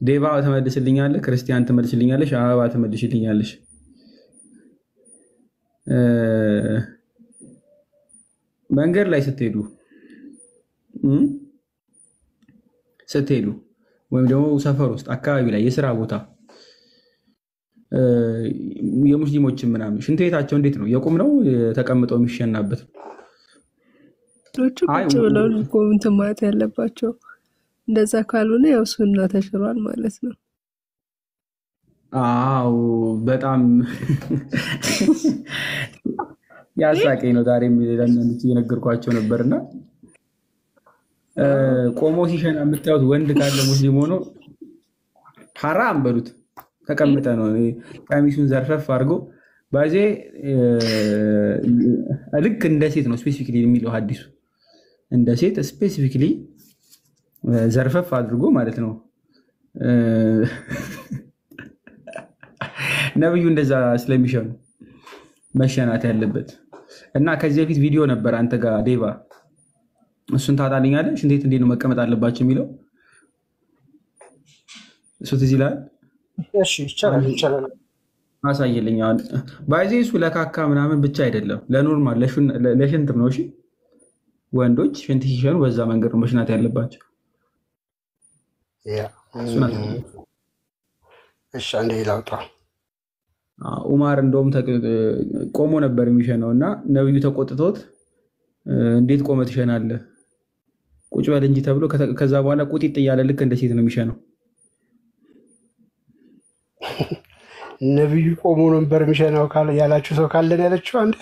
ዴባ ተመልስልኛለህ፣ ክርስቲያን ተመልስልኛለሽ፣ አበባ ተመልስልኛለሽ። መንገድ ላይ ስትሄዱ ወይም ደግሞ ሰፈር ውስጥ አካባቢ ላይ የስራ ቦታ የሙስሊሞችን ምናምን ሽንት ቤታቸው እንዴት ነው? የቁም ነው ተቀምጠው የሚሸናበት? ቁጭ ብለው እንትን ማለት ያለባቸው። እንደዛ ካልሆነ ያው ሱና ተሽሯል ማለት ነው። አዎ በጣም ያሳቀኝ ነው። ዛሬም ለእናንተ እየነገርኳቸው ነበርና ቆሞ ሲሸና የምታዩት ወንድ ካለ ሙስሊም ሆኖ ሐራም በሉት ተቀምጠ ነው ቀሚሱን ዘርፈፍ አድርጎ ባዜ ልክ እንደ ሴት ነው ስፔሲፊክሊ የሚለው ሐዲሱ እንደ ሴት ስፔሲፊክሊ ዘርፈፍ አድርጎ ማለት ነው። ነብዩ እንደዛ ስለሚሸኑ መሸናት ያለበት እና ከዚህ በፊት ቪዲዮ ነበር አንተ ጋር ዴባ እሱን ታጣልኛለህ። እንዴት ነው መቀመጥ አለባቸው የሚለው እሱ ትዝ ይላል። እሺ ይቻላል አሳየልኝ። አሁን ባይዜ እሱ ለካካ ምናምን ብቻ አይደለም ለኖርማል ለሽንትም ነው። እሺ ወንዶች ሽንት ሲሸኑ በዛ መንገድ ነው መሽናት ያለባቸው። እሺ አንዴ ላውጣ። ኡማር እንደውም ቆሞ ነበር የሚሸነው እና ነብዩ ተቆጥቶት እንዴት ቆመ ትሸናለህ? ቁጭ በል እንጂ ተብሎ ከዛ በኋላ ቁጢጥ እያለ ልክ እንደ ሴት ነው የሚሸነው። ነብዩ ቆሞ ነበር የሚሸናው ያላችሁ ሰው ካለ ያለችው አንዴ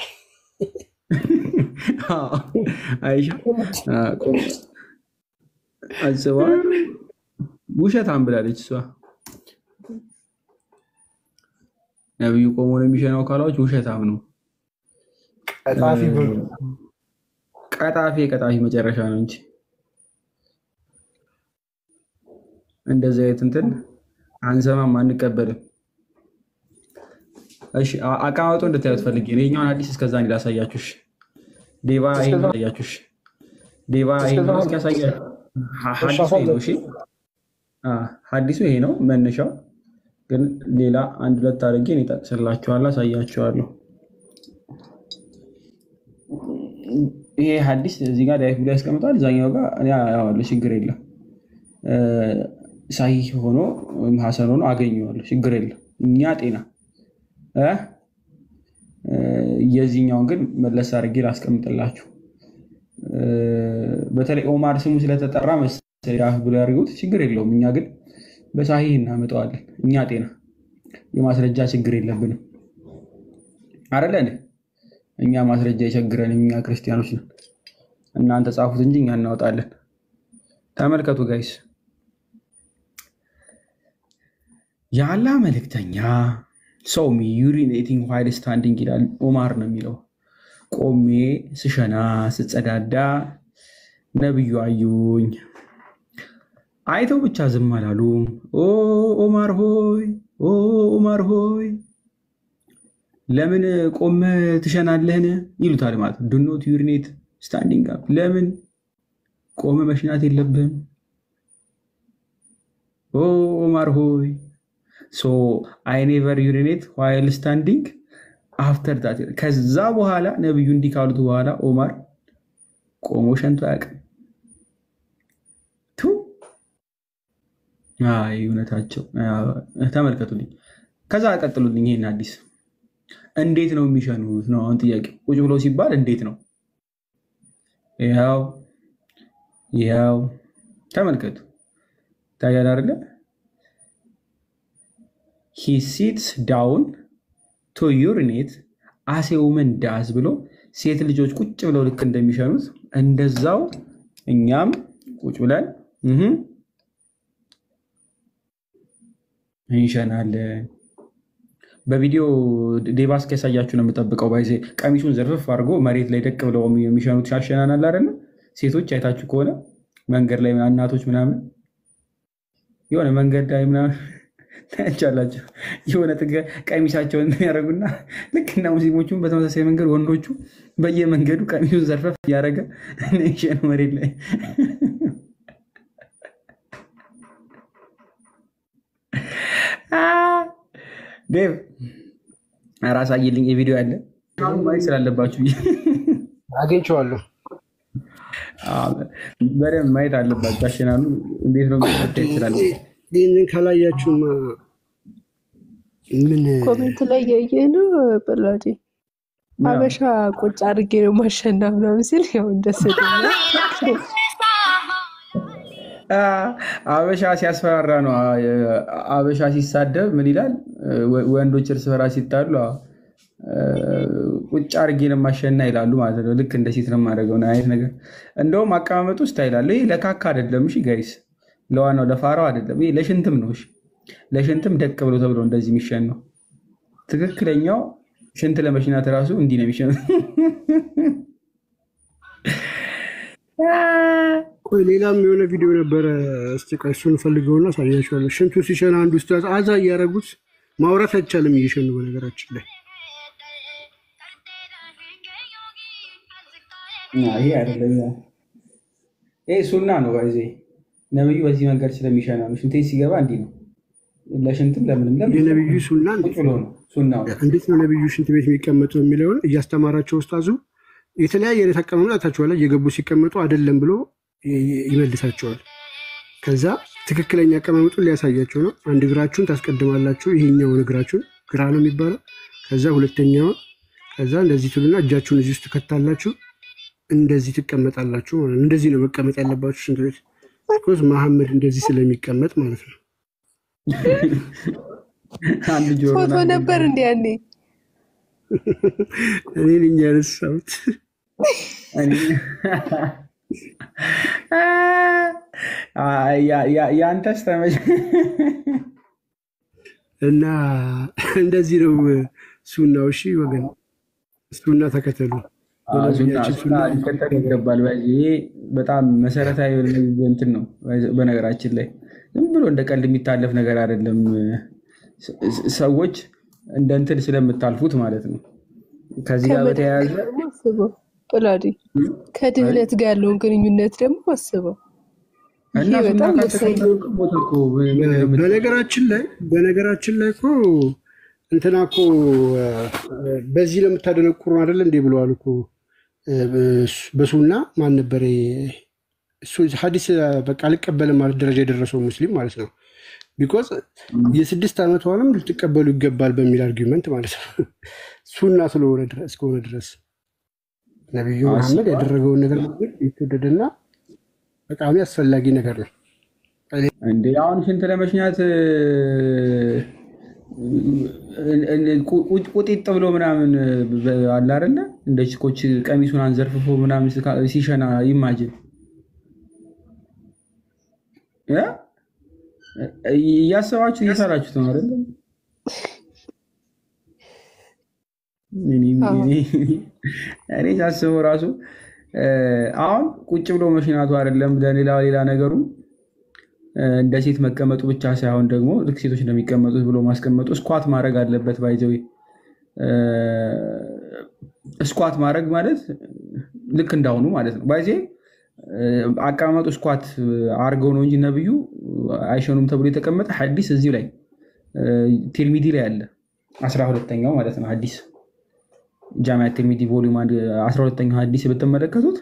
አይሻ አዝዋ ውሸታም ብላለች እሷ። ነብዩ ቆሞ ነው የሚሸናው ካላዎች ውሸታም ነው። ቀጣፊ መጨረሻ ነው እንጂ እንደዚህ አይነት እንትን አንሰማም አንቀበልም። እሺ አቀማመጡ እንድታዩት ፈልጌ ነው። የኛውን አዲስ እስከዛ ነው ላሳያችሁሽ። ዴባ ይሄን ላሳያችሁሽ። ዴባ ይሄን ነው እስኪያሳያችሁ። ሐዲሱ ይሄ ነው መነሻው። ግን ሌላ አንድ ሁለት አድርጌ እኔ እጠቅስላችኋለሁ አሳያችኋለሁ። ይሄ ሐዲስ እዚህ ጋር ዳይፍ ብሎ ያስቀምጣል። እዛኛው ጋር ያው ችግር የለም ሳሂህ ሆኖ ወይም ሐሰን ሆኖ አገኘዋለሁ። ችግር የለም እኛ ጤና የዚህኛውን ግን መለስ አድርጌ ላስቀምጥላችሁ። በተለይ ኦማር ስሙ ስለተጠራ መሰለኝ ብሎ ያርጉት ችግር የለውም። እኛ ግን በሳሂህ እናመጣዋለን። እኛ ጤና የማስረጃ ችግር የለብንም አይደል? እኛ ማስረጃ የቸግረንም እኛ ክርስቲያኖች ነን። እናንተ ጻፉት እንጂ እኛ እናወጣለን። ተመልከቱ ጋይስ። የአላህ መልእክተኛ ሰው ዩሪኔቲንግ ዋይል ስታንዲንግ ይላል። ኡማር ነው የሚለው። ቆሜ ስሸና ስጸዳዳ ነብዩ አዩኝ። አይተው ብቻ ዝም አላሉም። ኡማር ሆይ ለምን ቆመ ትሸናለህን ይሉታል ማለት ነው። ዱ ኖት ዩሪኔት ስታንዲንግ አፕ። ለምን ቆመ መሽናት የለብህም? ኡማር ሆይ ሶ አይ ኔቨር ዩሪኔት ዋይል ስታንዲንግ አፍተር ዳት። ከዛ በኋላ ነብዩ እንዲህ ካሉት በኋላ ኡማር ቆሞ ሸንቶ አያውቅም። እውነታቸው ተመልከቱልኝ። ከዛ ቀጥሉልኝ። ይሄን አዲስ እንዴት ነው የሚሸኑት ነው አሁን ጥያቄ። ቁጭ ብሎ ሲባል እንዴት ነው? ያው ተመልከቱ። ታያል አይደለ? he sits down to urinate as a woman does ብሎ ሴት ልጆች ቁጭ ብለው ልክ እንደሚሸኑት እንደዛው እኛም ቁጭ ብለን እንሸናለን። በቪዲዮ ዴባስ ከያሳያችሁ ነው የምጠብቀው። ባይዜ ቀሚሱን ዘርፍፍ አድርጎ መሬት ላይ ደቅ ብለው የሚሸኑት ሻሸናናል አይደል? ሴቶች አይታችሁ ከሆነ መንገድ ላይ እናቶች ምናምን የሆነ መንገድ ላይ ምናምን ታያቻላችሁ። የሆነ ቀሚሳቸውን የሚያደርጉና ልክ እና ሙስሊሞቹም በተመሳሳይ መንገድ ወንዶቹ በየመንገዱ ቀሚሱን ዘርፈፍ እያደረገ መሬት ላይ ዴቭ ኧረ አሳይልኝ የቪዲዮ ያለ አሁን ማየት ስላለባችሁ አግኝቼዋለሁ። በደንብ ማየት አለባችሁ። አሸናኑ እንዴት ነው የሚሰጠ ይችላል። ይህንን ካላያችሁማ ምን ኮሜንት ላይ ያየ ነው በላዲ አበሻ ቁጭ አድርጌ ነው ማሸና ምናምን ሲል ያው እንደሰደኛ አበሻ ሲያስፈራራ ነው። አበሻ ሲሳደብ ምን ይላል? ወንዶች እርስ በራስ ሲጣሉ ቁጭ አድርጌ ነው ማሸና ይላሉ ማለት ነው። ልክ እንደ ሴት ነው የማደርገው አይነት ነገር። እንደውም አቀማመጡ ስታይል አለው። ይሄ ለካካ አይደለም። እሺ ጋይስ፣ ለዋናው ለፋራው አይደለም። ይሄ ለሽንትም ነው። እሺ ለሽንትም ደቅ ብሎ ተብሎ እንደዚህ የሚሸን ነው። ትክክለኛው ሽንት ለመሽናት ራሱ እንዲህ ነው የሚሸነው። ቆይ ሌላም የሆነ ቪዲዮ ነበረ። እስቲ ቆይ እሱን ፈልገውና አሳያችኋለሁ። ሽንቱ ሲሸና አንዱ ውስጥ አዛ እያደረጉት ማውራት አይቻልም እየሸኑ። በነገራችን ላይ ይሄ አይደለም። ይሄ ሱና ነው። ባይዜ ነብዩ በዚህ መንገድ ስለሚሸና ነው። ሽንቴ ሲገባ እንዲህ ነው። ለሽንትም ለምንም የነብዩ ሱና ነው። ሱናው እንዴት ነው ነብዩ ሽንት ቤት የሚቀመጠው የሚለውን እያስተማራቸው ኡስታዙ የተለያየ አይነት አቀማመጥ አታችኋል። እየገቡ ሲቀመጡ አይደለም ብሎ ይመልሳቸዋል። ከዛ ትክክለኛ አቀማመጡን ሊያሳያቸው ነው። አንድ እግራችሁን ታስቀድማላችሁ። ይሄኛውን እግራችሁን ግራ ነው የሚባለው። ከዛ ሁለተኛውን፣ ከዛ እንደዚህ ትሉና እጃችሁን እዚህ ውስጥ ትከታላችሁ። እንደዚህ ትቀመጣላችሁ ማለት ነው። እንደዚህ ነው መቀመጥ ያለባችሁ ሽንት ቤት። ቢኮዝ መሐመድ እንደዚህ ስለሚቀመጥ ማለት ነው። ፎቶ ነበር እንዴ ያኔ? እኔ ነኝ ያነሳሁት። ያንተስ ተመች እና እንደዚህ ነው ሱናው። እሺ ወገን ሱና ተከተሉ። ሊከተል ይገባል። ይሄ በጣም መሰረታዊ እንትን ነው። በነገራችን ላይ ዝም ብሎ እንደ ቀልድ የሚታለፍ ነገር አይደለም። ሰዎች እንደ እንትን ስለምታልፉት ማለት ነው። ከዚህ ጋር በተያያዘ ፕላዲ ከድህነት ጋር ያለውን ግንኙነት ደግሞ አስበው። በነገራችን ላይ እኮ እንትና እኮ በዚህ ለምታደነቁሩ አይደለ እንዴ ብለዋል እኮ በሱና ማን ነበር ሐዲስ በቃ አልቀበልም ማለት ደረጃ የደረሰው ሙስሊም ማለት ነው። ቢኮዝ የ6 ዓመቷንም ልትቀበሉ ይገባል በሚል አርጊመንት ማለት ነው። ሱና እስከሆነ ድረስ ነቢዩ መሐመድ ያደረገውን ነገር የተወደደና በጣም አስፈላጊ ነገር ነው። እንዴ አሁን ሽንት ለመሽኛት ቁጢጥ ብሎ ምናምን አለ አይደለ? እንደ ቺኮች ቀሚሱን አንዘርፍፎ ምናምን ሲሸና ይማጅን እያሰባችሁ እየሰራችሁት ነው አይደለ? እኔ ሳስበው ራሱ አሁን ቁጭ ብሎ መሽናቱ አይደለም ሌላ ነገሩ እንደ ሴት መቀመጡ ብቻ ሳይሆን ደግሞ ልክ ሴቶች እንደሚቀመጡት ብሎ ማስቀመጡ ስኳት ማድረግ አለበት። ባይዘዊ ስኳት ማድረግ ማለት ልክ እንዳሁኑ ማለት ነው። ባይዜ አቀማመጡ ስኳት አርገው ነው እንጂ ነብዩ አይሸኑም ተብሎ የተቀመጠ ሐዲስ እዚሁ ላይ ቲርሚዲ ላይ አለ 12ኛው ማለት ነው። ሐዲስ ጃሚዓ ቲርሚዲ ቮሊዩም 12ኛው ሐዲስ ብትመለከቱት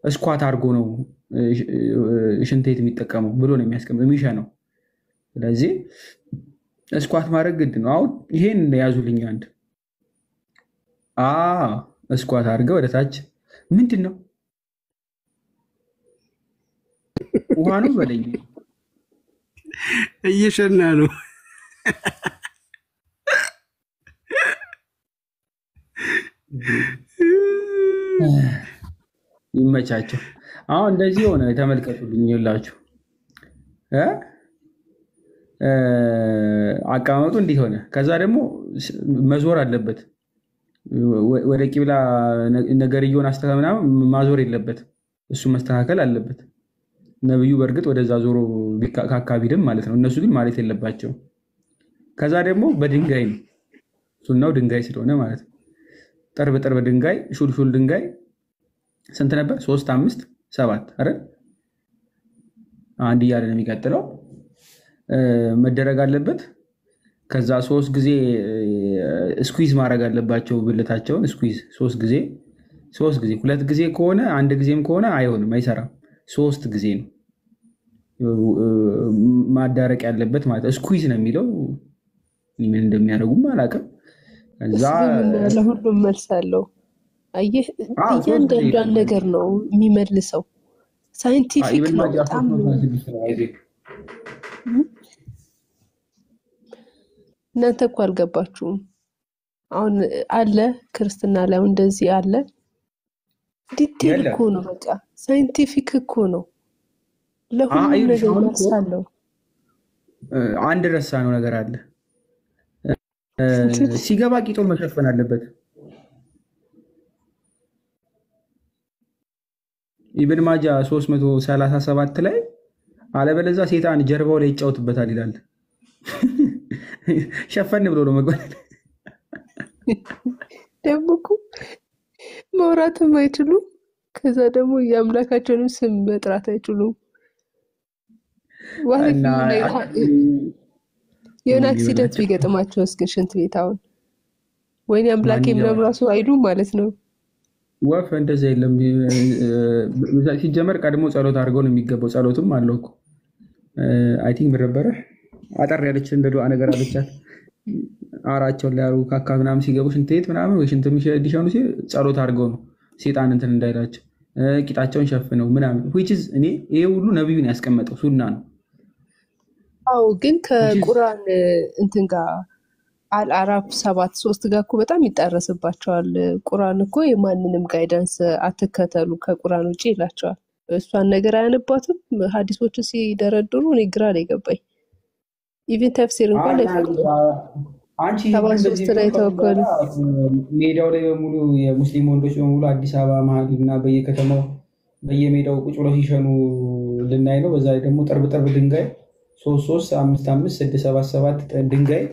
ስኳት አርጎ ነው ሽንት ቤት የሚጠቀመው ብሎ ነው የሚያስቀምጠው የሚሸነው። ስለዚህ ስኳት ማድረግ ግድ ነው። አሁን ይሄን ያዙልኝ። አንድ ስኳት አድርገው ወደ ታች ምንድን ነው ውሃ ነው በለኝ እየሸና ነው። ይመቻቸው። አሁን እንደዚህ ሆነ። ተመልከቱልኝ ይላችሁ አቀማመጡ እንዲህ ሆነ። ከዛ ደግሞ መዞር አለበት ወደ ቂብላ ነገርየውን አስተካክል ምናምን ማዞር የለበት እሱ መስተካከል አለበት። ነብዩ በእርግጥ ወደዛ ዞሮ ካካቢድም ማለት ነው። እነሱ ግን ማለት የለባቸው። ከዛ ደግሞ በድንጋይ ነው ሱናው ድንጋይ ስለሆነ ማለት ነው። ጠርብ ድንጋይ ሹልሹል ድንጋይ ስንት ነበር? 3 5 7 አይደል? አንድ እያለ ነው የሚቀጥለው መደረግ አለበት። ከዛ 3 ጊዜ ስኩዊዝ ማድረግ አለባቸው ብልታቸውን ስኩዊዝ 3 ጊዜ 2 ጊዜ ከሆነ አንድ ጊዜም ከሆነ አይሆንም አይሰራም 3 ጊዜ ነው ማዳረቅ ያለበት ማለት ስኩዊዝ ነው የሚለው ምን እንደሚያደርጉም አላውቅም ከዛ ለሁሉም መልስ አለው አየህ እያንዳንዷን ነገር ነው የሚመልሰው ሳይንቲፊክ ነው በጣም እናንተ እኮ አልገባችሁም አሁን አለ ክርስትና ላይ እንደዚህ አለ ዲቴል እኮ ነው በቃ ሳይንቲፊክ እኮ ነው ለሁሉም ነገር መልሳለው አንድ ረሳ ነው ነገር አለ ሲገባ ቂጦን መሸፈን አለበት ኢብን ማጃ 337 ላይ አለበለዛ ሴጣን ጀርባው ላይ ይጫወትበታል ይላል ሸፈን ብሎ ነው መግባት ደምኩ መውራትም አይችሉ ከዛ ደግሞ ያምላካቸውንም ስም መጥራት አይችሉ ዋና የሆነ አክሲደንት ቢገጥማቸው እስከ ሽንት ቤት አሁን ወይኔ አምላኬ ምናምን ራሱ አይሉ ማለት ነው ወፍ እንደዛ የለም ሲጀመር ቀድሞ ጸሎት አድርገው ነው የሚገባው ጸሎትም አለው እኮ አይ ቲንክ ምረበረ አጠር ያለች እንደ ዱዓ ነገር አለቻት አራቸውን ላይ አሩ ካካ ምናምን ሲገቡ ሽንት ቤት ምናምን ወይ ሽንት የሚሸዲሻኑ ጸሎት አድርገው ነው ሴጣን እንትን እንዳይላቸው ቂጣቸውን ሸፍነው ምናምን which is እኔ ይሄ ሁሉ ነብዩን ያስቀመጠው ሱና ነው አው ግን ከቁርአን እንትን ጋር አልአራፍ 7:3 ጋር እኮ በጣም ይጣረስባቸዋል ቁርአን እኮ የማንንም ጋይዳንስ አትከተሉ ከቁርአን ውጪ ይላቸዋል እሷን ነገር አያነባትም ሐዲሶቹ ሲደረድሩ እኔ ግራ ላይ ገባኝ ኢቭን ተፍሲር እንኳን አንቺ እንደዚህ ላይ ተወከለ ሜዳው ላይ በሙሉ የሙስሊም ወንዶች በሙሉ አዲስ አበባ መሀልና በየከተማው በየሜዳው ቁጭ ብለው ሲሸኑ ልናይ ነው በዛ ላይ ደግሞ ጥርብ ድንጋይ 3355677 ድንጋይ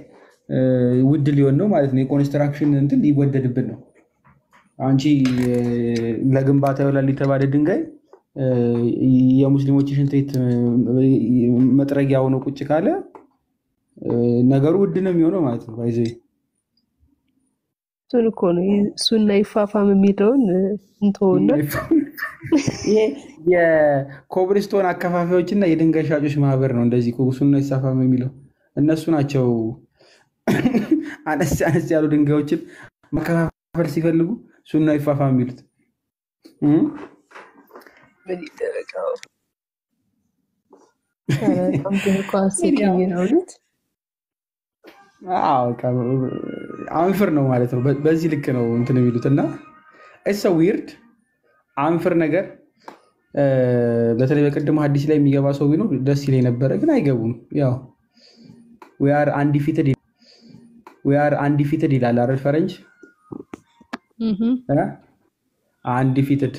ውድ ሊሆን ነው ማለት ነው የኮንስትራክሽን እንትን ሊወደድብን ነው አንቺ ለግንባታ ይወላል የተባለ ድንጋይ የሙስሊሞች ሽንት ቤት መጥረጊያ ሆኖ ቁጭ ካለ ነገሩ ውድ ነው የሚሆነው ማለት ነው ባይዘይ ሱልኮ ነው ሱና ይፋፋም የሚለውን እንተውና የኮብልስቶን አከፋፋዮችና የድንጋይ ሻጮች ማህበር ነው እንደዚህ ሱና ይፋፋም የሚለው እነሱ ናቸው አነስ ያሉ ድንጋዮችን መከፋፈል ሲፈልጉ ሱና ይፋፋም የሚሉት ምን ይደረጋው አንፍር ነው ማለት ነው በዚህ ልክ ነው እንትን የሚሉትና እሱ ዊርድ አንፍር ነገር በተለይ በቀደም ሐዲስ ላይ የሚገባ ሰው ቢኖር ደስ ይለኝ ነበር ግን አይገቡም ያው we are undefeated ይላል አይደል ፈረንጅ undefeated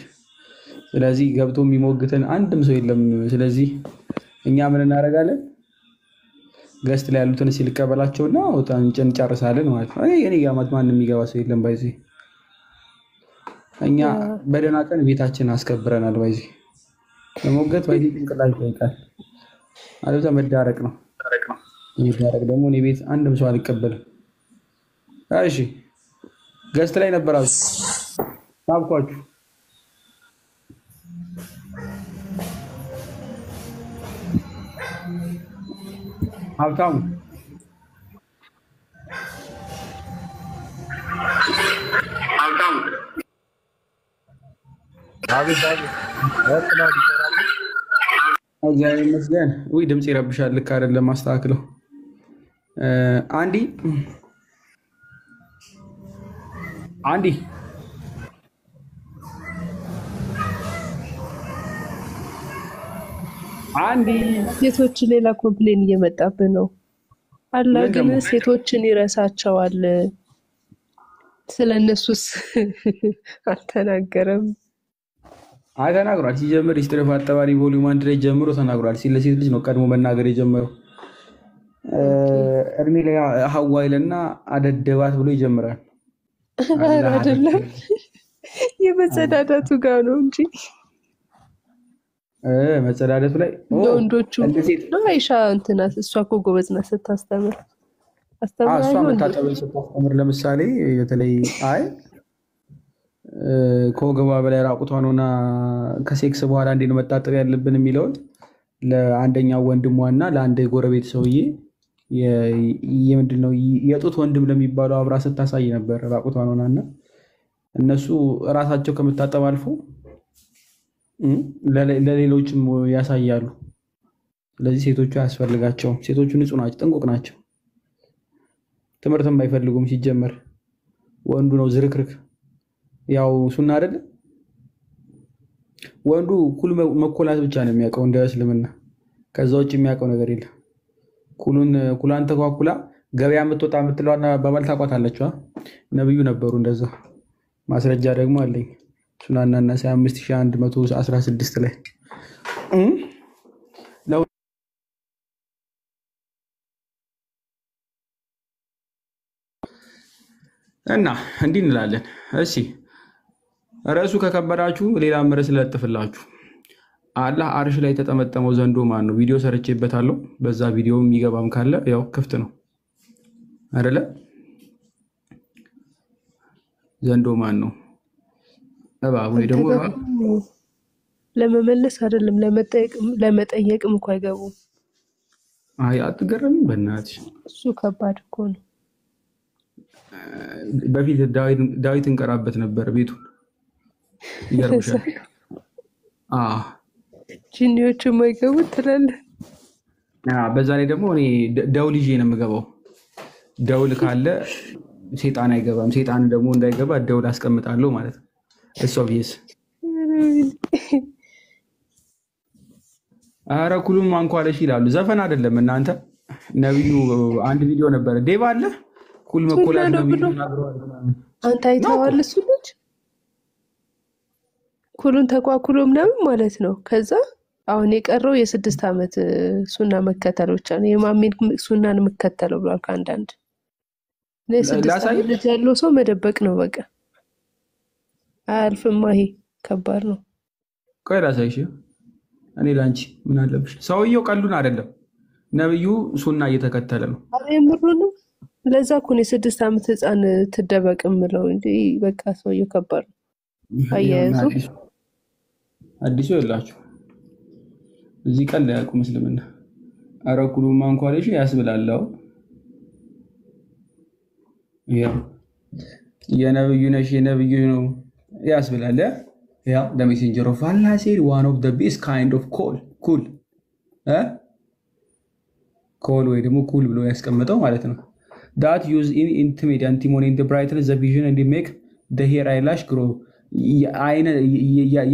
ስለዚህ ገብቶ የሚሞግተን አንድም ሰው የለም ስለዚህ እኛ ምን እናደርጋለን ገስት ላይ ያሉትን ሲልቀበላቸውና ወጣን እንጨርሳለን ማለት ነው እኔ ጋር ማንም የሚገባ ሰው የለም ባይዚ እኛ በደና ቀን ቤታችን አስከብረናል ባይዚ ለሞገት ባይዚ እንቅላል ይጠይቃል አለዛ መዳረቅ ነው መዳረቅ ደግሞ እኔ ቤት አንድም ሰው አልቀበልም እሺ ገስት ላይ ነበራችሁ ታብቋችሁ ሀብታሙ እግዚአብሔር ይመስገን ወይ ድምጽ ይረብሻል ልክ አይደለም ማስተካከለው አንዲ ሴቶች ሌላ ኮምፕሌን እየመጣብህ ነው አላ ግን ሴቶችን ይረሳቸዋል ስለነሱስ አልተናገረም ተናግሯል ሲጀምር ሂስትሪ ኦፍ አጠባሪ ቮሊዩም 1 ላይ ጀምሮ ተናግሯል ለሴት ልጅ ነው ቀድሞ መናገር የጀመረው እድሜ ላይ ሐዋ ይለና አደደባት ብሎ ይጀምራል አይደለም የመጸዳዳቱ ጋር ነው እንጂ መጸዳዳቱ ላይ ወንዶቹ ነው አይሻ እንትናስ እሷ እኮ ጎበዝ ናት ስታስተምር እሷ አስተምራለሁ እንዴ? መታጠብን ስታስተምር ለምሳሌ በተለይ አይ ከወገቧ በላይ ራቁቷን ሆና ከሴክስ በኋላ እንዴት ነው መታጠብ ያለብን የሚለውን ለአንደኛው ወንድሟና ለአንድ ጎረቤት ሰውዬ የምንድነው የጡት ወንድም ለሚባለው አብራ ስታሳይ ነበር ራቁቷን ሆናና እነሱ ራሳቸው ከመታጠብ አልፎ ለሌሎችም ያሳያሉ። ስለዚህ ሴቶቹ አያስፈልጋቸውም። ሴቶቹ ንጹህ ናቸው፣ ጥንቁቅ ናቸው። ትምህርትም አይፈልጉም ሲጀመር። ወንዱ ነው ዝርክርክ። ያው ሱና አይደለ? ወንዱ ኩል መኮላት ብቻ ነው የሚያውቀው እንደ እስልምና። ከዛ ውጭ የሚያውቀው ነገር የለም። ኩላን ተኳኩላ ገበያ የምትወጣ የምትለዋና በመል ታቋታለች። ነብዩ ነበሩ እንደዛ። ማስረጃ ደግሞ አለኝ። ሱናና ነሳ 5116 ላይ እና እንዲህ እንላለን። እሺ ርዕሱ ከከበዳችሁ ሌላ ርዕስ ለጥፍላችሁ። አላህ አርሽ ላይ የተጠመጠመው ዘንዶ ማን ነው? ቪዲዮ ሰርቼበታለሁ። በዛ ቪዲዮ የሚገባም ካለ ያው ክፍት ነው አይደለ? ዘንዶ ማን ነው? እባብ ወይ ደግሞ ለመመለስ አይደለም ለመጠየቅም እኮ አይገቡም። አይ አትገረሚም በእናትሽ። እሱ ከባድ እኮ ነው። በፊት ዳዊት እንቀራበት ነበር ቤቱን። ይገርምሻል። ጂኒዎቹ የማይገቡት ትላለህ። በዛ ላይ ደግሞ እኔ ደውል ይዤ ነው የምገባው። ደውል ካለ ሴጣን አይገባም። ሴጣን ደግሞ እንዳይገባ ደውል አስቀምጣለሁ ማለት ነው። እሷ ቢስ ኧረ ኩሉም አንኳለሽ ይላሉ። ዘፈን አይደለም እናንተ። ነብዩ አንድ ቪዲዮ ነበረ ዴቭ አለ ኩል መኮላት ነው የሚናገረው። አንተ አይተዋል? እሱ ልጅ ኩሉን ተኳኩሎ ምናምን ማለት ነው። ከዛ አሁን የቀረው የ6 ዓመት ሱና መከተል ብቻ ነው። የማሜን ሱናን መከተለው ብሏል። ከአንዳንድ ለ6 ዓመት ልጅ ያለው ሰው መደበቅ ነው በቃ። አልፍማ ይሄ ከባድ ነው። ቆይ ላሳይሽ። እኔ ላንቺ ምን አለብሽ? ሰውየው ቀሉን አይደለም። ነብዩ ሱና እየተከተለ ነው። አሬ ምሩን ለዛ እኮ ነው የ6 ዓመት ህፃን ትደበቅ ምለው እንጂ በቃ ሰውየው ከባድ ነው። አያይዙ አዲሱ የላችሁ እዚህ ቀን ላይ ያውቁ መስልምና አረኩሉ ማንኳለሽ ያስብላለው። የነብዩ ነሽ የነብዩ ነው ያስብላል። ያ the messenger of Allah said one of the best kind of cool ወይ ደግሞ ኩል ብሎ ያስቀምጠው ማለት ነው። that use in intimate antimony in the brightness the vision and make the hair eyelash grow አይነ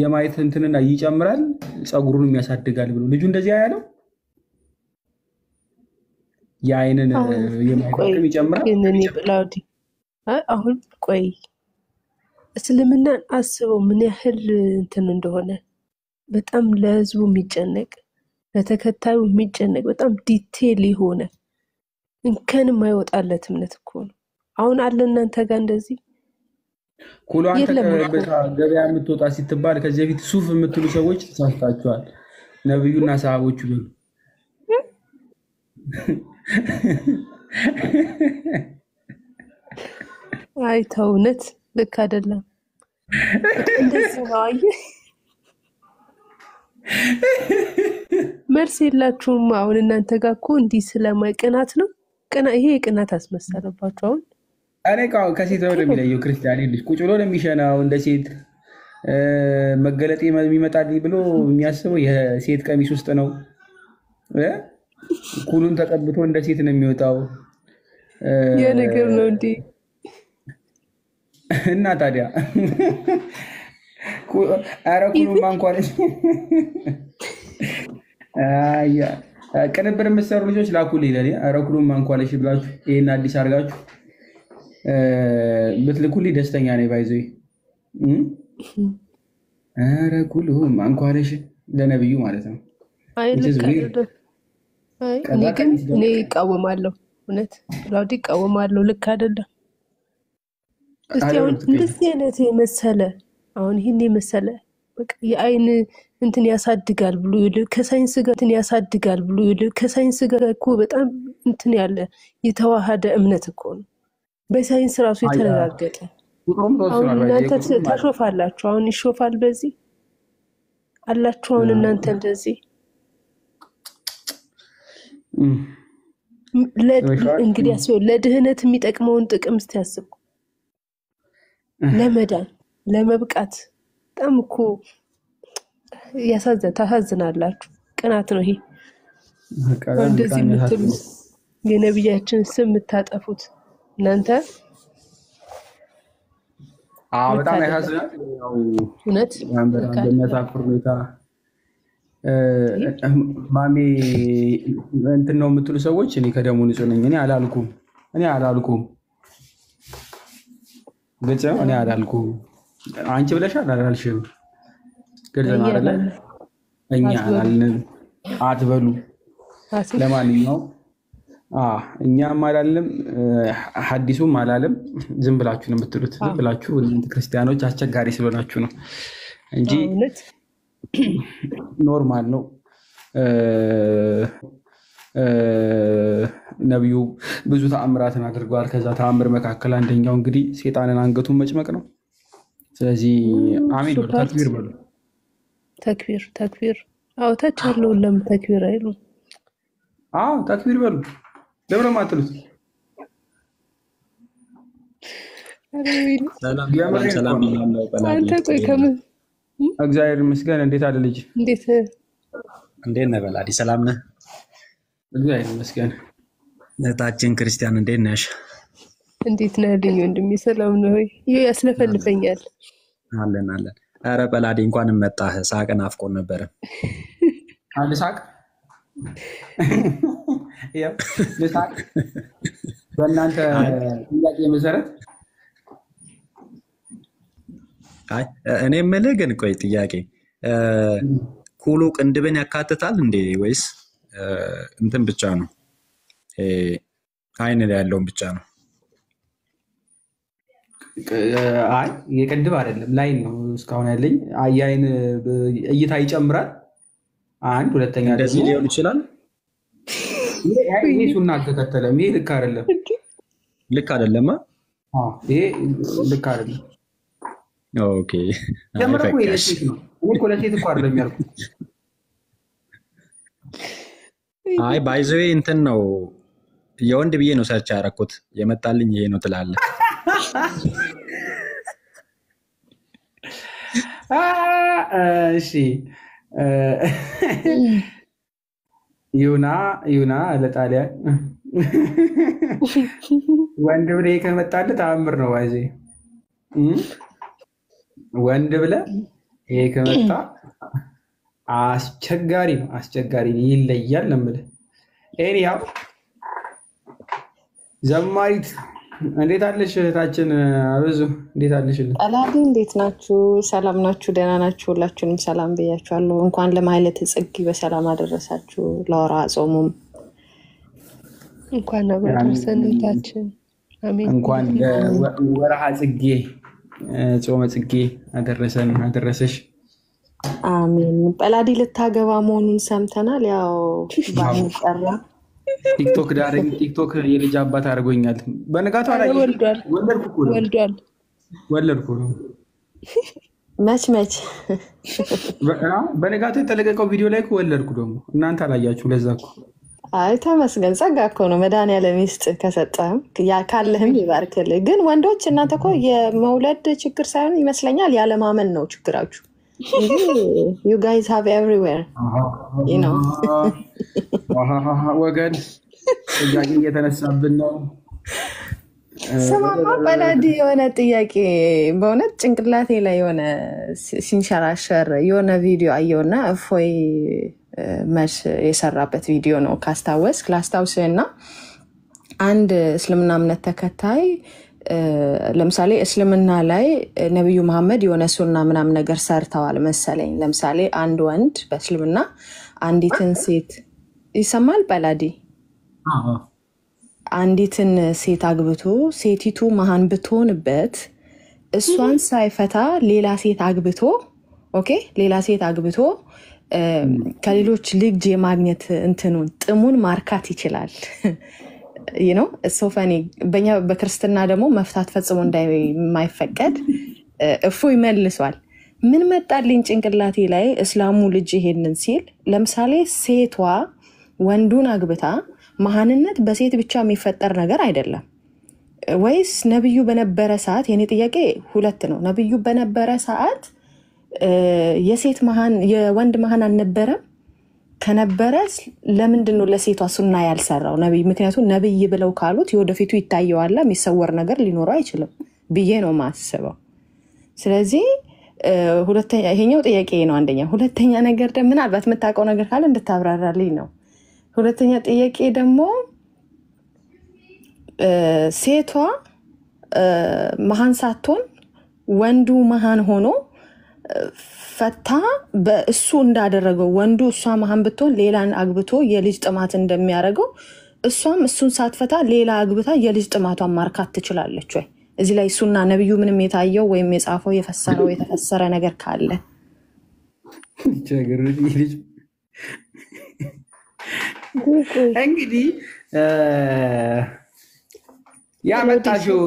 የማየት እንትንና ይጨምራል ጸጉሩንም ያሳድጋል ብሎ ልጁ እንደዚህ ያያለው የአይንን የማየት ይጨምራል። እኔ ብላውዲ አሁን ቆይ እስልምናን አስበው ምን ያህል እንትን እንደሆነ በጣም ለህዝቡ የሚጨነቅ ለተከታዩ የሚጨነቅ በጣም ዲቴል የሆነ እንከን የማይወጣለት እምነት እኮ ነው። አሁን አለ እናንተ ጋር እንደዚህ ኩሏን ተቀበታ ገበያ የምትወጣ ሲትባል ከዚህ በፊት ሱፍ የምትሉ ሰዎች ተሳስታችኋል። ነብዩና ሰሃቦቹ ግን አይ ተውነት ልክ አይደለም። እንደዚህ ነው አየህ። መልስ የላችሁም። አሁን እናንተ ጋር እኮ እንዲህ ስለማይቀናት ነው። ይሄ የቅናት አስመሰለባችሁ። አሁን እኔ ከሴት ነው የሚለየው። ክርስቲያን ልጅ ቁጭ ብሎ ለሚሸናው እንደ ሴት መገለጤ የሚመጣልኝ ብሎ የሚያስበው የሴት ቀሚስ ውስጥ ነው። ኩሉን ተቀብቶ እንደ ሴት ነው የሚወጣው። የነገር ነው እንዴ? እና ታዲያ ኧረ ኩሉን ማንኳለሽ ቅንብር የምትሰሩ ልጆች ላኩልኝ ለኔ። ኧረ ኩሉን ማንኳለሽ ብላችሁ ይሄን አዲስ አድርጋችሁ ብትልኩልኝ ደስተኛ ነኝ። ባይዘይ ኧረ ኩሉን ማንኳለሽ ለነብዩ ማለት ነው። አይ ልክ አይደለም። አይ እኔ እቃወማለሁ። እውነት ላውዲ እቃወማለሁ። ልክ አይደለም። እስቲ አሁን እንደዚህ አይነት የመሰለ አሁን ይሄን የመሰለ በቃ የአይን እንትን ያሳድጋል ብሎ ከሳይንስ ጋር እንትን ያሳድጋል ብሎ ከሳይንስ ጋር እኮ በጣም እንትን ያለ የተዋሃደ እምነት እኮ ነው። በሳይንስ ራሱ የተረጋገጠ። አሁን እናንተ ታሾፋላችሁ። አሁን ይሾፋል በዚህ አላችሁ። አሁን እናንተ እንደዚህ እንግዲህ አስበው ለድህነት የሚጠቅመውን ጥቅም እስቲያስቡ። ለመዳን ለመብቃት በጣም እኮ ታሳዝናላችሁ። ቅናት ነው ይሄ። እንደዚህ የምትሉት የነብያችን ስም የምታጠፉት እናንተ በጣም ያሳዝናል። እውነት በሚያሳፍር ሁኔታ ማሜ እንትን ነው የምትሉ ሰዎች እኔ ከደሙ ንጹህ ነኝ። እኔ አላልኩም። ግልጽ ነው። እኔ አላልኩም። አንቺ ብለሻል አላልሽም። ግልጽ ነው አይደለ? እኛ አላልንም አትበሉ። ለማንኛውም እኛም አላልንም ሐዲሱም አላለም። ዝም ብላችሁ ነው የምትሉት። ዝም ብላችሁ እናንተ ክርስቲያኖች አስቸጋሪ ስለሆናችሁ ነው እንጂ ኖርማል ነው። ነብዩ ብዙ ተአምራትን አድርገዋል። ከዛ ተአምር መካከል አንደኛው እንግዲህ ሴጣንን አንገቱን መጭመቅ ነው። ስለዚህ አሜን በሉ፣ ተክቢር በሉ። ተክቢር ታች ያለውን ለምን ተክቢር አይሉም? ተክቢር በሉ። ለምን ማትሉት? ሰላም አንተ ቆይ ከምን እግዚአብሔር ይመስገን። እንዴት አለ ልጅ? እንዴት ነህ በላዲ? ሰላም ነህ? እግዚአብሔር ይመስገን። እህታችን ክርስቲያን እንዴት ነሽ? እንዴት ነህ ልኝ ወንድሜ? ሰላም ነው ወይ? ይሄ ያስለፈልፈኛል። አለን። ኧረ በላዲ እንኳን መጣህ። ሳቅን አፍቆን ነበረ። አንድ ሳቅ ልሳቅ በእናንተ ጥያቄ መሰረት። እኔ የምልህ ግን ቆይ ጥያቄ ኩሉ ቅንድብን ያካትታል እንዴ ወይስ እንትን ብቻ ነው? አይን ላይ ያለውን ብቻ ነው? የቅንድብ አይደለም፣ ላይን ነው እስካሁን ያለኝ። የአይን እይታ ይጨምራል። አንድ ሁለተኛ እንደዚህ ሊሆን ይችላል። ይሄ ሱና አልተከተለም። ይሄ ልክ አይደለም። ልክ አይደለም። ይሄ ልክ አይደለም። ኦኬ ለምረቁ የለሽት ነው። እኔ እኮ ለሴት እኮ አይደለም ያልኩት። ባይዘዌ እንትን ነው የወንድ ብዬ ነው ሰርች ያደረኩት። የመጣልኝ ይሄ ነው ትላለህ። እሺ ዩና ለጣሊያን ወንድ ብለህ ከመጣልህ ተአምር ነው። ባይዜ ወንድ ብለህ ይሄ ከመጣ አስቸጋሪ ነው። ይለያል ነው የምልህ። ኤኒሃው ዘማሪት እንዴት አለሽ እህታችን? አብዙ እንዴት አለሽ? ጠላዲ እንዴት ናችሁ? ሰላም ናችሁ? ደህና ናችሁ? ሁላችሁንም ሰላም ብያችኋለሁ። እንኳን ለማህሌተ ጽጌ በሰላም አደረሳችሁ። ለወራ ጾሙም እንኳን አደረሰን እህታችን። አሜን። እንኳን ወርሃ ጽጌ ጾመ ጽጌ አደረሰሽ። አሜን። ጠላዲ ልታገባ መሆኑን ሰምተናል። ያው ባንጠራ ቲክቶክ የልጅ አባት አድርጎኛል። በነጋቱ ላይ ወለድኩ ነው። መች በነጋቱ የተለቀቀው ቪዲዮ ላይ ወለድኩ። ደግሞ እናንተ አላያችሁ። ለዛ እኮ ተመስገን። ጸጋ እኮ ነው መድኃኒዓለም ይስጥ። ከሰጠህም ካለህም ይባርክልህ። ግን ወንዶች እናንተ እኮ የመውለድ ችግር ሳይሆን ይመስለኛል ያለማመን ነው ችግራችሁ። You guys have everywhere, you know. ወገን ጥያቄ እየተነሳብን ነው። ስማማ በላዲ የሆነ ጥያቄ በእውነት ጭንቅላቴ ላይ የሆነ ሲንሸራሸር የሆነ ቪዲዮ አየውና እፎይ መልስ የሰራበት ቪዲዮ ነው። ካስታወስክ ላስታውስህና አንድ እስልምና እምነት ተከታይ ለምሳሌ እስልምና ላይ ነብዩ መሐመድ የሆነ ሱና ምናምን ነገር ሰርተዋል መሰለኝ። ለምሳሌ አንድ ወንድ በእስልምና አንዲትን ሴት ይሰማል በላዲ አንዲትን ሴት አግብቶ ሴቲቱ መሃን ብትሆንበት እሷን ሳይፈታ ሌላ ሴት አግብቶ ከሌሎች ልጅ የማግኘት እንትኑን ጥሙን ማርካት ይችላል። ነው ሶፈኒ በእኛ በክርስትና ደግሞ መፍታት ፈጽሞ እንደማይፈቀድ እፎ ይመልሷል። ምን መጣልኝ ጭንቅላቴ ላይ እስላሙ ልጅ ይሄንን ሲል፣ ለምሳሌ ሴቷ ወንዱን አግብታ መሃንነት በሴት ብቻ የሚፈጠር ነገር አይደለም ወይስ ነብዩ በነበረ ሰዓት? የኔ ጥያቄ ሁለት ነው። ነብዩ በነበረ ሰዓት የሴት መሃን የወንድ መሃን አልነበረም? ከነበረ ለምንድን ነው ለሴቷ ሱና ያልሰራው ነብይ? ምክንያቱም ነብይ ብለው ካሉት የወደፊቱ ይታየዋል፣ የሚሰወር ነገር ሊኖረው አይችልም ብዬ ነው ማስበው። ስለዚህ ሁለተኛ ይሄኛው ጥያቄ ነው አንደኛ። ሁለተኛ ነገር ደግሞ ምናልባት የምታውቀው ነገር ካለ እንድታብራራልኝ ነው። ሁለተኛ ጥያቄ ደግሞ ሴቷ መሃን ሳትሆን ወንዱ መሃን ሆኖ ፈታ በእሱ እንዳደረገው ወንዱ እሷ መሃን ብትሆን ሌላን አግብቶ የልጅ ጥማት እንደሚያደርገው እሷም እሱን ሳትፈታ ሌላ አግብታ የልጅ ጥማቷን ማርካት ትችላለች ወይ? እዚህ ላይ እሱና ነብዩ ምንም የታየው ወይም የጻፈው የፈሰረው የተፈሰረ ነገር ካለ እንግዲህ ያመጣሽው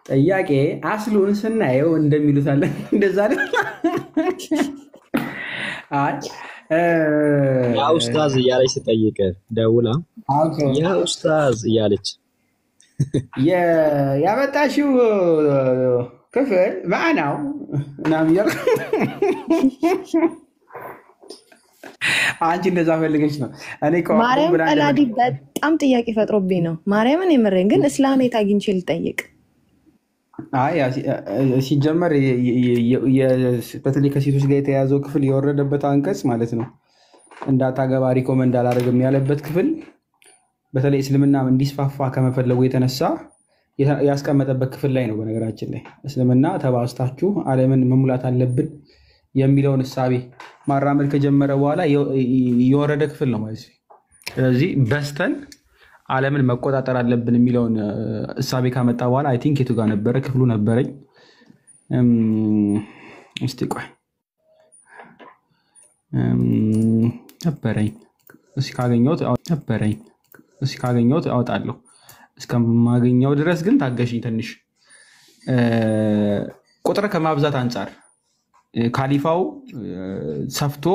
ጥያቄ አስሉን ስናየው እንደሚሉት አለ እንደዛ አይደል? ያ ኡስታዝ እያለች ስጠይቅ ደውላ ያ ኡስታዝ እያለች ያመጣሽው ክፍል ማዕናው ምናምን እያልኩ አንቺ እንደዛ ፈልገሽ ነው። እኔ ማርያም ቀላዲ በጣም ጥያቄ ፈጥሮብኝ ነው። ማርያምን የምሬን ግን እስላም የት አግኝቼ ልጠይቅ? ሲጀመር በተለይ ከሴቶች ጋር የተያዘው ክፍል የወረደበት አንቀጽ ማለት ነው እንዳታገባ ሪኮመንድ አላደርግም ያለበት ክፍል በተለይ እስልምና እንዲስፋፋ ከመፈለጉ የተነሳ ያስቀመጠበት ክፍል ላይ ነው። በነገራችን ላይ እስልምና ተባስታችሁ ዓለምን መሙላት አለብን የሚለውን እሳቤ ማራመድ ከጀመረ በኋላ የወረደ ክፍል ነው ማለት ነው። ስለዚህ በስተን ዓለምን መቆጣጠር አለብን የሚለውን እሳቤ ካመጣ በኋላ አይ ቲንክ የቱ ጋር ነበረ ክፍሉ ነበረኝ። እስቲ ቆይ ነበረኝ እስኪ ካገኘሁት አወጣለሁ። እስከማገኘው ድረስ ግን ታገሽኝ ትንሽ። ቁጥር ከማብዛት አንጻር ካሊፋው ሰፍቶ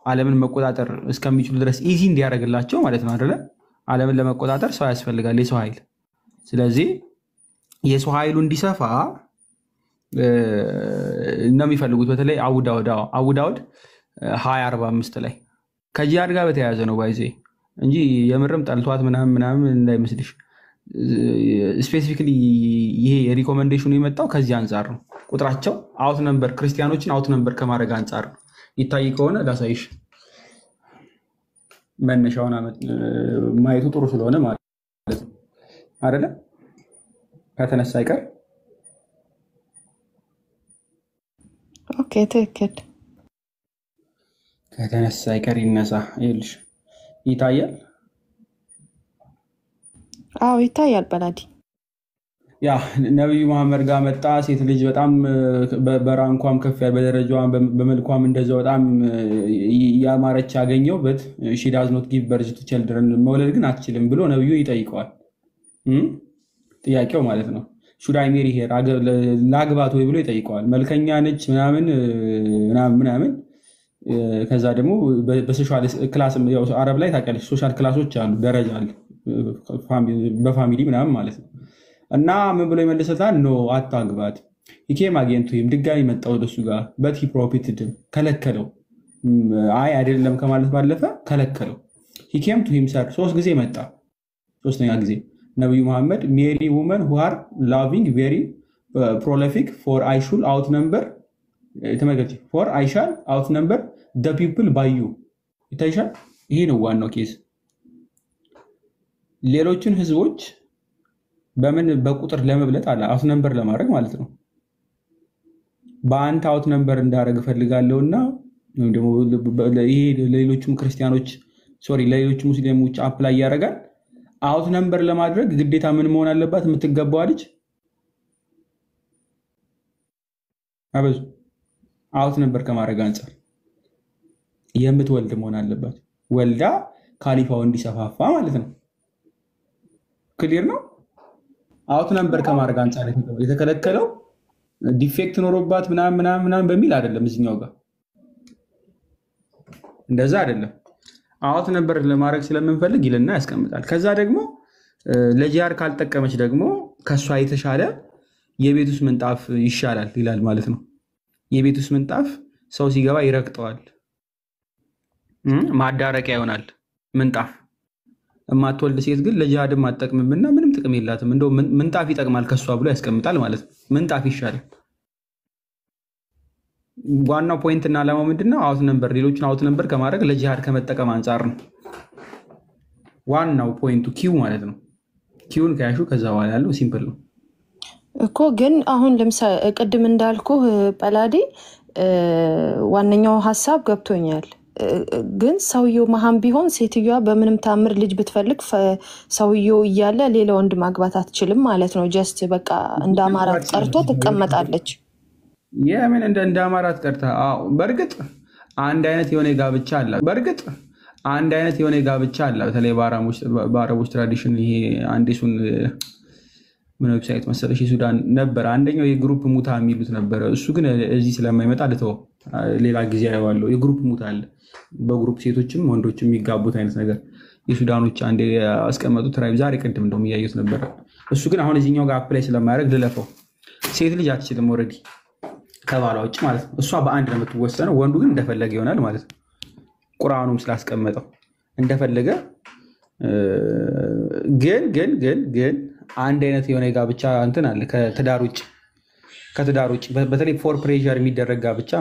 ዓለምን መቆጣጠር እስከሚችሉ ድረስ ኢዚ እንዲያደርግላቸው ማለት ነው አይደለ? ዓለምን ለመቆጣጠር ሰው ያስፈልጋል፣ የሰው ኃይል። ስለዚህ የሰው ኃይሉ እንዲሰፋ ነው የሚፈልጉት። በተለይ አቡዳውድ 2045 ላይ ከጂሃድ ጋር በተያያዘ ነው ባይዜ እንጂ የምርም ጠልቷት ምናምን እንዳይመስልሽ። ስፔሲፊክሊ ይሄ ሪኮመንዴሽኑ የመጣው ከዚህ አንጻር ነው። ቁጥራቸው አውት ነምበር ክርስቲያኖችን አውት ነምበር ከማድረግ አንጻር ነው። ይታይ ከሆነ ላሳይሽ። መነሻውን ማየቱ ጥሩ ስለሆነ ማለት ነው አይደለ? ከተነሳ አይቀር ኦኬ፣ ትክክል። ከተነሳ አይቀር ይነሳ። ይልሽ ይታያል። አዎ ይታያል። በላዲ ያ ነብዩ መሐመድ ጋር መጣ። ሴት ልጅ በጣም በራንኳም ከፍ ያለ በደረጃዋም በመልኳም እንደዛው በጣም ያማረች ያገኘውበት she does not give birth to children መውለድ ግን አትችልም ብሎ ነብዩ ይጠይቀዋል። ጥያቄው ማለት ነው should I marry her ላግባት ወይ ብሎ ይጠይቀዋል። መልከኛ ነች ምናምን ከዛ ደግሞ በሶሻል ክላስ አረብ ላይ ታውቂያለሽ ሶሻል ክላሶች አሉ፣ ደረጃ አለ በፋሚሊ ምናምን ማለት ነው። እና ምን ብሎ ይመልሰታል? ኖ አታግባት። ይኬም አጌንቱ ድጋሚ መጣ ወደሱ ጋር በት ሂ ፕሮፊትድ ከለከለው። አይ አይደለም ከማለት ባለፈ ከለከለው። ሂኬም ቱ ሂምሰር 3 ጊዜ መጣ። ሶስተኛ ጊዜ ነብዩ መሐመድ ሜሪ ውመን who are loving very prolific for I should outnumber ተመልከቺ for I shall outnumber the people by you ይታይሻል። ይሄ ነው ዋናው ኬስ። ሌሎችን ህዝቦች በምን በቁጥር ለመብለጥ አለ አውት ነምበር ለማድረግ ማለት ነው። በአንተ አውት ነምበር እንዳደረግ ፈልጋለሁና ወይም ደግሞ ይሄ ለሌሎችም ክርስቲያኖች ለሌሎች ሙስሊሞች አፕላይ ያደርጋል። አውት ነምበር ለማድረግ ግዴታ ምን መሆን አለባት? የምትገባው ልጅ አበዙ አውት ነምበር ከማድረግ አንፃር የምትወልድ መሆን አለባት። ወልዳ ካሊፋው እንዲሰፋፋ ማለት ነው። ክሊር ነው። አውት ነምበር ከማድረግ አንጻር የተከለከለው ዲፌክት ኖሮባት ምናምን በሚል አይደለም። እዚኛው ጋር እንደዛ አይደለም። አውት ነምበር ለማድረግ ስለምንፈልግ ይልና ያስቀምጣል። ከዛ ደግሞ ለጂሃድ ካልጠቀመች ደግሞ ከሷ የተሻለ የቤት ውስጥ ምንጣፍ ይሻላል ይላል ማለት ነው። የቤት ውስጥ ምንጣፍ ሰው ሲገባ ይረግጠዋል፣ ማዳረቂያ ይሆናል ምንጣፍ። የማትወልድ ሴት ግን ለጂሃድም አትጠቅምምና ምንም ጥቅም የላትም። እንደው ምንጣፍ ይጠቅማል ከሷ ብሎ ያስቀምጣል ማለት ነው። ምንጣፍ ይሻላል። ዋናው ፖይንት እና ዓላማው ምንድነው? አውት ነምበር ሌሎችን አውት ነምበር ከማድረግ ለጂሃድ ከመጠቀም አንጻር ነው። ዋናው ፖይንቱ ኪው ማለት ነው። ኪውን ከያሹ ከዛ በኋላ ያለው ሲምፕል ነው እኮ። ግን አሁን ለምሳሌ ቅድም እንዳልኩ ጳላዲ ዋነኛው ሀሳብ ገብቶኛል። ግን ሰውየው መሀን ቢሆን ሴትዮዋ በምንም ታምር ልጅ ብትፈልግ ሰውየው እያለ ሌላ ወንድ ማግባት አትችልም ማለት ነው። ጀስት በቃ እንደ አማራት ቀርቶ ትቀመጣለች። የምን እንደ አማራት ቀርታ? በእርግጥ አንድ አይነት የሆነ ጋብቻ አለ። በተለይ በአረቦች ትራዲሽን ይሄ አንዴሱን ምን ዌብሳይት መሰለሽ የሱዳን ነበር አንደኛው የግሩፕ ሙታ የሚሉት ነበረ። እሱ ግን እዚህ ስለማይመጣ ልተወው፣ ሌላ ጊዜ አየዋለሁ። የግሩፕ ሙታ አለ፣ በግሩፕ ሴቶችም ወንዶችም የሚጋቡት አይነት ነገር የሱዳኖች አንዴ ያስቀመጡ ትራይብ ዛሬ ቅድም እንደውም እያየሁት ነበረ። እሱ ግን አሁን እዚህኛው ጋር አፕላይ ስለማያደርግ ልለፈው። ሴት ልጅ አትችልም ኦልሬዲ ከባሏ ውጭ ማለት ነው። እሷ በአንድ ነው የምትወሰነው፣ ወንዱ ግን እንደፈለገ ይሆናል ማለት ነው። ቁርአኑም ስላስቀመጠው እንደፈለገ። ግን አንድ አይነት የሆነ ጋብቻ እንትን አለ ከትዳር ውጭ በተለይ ፎር ፕሬዠር የሚደረግ ጋብቻ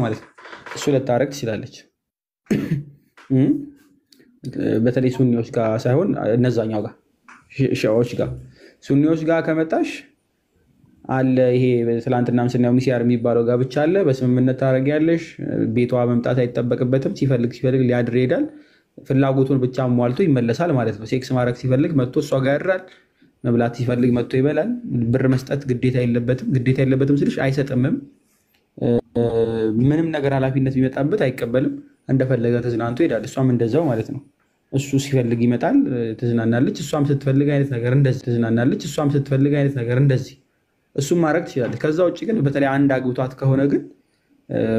ማለት ነው። እሱ ልታረግ ትችላለች። በተለይ ሱኒዎች ጋር ሳይሆን እነዛኛው ጋር ሺዓዎች ጋር ሱኒዎች ጋር ከመጣሽ አለ ይሄ ትላንትናም ስናየው ሚሲያር የሚባለው ጋብቻ አለ። በስምምነት ታደርጊያለሽ። ቤቷ መምጣት አይጠበቅበትም። ሲፈልግ ሊያድር ይሄዳል። ፍላጎቱን ብቻ ሟልቶ ይመለሳል ማለት ነው። ሴክስ ማድረግ ሲፈልግ መጥቶ እሷ ጋር ያድራል። መብላት ሲፈልግ መጥቶ ይበላል። ብር መስጠት ግዴታ የለበትም ስልሽ አይሰጥምም። ምንም ነገር ኃላፊነት ቢመጣበት አይቀበልም። እንደፈለገ ተዝናንቶ ይሄዳል። እሷም እንደዛው ማለት ነው። እሱ ሲፈልግ ይመጣል፣ ትዝናናለች። እሷም ስትፈልግ አይነት ነገር እንደዚህ እሱም ማድረግ ትችላለች። ከዛ ውጭ ግን በተለይ አንድ አግብቷት ከሆነ ግን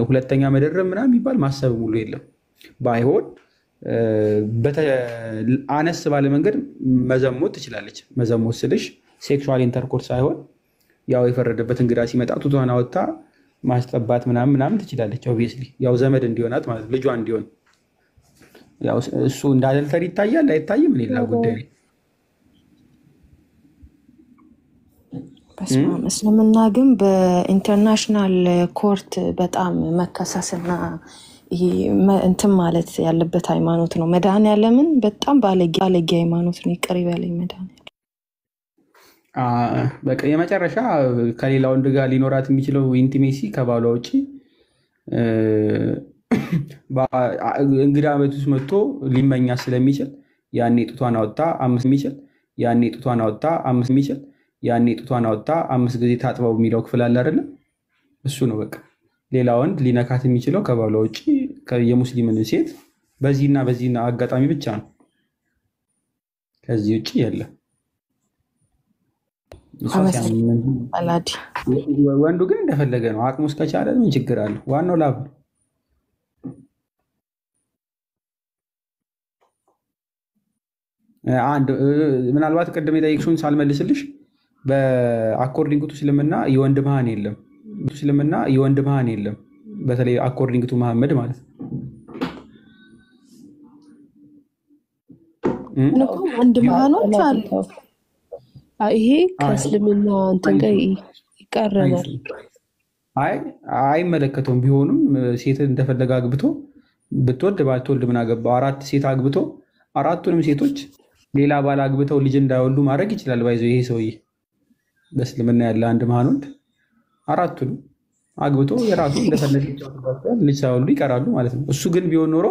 ሁለተኛ መደረብ ምናምን የሚባል ማሰብ ሙሉ የለም። ባይሆን አነስ ባለ መንገድ መዘሞት ትችላለች። መዘሞት ስልሽ ሴክሹዋል ኢንተርኮርስ ሳይሆን ያው የፈረደበት እንግዳ ሲመጣ ቱቷን አወጣ ማስጠባት ምናምን ትችላለች። ኦብቪየስሊ ያው ዘመድ እንዲሆናት ማለት ልጇ እንዲሆን ያው እሱ እንዳደልተር ይታያል አይታይም ሌላ ጉዳይ ነው። እስልምና ግን በኢንተርናሽናል ኮርት በጣም መከሰስና እንትን ማለት ያለበት ሃይማኖት ነው። መድኃኔዓለምን በጣም ባለጌ ሃይማኖት ነው። ይቅር ይበለኝ መድኃኔዓለም። በቃ የመጨረሻ ከሌላ ወንድ ጋር ሊኖራት የሚችለው ኢንቲሜሲ ከባሏ ውጭ እንግዳ ቤት ውስጥ መጥቶ ሊመኛ ስለሚችል ያኔ ጡቷን አወጣ 5 ጊዜ ታጥበው የሚለው ክፍል አለ አይደለም? እሱ ነው በቃ። ሌላ ወንድ ሊነካት የሚችለው ከባሏ ውጭ የሙስሊምን ሴት በዚህና አጋጣሚ ብቻ ነው። ከዚህ ውጭ የለም። ወንዱ ግን እንደፈለገ ነው። አቅሙ እስከቻለ ምን ችግር አለ? ዋናው ላብ ነው። ምናልባት ቅድም የጠየቅሽውን ሳልመልስልሽ በአኮርዲንግ ቱ እስልምና የወንድ መሃን የለም። በተለይ አኮርዲንግ ቱ መሐመድ ማለት ነው። ወንድ መሃኖች አሉ። ይሄ ከእስልምና እንትን ጋር ይቃረናል። አይመለከተውም። ቢሆንም ሴት እንደፈለገ አግብቶ ብትወልድ ባትወልድ ምን አገባው? 4 ሴት አግብቶ 4ቱንም ሴቶች ሌላ ባል አግብተው ልጅ እንዳይወልዱ ማድረግ ይችላል። ባይዘው ይሄ ሰውዬ በእስልምና ያለ አንድ መሃን ወንድ 4ቱንም አግብቶ የራሱ እንደፈለገ ልጅ ሳይወልዱ ይቀራሉ ማለት ነው። እሱ ግን ቢሆን ኖሮ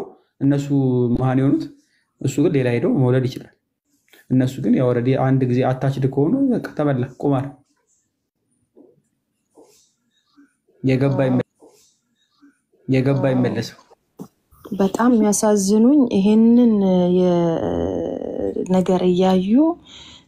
እነሱ መሃን የሆኑት እሱ ግን ሌላ ሄደው መውለድ ይችላል። እነሱ ግን ያው ኦልሬዲ አንድ ጊዜ አታችድ ከሆኑ በቃ ተበላ ቁማር የገባ የገባ ይመለሰው። በጣም የሚያሳዝኑኝ ይሄንን ነገር እያዩ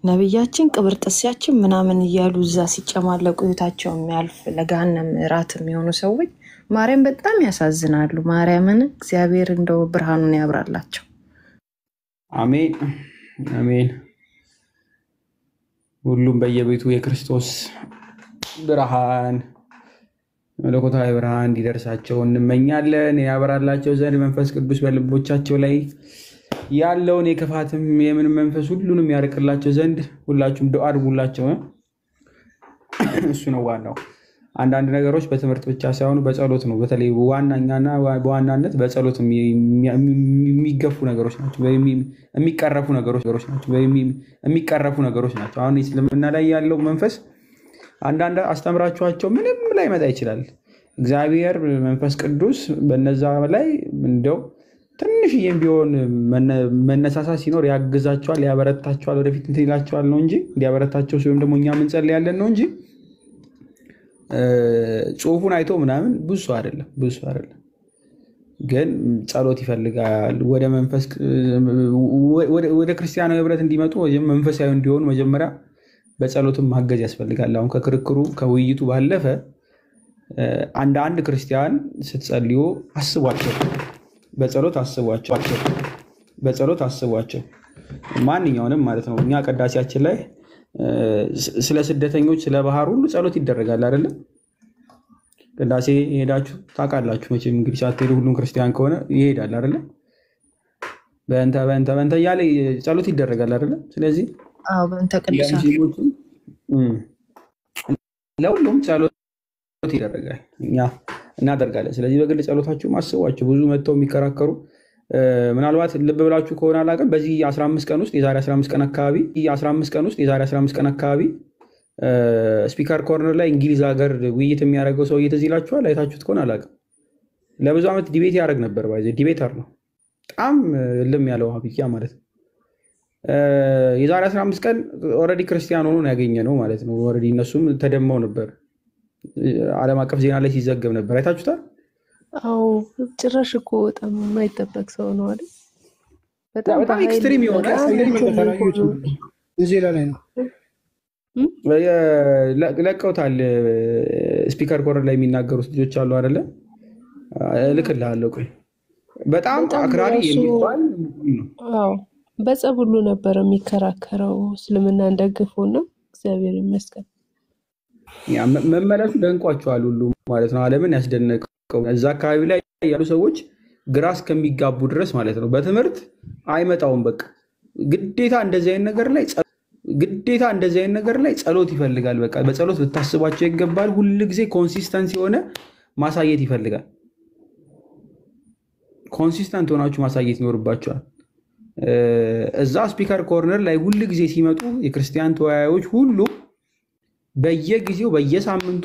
ነብያችን ቅብር ጥስያችን ምናምን እያሉ እዛ ሲጨማለቁ ህይወታቸው የሚያልፍ ለገሃነም ራት የሚሆኑ ሰዎች ማርያም በጣም ያሳዝናሉ። ማርያምን እግዚአብሔር እንደው ብርሃኑን ያብራላቸው። አሜን አሜን። ሁሉም በየቤቱ የክርስቶስ ብርሃን መለኮታዊ ብርሃን እንዲደርሳቸው እንመኛለን። ያበራላቸው ዘንድ መንፈስ ቅዱስ በልቦቻቸው ላይ ያለውን የክፋትም የምን መንፈስ ሁሉንም ያርቅላቸው ዘንድ ሁላችሁም ዱዓ አድርጉላቸው። እሱ ነው ዋናው። አንዳንድ ነገሮች በትምህርት ብቻ ሳይሆኑ በጸሎት ነው። በተለይ ዋናኛና በዋናነት በጸሎት የሚገፉ ነገሮች ናቸው፣ ወይም የሚቀረፉ ነገሮች ናቸው፣ ወይም የሚቀረፉ ነገሮች ናቸው። አሁን እስልምና ላይ ያለው መንፈስ አንዳንድ አስተምራችኋቸው ምንም ላይ መጣ ይችላል። እግዚአብሔር መንፈስ ቅዱስ በነዛ ላይ እንደው ትንሽዬም ቢሆን መነሳሳት ሲኖር ያግዛቸዋል፣ ያበረታቸዋል፣ ወደፊት እንትን ይላቸዋል ነው እንጂ እንዲያበረታቸው ሲሆን ደግሞ እኛ እንጸልያለን ነው እንጂ ጽሁፉን አይቶ ምናምን ብዙ አይደለም። ግን ጸሎት ይፈልጋል። ወደ ክርስቲያናዊ ህብረት እንዲመጡ መንፈሳዊ እንዲሆኑ መጀመሪያ በጸሎትም ማገዝ ያስፈልጋል። አሁን ከክርክሩ ከውይይቱ ባለፈ አንድ ክርስቲያን ስትጸልዩ አስቧቸው፣ በጸሎት አስቧቸው ማንኛውንም ማለት ነው። እኛ ቅዳሴያችን ላይ ስለ ስደተኞች ስለ ባህር ሁሉ ጸሎት ይደረጋል አይደለም? ቅዳሴ ሄዳችሁ ታውቃላችሁ መቼም እንግዲህ ሳትሄዱ ሁሉም ክርስቲያን ከሆነ ይሄዳል አይደለም? በእንተ እያለ ጸሎት ይደረጋል አይደለም? ስለዚህ በእንተ ቅዱሳን ለሁሉም ጸሎት ይደረጋል፣ እኛ እናደርጋለን። ስለዚህ በግል ጸሎታችሁ አስቧቸው። ብዙ መጥተው የሚከራከሩ ምናልባት ልብ ብላችሁ ከሆነ አላውቅም፣ በዚህ 15 ቀን ውስጥ የዛሬ 15 ቀን አካባቢ ስፒከር ኮርነር ላይ እንግሊዝ ሀገር ውይይት የሚያደርገው ሰው ትዝ ይላችኋል? አይታችሁት ከሆነ አላውቅም። ለብዙ ዓመት ዲቤት ያደርግ ነበር። ዲቤተር ነው፣ በጣም ልም ያለው ሀቢያ ማለት ነው። የዛሬ 15 ቀን ኦልሬዲ ክርስቲያን ሆኖ ያገኘ ነው ማለት ነው። ኦልሬዲ እነሱም ተደመው ነበር፣ ዓለም አቀፍ ዜና ላይ ሲዘገብ ነበር። አይታችሁታል? አዎ ጭራሽ እኮ በጣም የማይጠበቅ ሰው ነው አይደል? በጣም ኤክስትሪም የሆነ ዜና ላይ ነው ለቀውታል። ስፒከር ኮርነር ላይ የሚናገሩት ልጆች አሉ አይደለ? እልክልሃለሁ። ቆይ በጣም አክራሪ የሚባል ነው። በጸብ ሁሉ ነበር የሚከራከረው እስልምና እንደግፎና እግዚአብሔር ይመስገን መመለሱ ደንቋቸዋል ሁሉ ማለት ነው። ዓለምን ያስደነቀው እዛ አካባቢ ላይ ያሉ ሰዎች ግራ እስከሚጋቡ ድረስ ማለት ነው። በትምህርት አይመጣውም። በቃ ግዴታ እንደዚህ አይነት ነገር ላይ ጸሎት ይፈልጋል። በቃ በጸሎት ልታስቧቸው ይገባል። ሁሉ ጊዜ ኮንሲስተንስ የሆነ ማሳየት ይፈልጋል። ኮንሲስተንት ሆናችሁ ማሳየት ይኖርባቸዋል። እዛ ስፒከር ኮርነር ላይ ሁሉ ጊዜ ሲመጡ የክርስቲያን ተወያዮች ሁሉ በየጊዜው በየሳምንቱ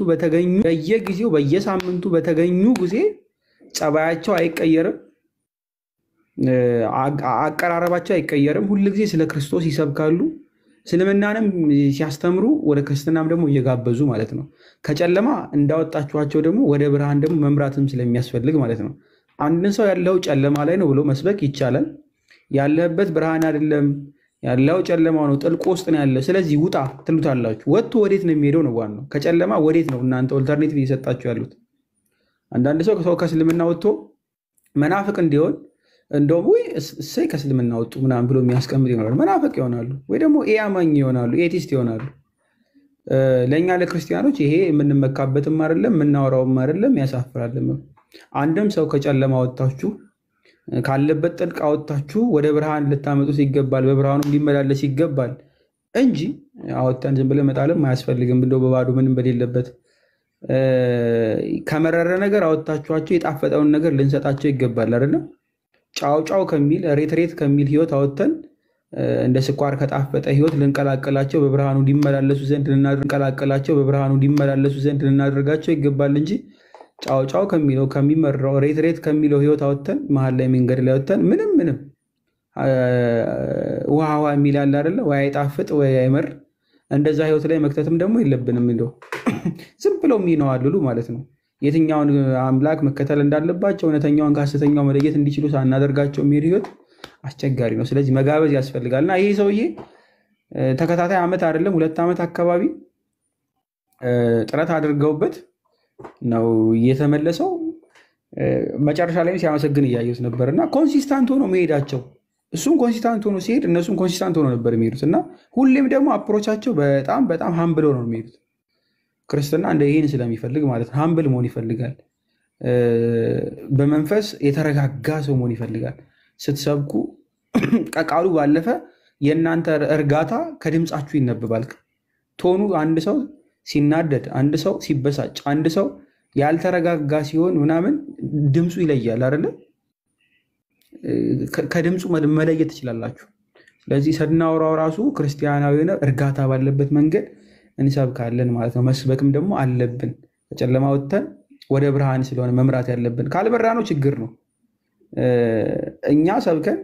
በተገኙ ጊዜ ጸባያቸው አይቀየርም፣ አቀራረባቸው አይቀየርም። ሁሉ ጊዜ ስለ ክርስቶስ ይሰብካሉ። እስልምናንም ሲያስተምሩ ወደ ክርስትናም ደግሞ እየጋበዙ ማለት ነው። ከጨለማ እንዳወጣችኋቸው ደግሞ ወደ ብርሃን ደግሞ መምራትም ስለሚያስፈልግ ማለት ነው። አንድን ሰው ያለው ጨለማ ላይ ነው ብሎ መስበክ ይቻላል። ያለበት ብርሃን አይደለም ያለው ጨለማው ነው፣ ጥልቁ ውስጥ ነው ያለው። ስለዚህ ውጣ ትሉታላችሁ። ወጥቶ ወዴት ነው የሚሄደው ነው ዋናው። ከጨለማ ወዴት ነው እናንተ ኦልተርኔቲቭ እየሰጣችሁ ያሉት? አንዳንድ ሰው ከእስልምና ወጥቶ መናፍቅ እንዲሆን እንደውም ወይ እሰይ ከእስልምና ወጡ ምናምን ብሎ የሚያስቀምጥ ይኖራል። መናፍቅ ይሆናሉ፣ ወይ ደግሞ አማኝ ይሆናሉ፣ ኤቲስት ይሆናሉ። ለእኛ ለክርስቲያኖች ይሄ የምንመካበትም አይደለም የምናወራውም አይደለም፣ ያሳፍራልም። አንድም ሰው ከጨለማ ወጥታችሁ ካለበት ጥልቅ አወጣችሁ ወደ ብርሃን ልታመጡት ይገባል፣ በብርሃኑ ሊመላለስ ይገባል እንጂ አወጣን ዝም ብለን መጣለም አያስፈልግም። ብሎ በባዶ ምንም በሌለበት ከመረረ ነገር አወጣችኋቸው የጣፈጠውን ነገር ልንሰጣቸው ይገባል አይደለም? ጫው ከሚል ሬት ከሚል ህይወት አወጥተን እንደ ስኳር ከጣፈጠ ህይወት ልንቀላቀላቸው በብርሃኑ ሊመላለሱ ዘንድ ልናደርጋቸው ይገባል እንጂ ጫው ከሚለው ከሚመራው ሬት ከሚለው ህይወት አወጥተን መሀል ላይ መንገድ ላይ አወጥተን ምንም ውሃ የሚል አለ አይደለ? ወይ አይጣፍጥ ወይ አይመር፣ እንደዛ ህይወት ላይ መክተትም ደግሞ የለብንም። እንደው ዝም ብለው የሚነዋልሉ ማለት ነው። የትኛውን አምላክ መከተል እንዳለባቸው እውነተኛውን ከሐሰተኛው መለየት እንዲችሉ ሳናደርጋቸው የሚሄድ ህይወት አስቸጋሪ ነው። ስለዚህ መጋበዝ ያስፈልጋል። እና ይሄ ሰውዬ ተከታታይ ዓመት አይደለም 2 ዓመት አካባቢ ጥረት አድርገውበት ነው እየተመለሰው። መጨረሻ ላይም ሲያመሰግን እያየሁት ነበር። እና ኮንሲስታንት ሆኖ መሄዳቸው እሱም ኮንሲስታንት ሆኖ ሲሄድ እነሱም ኮንሲስታንት ሆኖ ነበር የሚሄዱት። እና ሁሌም ደግሞ አፕሮቻቸው በጣም በጣም ሀምብል ሆነው ነው የሚሄዱት። ክርስትና እንደ ይህን ስለሚፈልግ ማለት ነው። ሀምብል መሆን ይፈልጋል። በመንፈስ የተረጋጋ ሰው መሆን ይፈልጋል። ስትሰብኩ ከቃሉ ባለፈ የእናንተ እርጋታ ከድምፃችሁ ይነበባል። ቶኑ አንድ ሰው ሲናደድ፣ አንድ ሰው ሲበሳጭ፣ አንድ ሰው ያልተረጋጋ ሲሆን ምናምን ድምፁ ይለያል አይደለ? ከድምፁ መለየት ትችላላችሁ። ስለዚህ ስናወራው ራሱ ክርስቲያናዊ እርጋታ ባለበት መንገድ እንሰብካለን ማለት ነው። መስበክም ደግሞ አለብን። ከጨለማ ወጥተን ወደ ብርሃን ስለሆነ መምራት ያለብን። ካልበራ ነው ችግር ነው። እኛ ሰብከን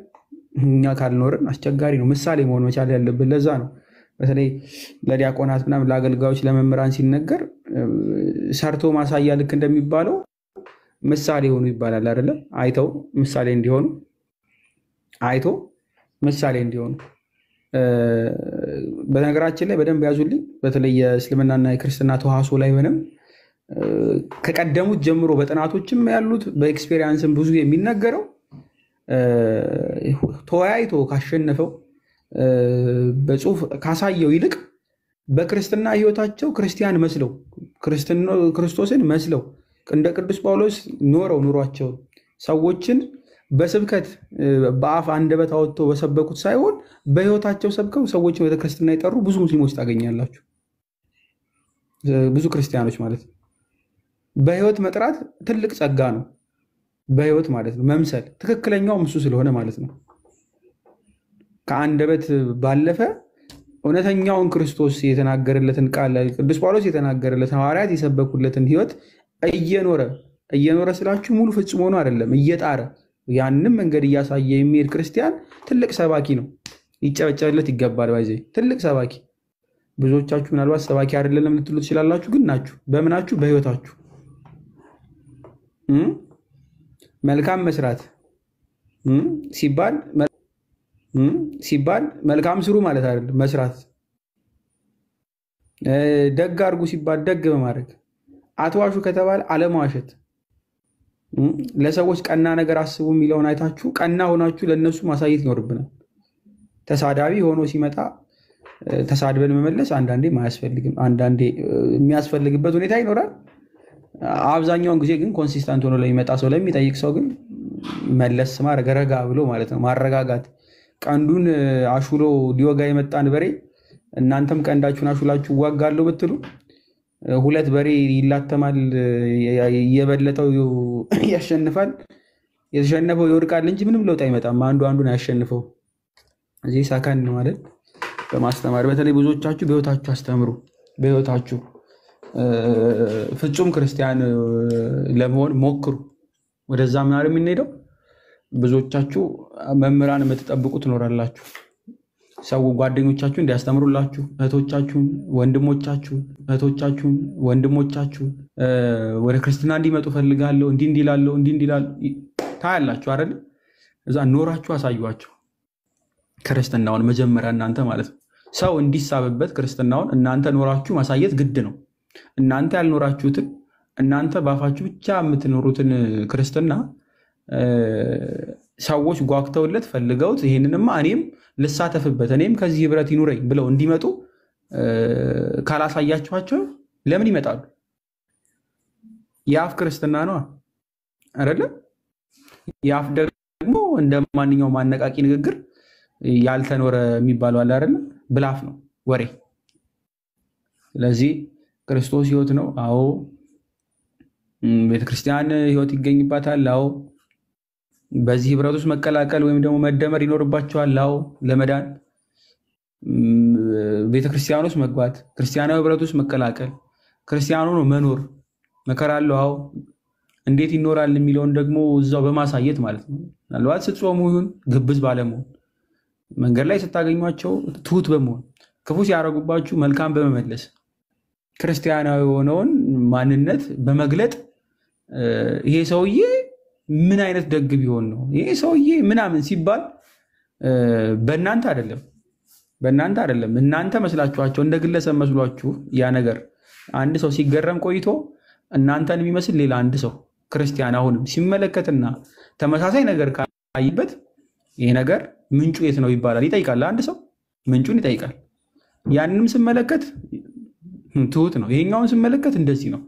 እኛ ካልኖርን አስቸጋሪ ነው። ምሳሌ መሆን መቻል ያለብን። ለዛ ነው በተለይ ለዲያቆናት ምናምን ለአገልጋዮች ለመምህራን ሲነገር ሰርቶ ማሳያ ልክ እንደሚባለው ምሳሌ ሆኑ ይባላል አይደለም? አይተው ምሳሌ እንዲሆኑ አይቶ ምሳሌ እንዲሆኑ። በነገራችን ላይ በደንብ ያዙልኝ። በተለይ የእስልምናና የክርስትና ተዋሶ ላይ ምንም ከቀደሙት ጀምሮ በጥናቶችም ያሉት በኤክስፔሪንስም ብዙ የሚነገረው ተወያይቶ ካሸነፈው በጽሁፍ ካሳየው ይልቅ በክርስትና ህይወታቸው ክርስቲያን መስለው ክርስቶስን መስለው እንደ ቅዱስ ጳውሎስ ኖረው ኑሯቸው ሰዎችን በስብከት በአፍ አንደበት አወጥተው በሰበኩት ሳይሆን በህይወታቸው ሰብከው ሰዎችን ወደ ክርስትና የጠሩ ብዙ ሙስሊሞች ታገኛላችሁ። ብዙ ክርስቲያኖች ማለት ነው። በህይወት መጥራት ትልቅ ጸጋ ነው። በህይወት ማለት ነው መምሰል ትክክለኛው እሱ ስለሆነ ማለት ነው። ከአንደበት ባለፈ እውነተኛውን ክርስቶስ የተናገረለትን ቃል ቅዱስ ጳውሎስ የተናገረለት ሐዋርያት የሰበኩለትን ህይወት እየኖረ ስላችሁ ሙሉ ፍጹም ሆኖ አይደለም፣ እየጣረ ያንም መንገድ እያሳየ የሚሄድ ክርስቲያን ትልቅ ሰባኪ ነው። ይጨበጨብለት ይገባል። ባይዘ ትልቅ ሰባኪ። ብዙዎቻችሁ ምናልባት ሰባኪ አይደለም ልትሉ ትችላላችሁ፣ ግን ናችሁ። በምናችሁ? በህይወታችሁ። መልካም መስራት ሲባል መልካም ስሩ ማለት አይደለም፣ መስራት። ደግ አድርጉ ሲባል ደግ በማድረግ አትዋሹ ከተባለ አለመዋሸት። ለሰዎች ቀና ነገር አስቡ የሚለውን አይታችሁ ቀና ሆናችሁ ለእነሱ ማሳየት ይኖርብናል። ተሳዳቢ ሆኖ ሲመጣ ተሳድበን መመለስ አንዳንዴ አያስፈልግም፣ አንዳንዴ የሚያስፈልግበት ሁኔታ ይኖራል። አብዛኛውን ጊዜ ግን ኮንሲስታንት ሆኖ ለሚመጣ ሰው ለሚጠይቅ ሰው ግን መለስ ማድረግ ረጋ ብሎ ማለት ነው ማረጋጋት። ቀንዱን አሹሎ ሊወጋ የመጣን በሬ እናንተም ቀንዳችሁን አሹላችሁ ዋጋለሁ ብትሉ 2 በሬ ይላተማል፣ የበለጠው ያሸንፋል፣ የተሸነፈው ይወድቃል እንጂ ምንም ለውጥ አይመጣም። አንዱን ያሸንፈው። እዚህ ሳካን ማለት በማስተማር በተለይ ብዙዎቻችሁ በህይወታችሁ አስተምሩ። በህይወታችሁ ፍጹም ክርስቲያን ለመሆን ሞክሩ። ወደዛ ምናምን የምንሄደው ብዙዎቻችሁ መምህራን የምትጠብቁ ትኖራላችሁ። ሰው ጓደኞቻችሁ እንዲያስተምሩላችሁ እህቶቻችሁን ወንድሞቻችሁን ወደ ክርስትና እንዲመጡ ፈልጋለሁ እንዲላለው ታያላችሁ አይደል? እዛ ኖራችሁ አሳዩዋቸው ክርስትናውን መጀመሪያ እናንተ ማለት ነው። ሰው እንዲሳብበት ክርስትናውን እናንተ ኖራችሁ ማሳየት ግድ ነው። እናንተ ያልኖራችሁትን እናንተ ባፋችሁ ብቻ የምትኖሩትን ክርስትና ሰዎች ጓግተውለት ፈልገውት ይሄንንማ እኔም ልሳተፍበት እኔም ከዚህ ህብረት ይኑረኝ ብለው እንዲመጡ ካላሳያችኋቸው ለምን ይመጣሉ? የአፍ ክርስትና ነው አይደለ? የአፍ ደግሞ እንደ ማንኛውም አነቃቂ ንግግር ያልተኖረ የሚባለው አለ አይደለ? ብላፍ ነው፣ ወሬ። ስለዚህ ክርስቶስ ህይወት ነው። አዎ። ቤተክርስቲያን ህይወት ይገኝባታል። አዎ። በዚህ ህብረት ውስጥ መቀላቀል ወይም ደግሞ መደመር ይኖርባቸዋል። አዎ። ለመዳን ቤተክርስቲያን ውስጥ መግባት፣ ክርስቲያናዊ ህብረት ውስጥ መቀላቀል፣ ክርስቲያኑ ነው መኖር መከራ አለው። አዎ። እንዴት ይኖራል የሚለውን ደግሞ እዛው በማሳየት ማለት ነው። ምናልባት ስትጾሙ ይሁን ግብዝ ባለመሆን፣ መንገድ ላይ ስታገኟቸው ትሁት በመሆን፣ ክፉ ሲያደርጉባችሁ መልካም በመመለስ፣ ክርስቲያናዊ የሆነውን ማንነት በመግለጥ ይሄ ሰውዬ ምን አይነት ደግ ቢሆን ነው ይሄ ሰውዬ ምናምን ሲባል በእናንተ አይደለም እናንተ መስላችኋቸው እንደ ግለሰብ መስሏችሁ ያ ነገር አንድ ሰው ሲገረም ቆይቶ እናንተን የሚመስል ሌላ አንድ ሰው ክርስቲያን አሁንም ሲመለከትና ተመሳሳይ ነገር ካይበት ይሄ ነገር ምንጩ የት ነው ይባላል። ይጠይቃል፣ አንድ ሰው ምንጩን ይጠይቃል። ያንንም ስመለከት ትሁት ነው፣ ይሄኛውን ስመለከት እንደዚህ ነው።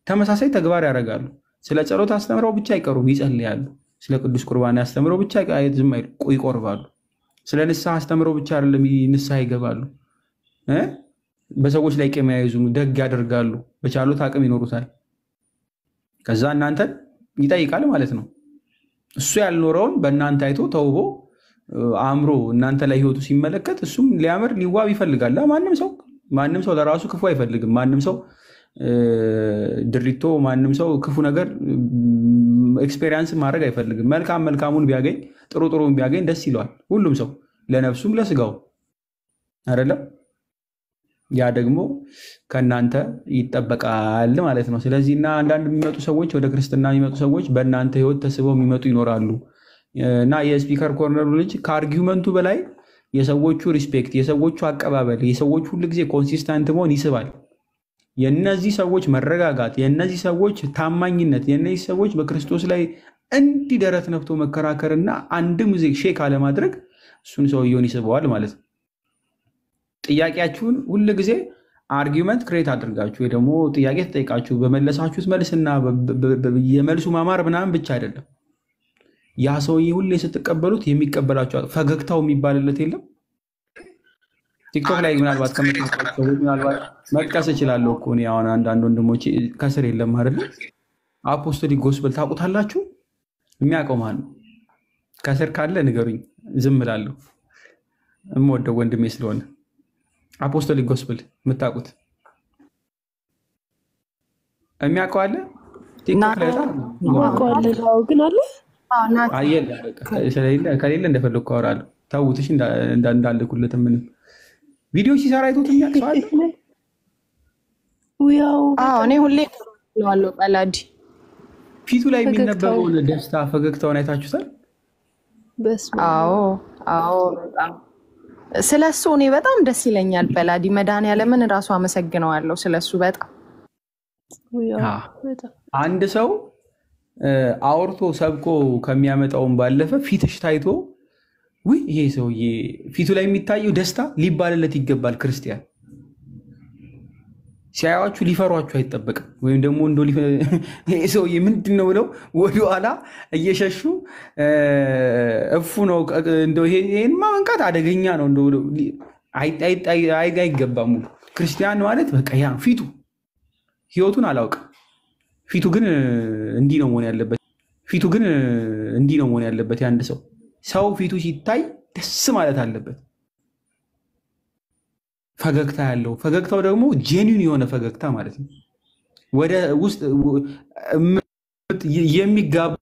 ተመሳሳይ ተግባር ያደርጋሉ። ስለ ጸሎት አስተምረው ብቻ አይቀሩም፣ ይጸልያሉ። ስለ ቅዱስ ቁርባን አስተምረው ብቻ ዝም አይሉ ይቆርባሉ። ስለ ንስሐ አስተምረው ብቻ አይደለም ንስሐ ይገባሉ። በሰዎች ላይ ቂም አይይዙም፣ ደግ ያደርጋሉ፣ በቻሉት አቅም ይኖሩታል። ከዛ እናንተን ይጠይቃል ማለት ነው። እሱ ያልኖረውን በእናንተ አይቶ ተውቦ አእምሮ እናንተ ላይ ህይወቱ ሲመለከት እሱም ሊያምር ሊዋብ ይፈልጋል። ማንም ሰው ለራሱ ክፉ አይፈልግም። ማንም ሰው ድሪቶ፣ ማንም ሰው ክፉ ነገር ኤክስፔሪንስ ማድረግ አይፈልግም። መልካሙን ቢያገኝ ጥሩን ቢያገኝ ደስ ይለዋል። ሁሉም ሰው ለነፍሱም ለስጋው አይደለም። ያ ደግሞ ከእናንተ ይጠበቃል ማለት ነው። ስለዚህ እና አንዳንድ የሚመጡ ሰዎች ወደ ክርስትና የሚመጡ ሰዎች በእናንተ ህይወት ተስበው የሚመጡ ይኖራሉ እና የስፒከር ኮርነሩ ልጅ ከአርጊውመንቱ በላይ የሰዎቹ ሪስፔክት፣ የሰዎቹ አቀባበል፣ የሰዎቹ ሁልጊዜ ኮንሲስታንት መሆን ይስባል። የእነዚህ ሰዎች መረጋጋት፣ የእነዚህ ሰዎች ታማኝነት፣ የእነዚህ ሰዎች በክርስቶስ ላይ እንዲህ ደረት ነፍቶ መከራከርና አንድም ጊዜ ሼክ አለማድረግ እሱን ሰውየውን ይስበዋል ማለት ነው። ጥያቄያችሁን ሁል ጊዜ አርጊመንት ክሬት አድርጋችሁ ወይ ደግሞ ጥያቄ ተጠይቃችሁ በመለሳችሁት መልስና የመልሱ ማማር ምናምን ብቻ አይደለም። ያ ሰውዬ ሁሌ ስትቀበሉት የሚቀበላችሁ ፈገግታው የሚባልለት የለም። ቲክቶክ ላይ ምናልባት ከምትመጣቸው ምናልባት መጥቀስ እችላለሁ እኮ እኔ አሁን አንዳንድ ወንድሞች ከስር የለም አይደለ? አፖስቶሊክ ጎስፐል ታውቁታላችሁ? የሚያውቀው ማን ነው? ከስር ካለ ንገሩኝ፣ ዝም እላለሁ። የምወደው ወንድሜ ስለሆነ አፖስቶሊክ ጎስፐል የምታውቁት የሚያውቀው አለ? ቲክቶክ ላይ ግን አለ ከሌለ እንደፈለግኩ አወራለሁ። ታውትሽ እንዳልኩለት ምንም ቪዲዮ ሲሰራ አይቶት የሚያውቀው አለ? እኔ ሁሌ ዋለው ቀላዲ ፊቱ ላይ የሚነበበውን ደስታ ፈገግታውን አይታችሁታል? አዎ በጣም ስለሱ እኔ በጣም ደስ ይለኛል። በላዲ መድኃኒዓለምን እራሱ አመሰግነዋለሁ ስለሱ በጣም። አንድ ሰው አውርቶ ሰብኮ ከሚያመጣውን ባለፈ ፊትሽ ታይቶ ውይ ይሄ ሰውዬ ፊቱ ላይ የሚታየው ደስታ ሊባልለት ይገባል። ክርስቲያን ሲያዩአችሁ ሊፈሯችሁ አይጠበቅም። ወይም ደግሞ እንደው ይሄ ሰውዬ ምንድን ነው ብለው ወደኋላ እየሸሹ እፉ ነው እንደው ይሄንማ መንካት አደገኛ ነው እንደው አይገባም። ክርስቲያን ማለት በቃ ያ ፊቱ ህይወቱን አላውቅም። ፊቱ ግን እንዲህ ነው መሆን ያለበት። የአንድ ሰው ፊቱ ሲታይ ደስ ማለት አለበት። ፈገግታ ያለው ፈገግታው ደግሞ ጄኒን የሆነ ፈገግታ ማለት ነው። ወደ ውስጥ የሚጋባ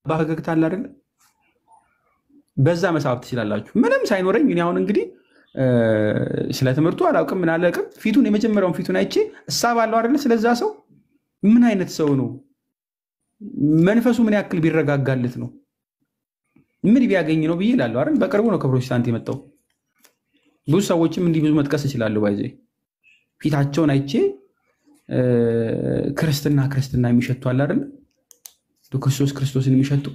ፈገግታ አለ አይደል? በዛ መሳብ ትችላላችሁ። ምንም ሳይኖረኝ እኔ አሁን እንግዲህ ስለ ትምህርቱ አላውቅም ምን አላውቅም። ፊቱን የመጀመሪያውን ፊቱን አይቼ እሳባለሁ አይደል? ስለዛ ሰው ምን አይነት ሰው ነው? መንፈሱ ምን ያክል ቢረጋጋለት ነው? ምን ቢያገኝ ነው ብዬ እላለሁ አይደል? በቅርቡ ነው ከፕሮቴስታንት የመጣው። ብዙ ሰዎችም እንዲህ ብዙ መጥቀስ እችላለሁ። ባይዘ ፊታቸውን አይቼ ክርስትና የሚሸቱ አለ አይደል? ክርስቶስን የሚሸቱ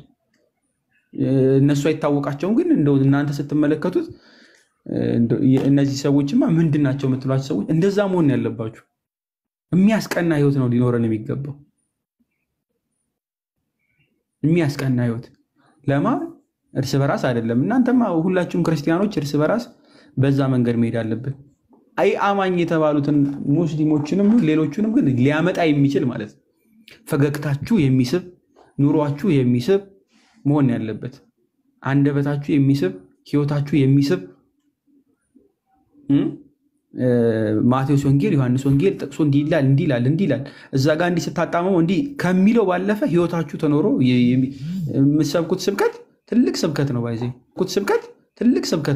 እነሱ አይታወቃቸውም፣ ግን እንደው እናንተ ስትመለከቱት እነዚህ ሰዎችማ ምንድን ናቸው የምትሏቸው ሰዎች እንደዛ መሆን ያለባችሁ። የሚያስቀና ህይወት ነው ሊኖረን የሚገባው። የሚያስቀና ህይወት ለማ እርስ በራስ አይደለም። እናንተማ ሁላችሁም ክርስቲያኖች እርስ በራስ በዛ መንገድ መሄድ አለብን። አይ አማኝ የተባሉትን ሙስሊሞችንም ሌሎቹንም ግን ሊያመጣ የሚችል ማለት ነው። ፈገግታችሁ የሚስብ ኑሯችሁ የሚስብ መሆን ያለበት። አንደበታችሁ የሚስብ ህይወታችሁ የሚስብ ማቴዎስ ወንጌል ዮሐንስ ወንጌል ጠቅሶ እንዲላል እዛ ጋር እንዲህ ስታጣመው እንዲህ ከሚለው ባለፈ ህይወታችሁ ተኖሮ የምትሰብኩት ስብከት ትልቅ ስብከት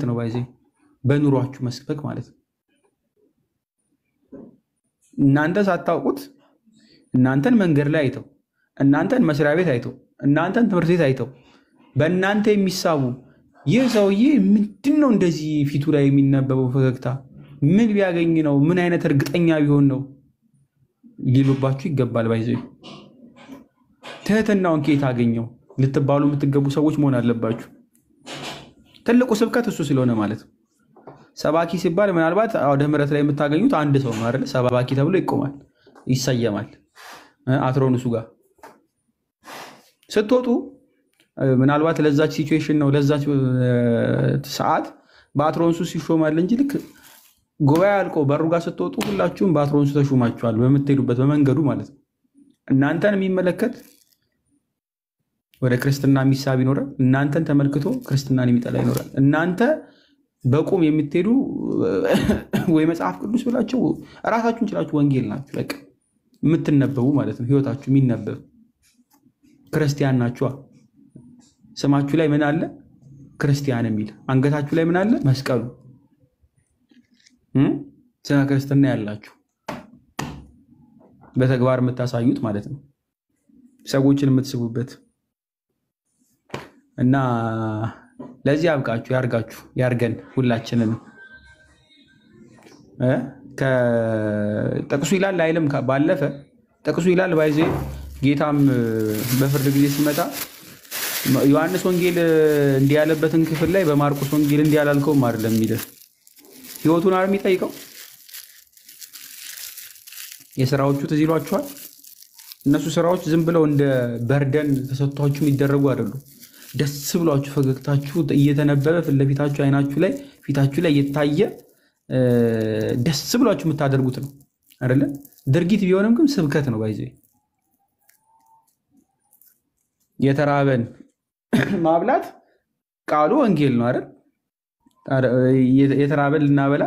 ነው። ባይዜ በኑሯችሁ መስበክ ማለት ነው። እናንተ ሳታውቁት እናንተን መንገድ ላይ አይተው እናንተን መስሪያ ቤት አይተው እናንተን ትምህርት ቤት አይተው በእናንተ የሚሳቡ ይህ ሰውዬ ምንድን ነው እንደዚህ ፊቱ ላይ የሚነበበው ፈገግታ ምን ቢያገኝ ነው ምን አይነት እርግጠኛ ቢሆን ነው ሊሉባችሁ ይገባል። ባይዘው ትህትናውን ከየት አገኘው ልትባሉ የምትገቡ ሰዎች መሆን አለባችሁ። ትልቁ ስብከት እሱ ስለሆነ ማለት ነው። ሰባኪ ሲባል ምናልባት አውደ ምሕረት ላይ የምታገኙት አንድ ሰው ነው አይደል? ሰባኪ ተብሎ ይቆማል ይሰየማል አትሮንሱ ጋር ስትወጡ ምናልባት ለዛች ሲቹዌሽን ነው ለዛች ሰዓት በአትሮንሱ ሲሾማል እንጂ ልክ ጉባኤ አልቆ በሩ ጋር ስትወጡ ሁላችሁም በአትሮንሱ ተሾማችኋል በምትሄዱበት በመንገዱ ማለት ነው። እናንተን የሚመለከት ወደ ክርስትና የሚሳብ ይኖራል። እናንተን ተመልክቶ ክርስትናን የሚጠላ ይኖራል። እናንተ በቁም የምትሄዱ ወይ መጽሐፍ ቅዱስ ብላችሁ ራሳችሁን ችላችሁ ወንጌል ናችሁ በቃ የምትነበቡ ማለት ነው። ህይወታችሁ የሚነበብ ክርስቲያን ናችሁ። ስማችሁ ላይ ምን አለ? ክርስቲያን የሚል አንገታችሁ ላይ ምን አለ? መስቀሉ። ስለ ክርስትና ያላችሁ በተግባር የምታሳዩት ማለት ነው። ሰዎችን የምትስቡበት እና ለዚህ ያብቃችሁ ያርጋችሁ ያርገን ሁላችንን። ከጥቅሱ ይላል አይልም ባለፈ ጥቅሱ ይላል ባይዜ ጌታም በፍርድ ጊዜ ሲመጣ ዮሐንስ ወንጌል እንዲህ ያለበትን ክፍል ላይ በማርቆስ ወንጌል እንዲህ ያላልከውም አይደለም የሚለው ህይወቱን አይደል የሚጠይቀው። የሥራዎቹ ትዝ ይሏችኋል። እነሱ ስራዎች ዝም ብለው እንደ በርደን ተሰጥቷችሁ የሚደረጉ አይደሉም። ደስ ብሏችሁ ፈገግታችሁ እየተነበበ ፊት ለፊታችሁ አይናችሁ ላይ ፊታችሁ ላይ እየታየ ደስ ብሏችሁ የምታደርጉት ነው አይደለ? ድርጊት ቢሆንም ግን ስብከት ነው። ባይዘይ የተራበን ማብላት ቃሉ ወንጌል ነው አይደል? የተራበን ልናበላ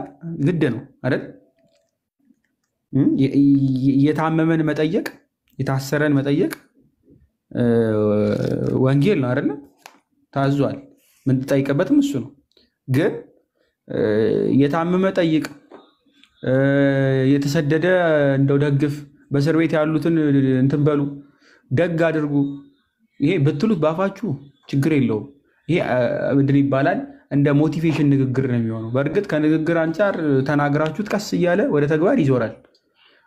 ግድ ነው አይደል? የታመመን መጠየቅ የታሰረን መጠየቅ ወንጌል ነው አይደል? ታዟል። ምን ትጠይቀበትም እሱ ነው። ግን የታመመ ጠይቅ፣ የተሰደደ እንደው ደግፍ፣ በእስር ቤት ያሉትን እንትን በሉ፣ ደግ አድርጉ ይሄ ብትሉት ባፋችሁ ችግር የለውም። ይሄ ምንድን ይባላል? እንደ ሞቲቬሽን ንግግር ነው የሚሆነው። በእርግጥ ከንግግር አንጻር ተናግራችሁት ቀስ እያለ ወደ ተግባር ይዞራል።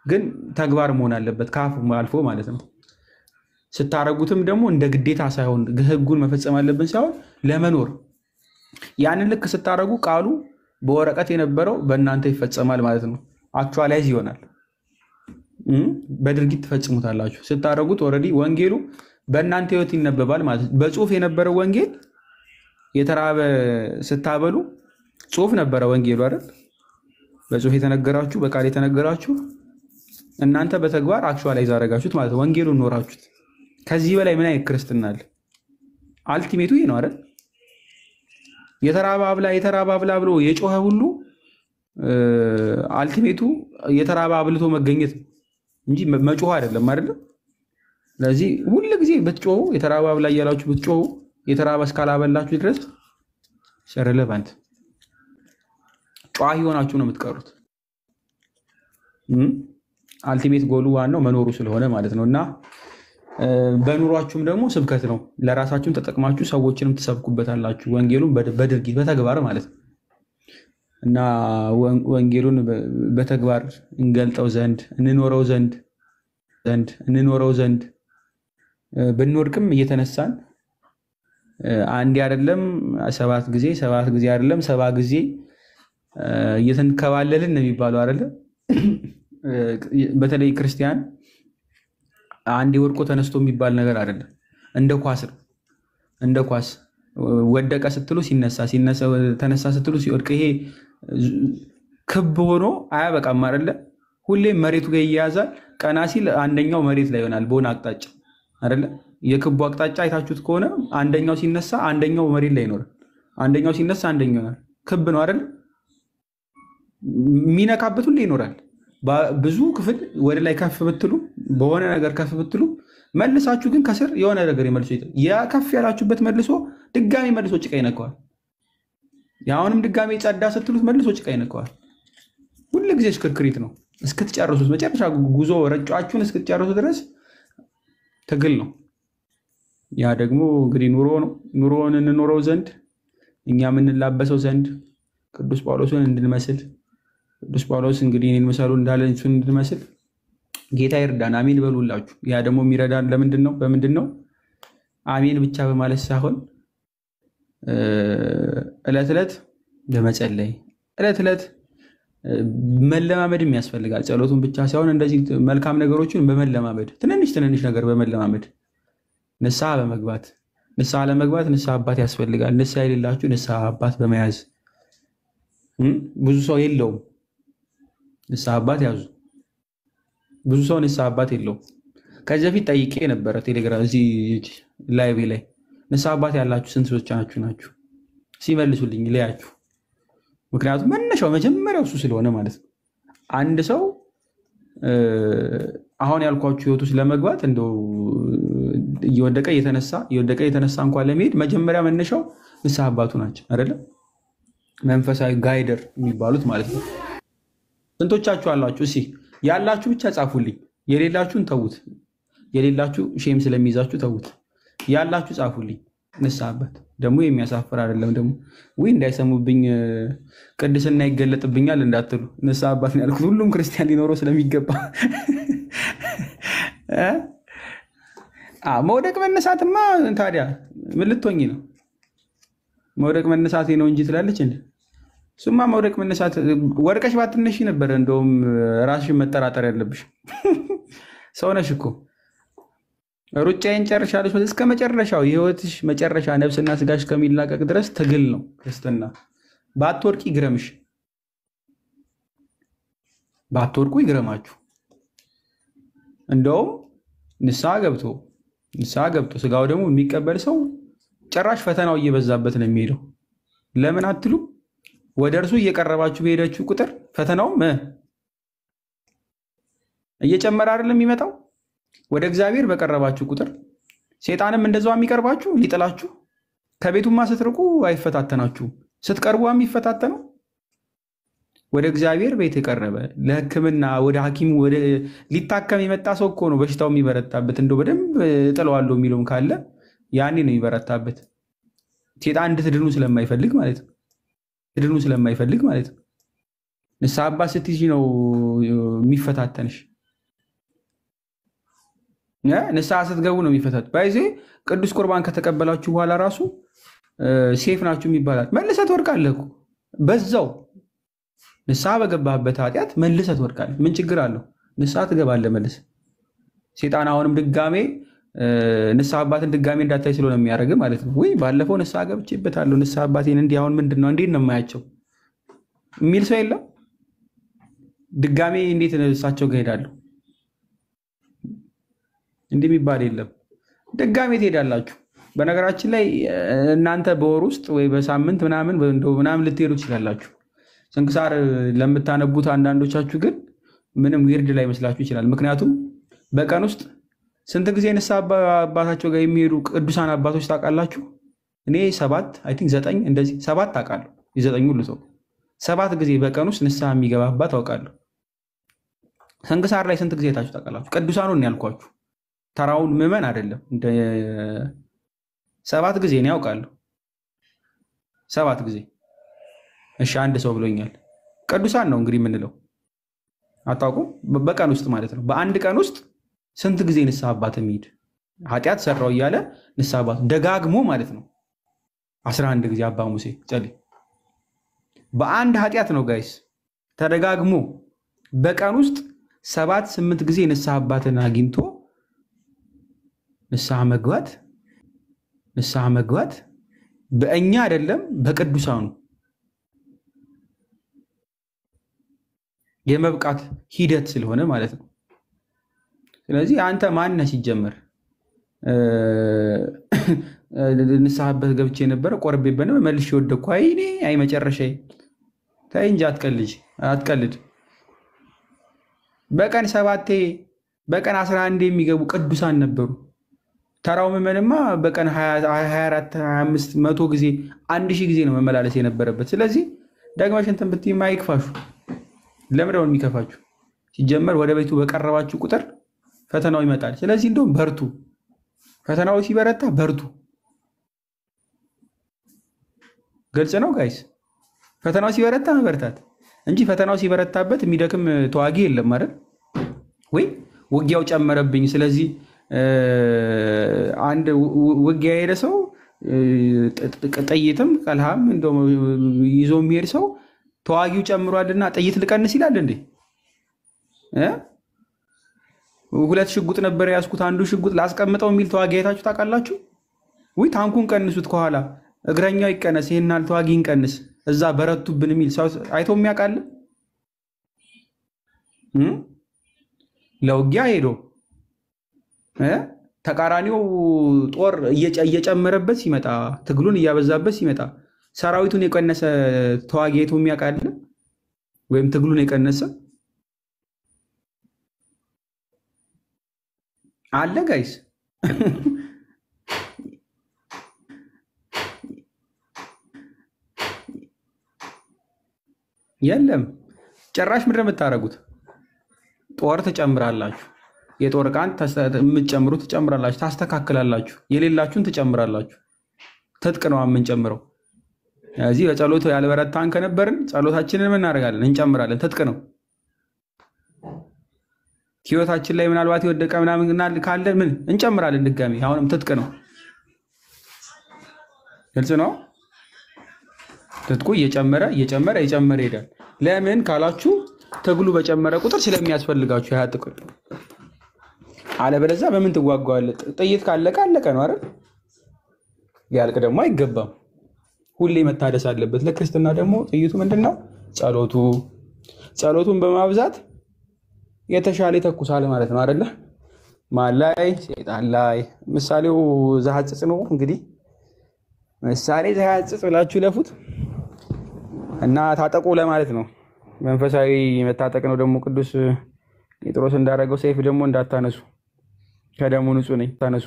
ግን ተግባር መሆን አለበት ከአፍ አልፎ ማለት ነው። ስታረጉትም ደግሞ እንደ ግዴታ ሳይሆን ህጉን መፈጸም አለብን ሳይሆን ለመኖር ያንን ልክ ስታረጉ ቃሉ በወረቀት የነበረው በእናንተ ይፈጸማል ማለት ነው። አክቹዋላይዝ ይሆናል። በድርጊት ትፈጽሙታላችሁ። ስታረጉት ኦልሬዲ ወንጌሉ በእናንተ ህይወት ይነበባል ማለት ነው። በጽሁፍ የነበረው ወንጌል የተራበ ስታበሉ ጽሁፍ ነበረ ወንጌሉ አይደል? በጽሁፍ የተነገራችሁ በቃል የተነገራችሁ እናንተ በተግባር አክቹዋላይዝ አደረጋችሁት ማለት ነው። ወንጌሉን ኖራችሁት። ከዚህ በላይ ምን አይነት ክርስትና አለ? አልቲሜቱ ይሄ ነው አይደል? የተራበ አብላ ብሎ የጮኸ ሁሉ አልቲሜቱ የተራበ አብልቶ መገኘት እንጂ መጮህ አይደለም አይደል? ስለዚህ ሁሉ ጊዜ ብትጮሁ የተራበ አብላ እያላችሁ ብትጮሁ የተራበ እስካላበላችሁ ድረስ ሬሌቫንት ጨዋሂ ሆናችሁ ነው የምትቀሩት። አልቲሜት ጎሉ ዋናው መኖሩ ስለሆነ ማለት ነው። እና በኑሯችሁም ደግሞ ስብከት ነው። ለራሳችሁም ተጠቅማችሁ ሰዎችንም ትሰብኩበታላችሁ። ወንጌሉን በድርጊት በተግባር ማለት ነው። እና ወንጌሉን በተግባር እንገልጠው ዘንድ እንኖረው ዘንድ ብንወድቅም እየተነሳን አንዴ አይደለም 7 ጊዜ አይደለም 70 ጊዜ እየተንከባለልን ነው የሚባለው አይደለ? በተለይ ክርስቲያን አንዴ ወድቆ ተነስቶ የሚባል ነገር አይደለም። እንደ ኳስ ነው። እንደ ኳስ ወደቀ ስትሉ ሲነሳ ተነሳ ስትሉ ሲወድቅ፣ ይሄ ክብ ሆኖ አያበቃም አይደለ? ሁሌም መሬቱ ጋር ይያዛል። ቀና ሲል አንደኛው መሬት ላይ ይሆናል በሆነ አቅጣጫ አይደለ? የክቡ አቅጣጫ አይታችሁት ከሆነ አንደኛው ሲነሳ አንደኛው መሬት ላይ ይኖራል። አንደኛው ሲነሳ አንደኛው ይሆናል። ክብ ነው አይደል? የሚነካበት ሁሌ ይኖራል። ብዙ ክፍል ወደ ላይ ከፍ ብትሉ በሆነ ነገር ከፍ ብትሉ መልሳችሁ ግን ከስር የሆነ ነገር ይመልሶ ያ ከፍ ያላችሁበት መልሶ ድጋሚ መልሶ ጭቃ ይነካዋል። ያውንም ድጋሚ ጸዳ ስትሉት መልሶ ጭቃ ይነካዋል። ሁሉ ጊዜ ሽክርክሪት ነው እስክትጨርሱት። መጨረሻ ጉዞ ረጫችሁን እስክትጨርሱ ድረስ ትግል ነው። ያ ደግሞ እንግዲህ ኑሮ ነው። ኑሮውን እንኖረው ዘንድ እኛ የምንላበሰው ዘንድ ቅዱስ ጳውሎስን እንድንመስል ቅዱስ ጳውሎስ እንግዲህ እኔን ምሰሉ እንዳለ እሱን እንድንመስል ጌታ ይርዳን። አሜን በሉላችሁ። ያ ደግሞ የሚረዳን ለምንድን ነው? በምንድን ነው? አሜን ብቻ በማለት ሳይሆን ዕለት ዕለት በመጸለይ ዕለት ዕለት መለማመድም ያስፈልጋል። ጸሎቱን ብቻ ሳይሆን እንደዚህ መልካም ነገሮችን በመለማመድ ትንንሽ ነገር በመለማመድ ንስሐ በመግባት ንስሐ ለመግባት ንስሐ አባት ያስፈልጋል። ንስሐ የሌላችሁ ንስሐ አባት በመያዝ ብዙ ሰው የለውም። ንስሐ አባት ያዙ። ብዙ ሰው ንስሐ አባት የለውም። ከዚህ በፊት ጠይቄ ነበረ ቴሌግራም እዚህ ላይቭ ላይ ንስሐ አባት ያላችሁ ስንት ሰዎች ናችሁ? ሲመልሱልኝ ለያችሁ። ምክንያቱም መነሻው መጀመሪያው እሱ ስለሆነ ማለት ነው። አንድ ሰው አሁን ያልኳችሁ ህይወቱ ስለመግባት እንደው እየወደቀ እየተነሳ እንኳን ለመሄድ መጀመሪያ መነሻው ንስሐ አባቱ ናቸው አይደለም? መንፈሳዊ ጋይደር የሚባሉት ማለት ነው። ስንቶቻችሁ አላችሁ? እስኪ ያላችሁ ብቻ ጻፉልኝ። የሌላችሁን ተዉት። የሌላችሁ ሼም ስለሚይዛችሁ ተዉት። ያላችሁ ጻፉልኝ። ንስሐ አባት ደግሞ የሚያሳፍር አይደለም። ደግሞ እንዳይሰሙብኝ ቅድስና ይገለጥብኛል እንዳትሉ ንስሐ አባት ነው ያልኩት። ሁሉም ክርስቲያን ሊኖረው ስለሚገባ መውደቅ መነሳትማ ታዲያ ምን ልትሆኚ ነው? መውደቅ መነሳቴ ነው እንጂ ትላለች እንዴ? እሱማ መውደቅ መነሳት ወድቀሽ ባትነሺ ነበር እንደውም ራስሽን መጠራጠር ያለብሽ። ሰው ነሽ እኮ። ሩጫዬን ጨርሻለሁ እስከ መጨረሻው የህይወትሽ መጨረሻ ነፍስና ስጋሽ ከሚላቀቅ ድረስ ትግል ነው ክርስትና። ባትወድቂ ይግረምሽ፣ ባትወድቁ ይግረማችሁ። እንደውም ንስሐ ገብቶ ስጋው ደግሞ የሚቀበል ሰው ጭራሽ ፈተናው እየበዛበት ነው የሚሄደው። ለምን አትሉ? ወደ እርሱ እየቀረባችሁ በሄዳችሁ ቁጥር ፈተናውም እየጨመረ አይደለም የሚመጣው። ወደ እግዚአብሔር በቀረባችሁ ቁጥር ሴጣንም እንደዛው የሚቀርባችሁ ሊጥላችሁ። ከቤቱማ ስትርቁ አይፈታተናችሁም፣ ስትቀርቡ የሚፈታተነው ወደ እግዚአብሔር ቤት የቀረበ ለሕክምና ወደ ሐኪሙ ሊታከም የመጣ ሰው እኮ ነው በሽታው የሚበረታበት። እንደው በደንብ እጥለዋለሁ የሚለውም ካለ ያኔ ነው የሚበረታበት። ሴጣን እንድትድኑ ስለማይፈልግ ማለት ነው። ንስሐ አባት ስትይዢ ነው የሚፈታተንሽ። ንስሐ ስትገቡ ነው የሚፈታት። ባይዜ ቅዱስ ቁርባን ከተቀበላችሁ በኋላ ራሱ ሴፍ ናችሁ ይባላል። መልሰህ ትወድቃለህ እኮ በዛው ንስሐ በገባህበት ኃጢአት መልሰህ ትወድቃለህ። ምን ችግር አለው? ንስሐ ትገባለህ መልሰህ። ሴጣን አሁንም ድጋሜ ንስሐ አባትን ድጋሜ እንዳታይ ስለሆነ የሚያደርግ ማለት ነው። ወይ ባለፈው ንስሐ ገብቼበታለሁ ንስሐ አባቴን እንዲህ አሁን ምንድን ነው እንዴት ነው የማያቸው የሚል ሰው የለም። ድጋሜ እንዴት እሳቸው ጋር ሄዳለሁ እንዲህ የሚባል የለም። ድጋሜ ትሄዳላችሁ። በነገራችን ላይ እናንተ በወር ውስጥ ወይ በሳምንት ምናምን ልትሄዱ ትችላላችሁ። ስንክሳር ለምታነቡት አንዳንዶቻችሁ ግን ምንም ዊርድ ላይ መስላችሁ ይችላል። ምክንያቱም በቀን ውስጥ ስንት ጊዜ ንስሐ አባታቸው ጋር የሚሄዱ ቅዱሳን አባቶች ታውቃላችሁ? እኔ 9 እንደዚህ 7 አውቃለሁ። የዘጠኝ ሁሉ ሰው 7 ጊዜ በቀን ውስጥ ንስሐ የሚገባ አባት አውቃለሁ። ስንክሳር ላይ ስንት ጊዜ ታችሁ ታውቃላችሁ? ቅዱሳኑን ያልኳችሁ ተራውን ምዕመን አይደለም። እንደ 7 ጊዜ ነው ያውቃለሁ። 7 ጊዜ። እሺ አንድ ሰው ብሎኛል። ቅዱሳን ነው እንግዲህ የምንለው አታውቁም? በቀን ውስጥ ማለት ነው። በአንድ ቀን ውስጥ ስንት ጊዜ ንስሐ አባት የሚሄድ ኃጢአት ሰራው እያለ ንስሐ አባት ደጋግሞ ማለት ነው 11 ጊዜ አባ ሙሴ ጸልይ። በአንድ ኃጢአት ነው ጋይስ ተደጋግሞ በቀን ውስጥ 7-8 ጊዜ ንስሐ አባትን አግኝቶ ንስሐ መግባት በእኛ አይደለም በቅዱሳኑ የመብቃት ሂደት ስለሆነ ማለት ነው። ስለዚህ አንተ ማነህ ሲጀመር? ንስሐ አባት ገብቼ የነበረ ቆርቤበት ነው መልሼ ወደኩ። አይ መጨረሻዬ። ተይ እንጂ አትቀልድ። በቀን 7 በቀን 11 የሚገቡ ቅዱሳን ነበሩ። ተራው ምዕመንማ በቀን 24 25 100 ጊዜ 1000 ጊዜ ነው መመላለስ የነበረበት። ስለዚህ ደግመሽ እንትን ብትይማ አይክፋሹ። ለምን ነው የሚከፋችሁ? ሲጀመር ወደ ቤቱ በቀረባችሁ ቁጥር ፈተናው ይመጣል። ስለዚህ እንደውም በርቱ፣ ፈተናው ሲበረታ በርቱ። ግልጽ ነው ጋይስ። ፈተናው ሲበረታ መበርታት እንጂ ፈተናው ሲበረታበት የሚደክም ተዋጊ የለም አይደል ወይ? ውጊያው ጨመረብኝ፣ ስለዚህ አንድ ውጊያ የሄደ ሰው ጥይትም ቀልሃም ይዞ የሚሄድ ሰው ተዋጊው ጨምሯልና ጥይት ልቀንስ ይላል እንዴ? ሁለት ሽጉጥ ነበር ያዝኩት፣ አንዱ ሽጉጥ ላስቀምጠው የሚል ተዋጊ አይታችሁ ታውቃላችሁ ወይ? ታንኩን ቀንሱት፣ ከኋላ እግረኛው ይቀነስ፣ ይሄናል ተዋጊ እንቀንስ፣ እዛ በረቱብን የሚል ሰው አይቶ የሚያውቃል? ለውጊያ ሄዶ ተቃራኒው ጦር እየጨመረበት ሲመጣ፣ ትግሉን እያበዛበት ሲመጣ ሰራዊቱን የቀነሰ ተዋጊ አይቶ የሚያውቃል? ወይም ትግሉን የቀነሰ አለ ጋይስ? የለም። ጭራሽ ምንድን ነው የምታደርጉት? ጦር ትጨምራላችሁ። የጦር ዕቃን የምትጨምሩ ትጨምራላችሁ፣ ታስተካክላላችሁ። የሌላችሁን ትጨምራላችሁ። ትጥቅ ነው የምንጨምረው። እዚህ በጸሎት ያልበረታን ከነበርን ጸሎታችንን ምን እናደርጋለን? እንጨምራለን። ትጥቅ ነው። ህይወታችን ላይ ምናልባት የወደቀ ምናምን ካለ ምን እንጨምራለን? ድጋሚ አሁንም ትጥቅ ነው። ግልጽ ነው። ትጥቁ እየጨመረ ይሄዳል። ለምን ካላችሁ ትግሉ በጨመረ ቁጥር ስለሚያስፈልጋችሁ ያ ጥቅም። አለበለዚያ በምን ትዋጋዋለህ? ጥይት ካለቀ አለቀ ነው አይደል? ያልቅ ደግሞ አይገባም። ሁሌ መታደስ አለበት። ለክርስትና ደግሞ ጥይቱ ምንድነው? ጸሎቱ። ጸሎቱን በማብዛት የተሻለ ይተኩሳል ማለት ነው አይደለ? ማን ላይ? ሰይጣን ላይ። ምሳሌው ዘሐጽጽ ነው። እንግዲህ ምሳሌ ዘሐጽጽ ብላችሁ ለፉት እና ታጠቁ ለማለት ነው። መንፈሳዊ መታጠቅ ነው ደግሞ። ቅዱስ ጴጥሮስ እንዳደረገው ሰይፍ ደግሞ እንዳታነሱ፣ ከደሙ ንጹህ ነኝ። ታነሱ፣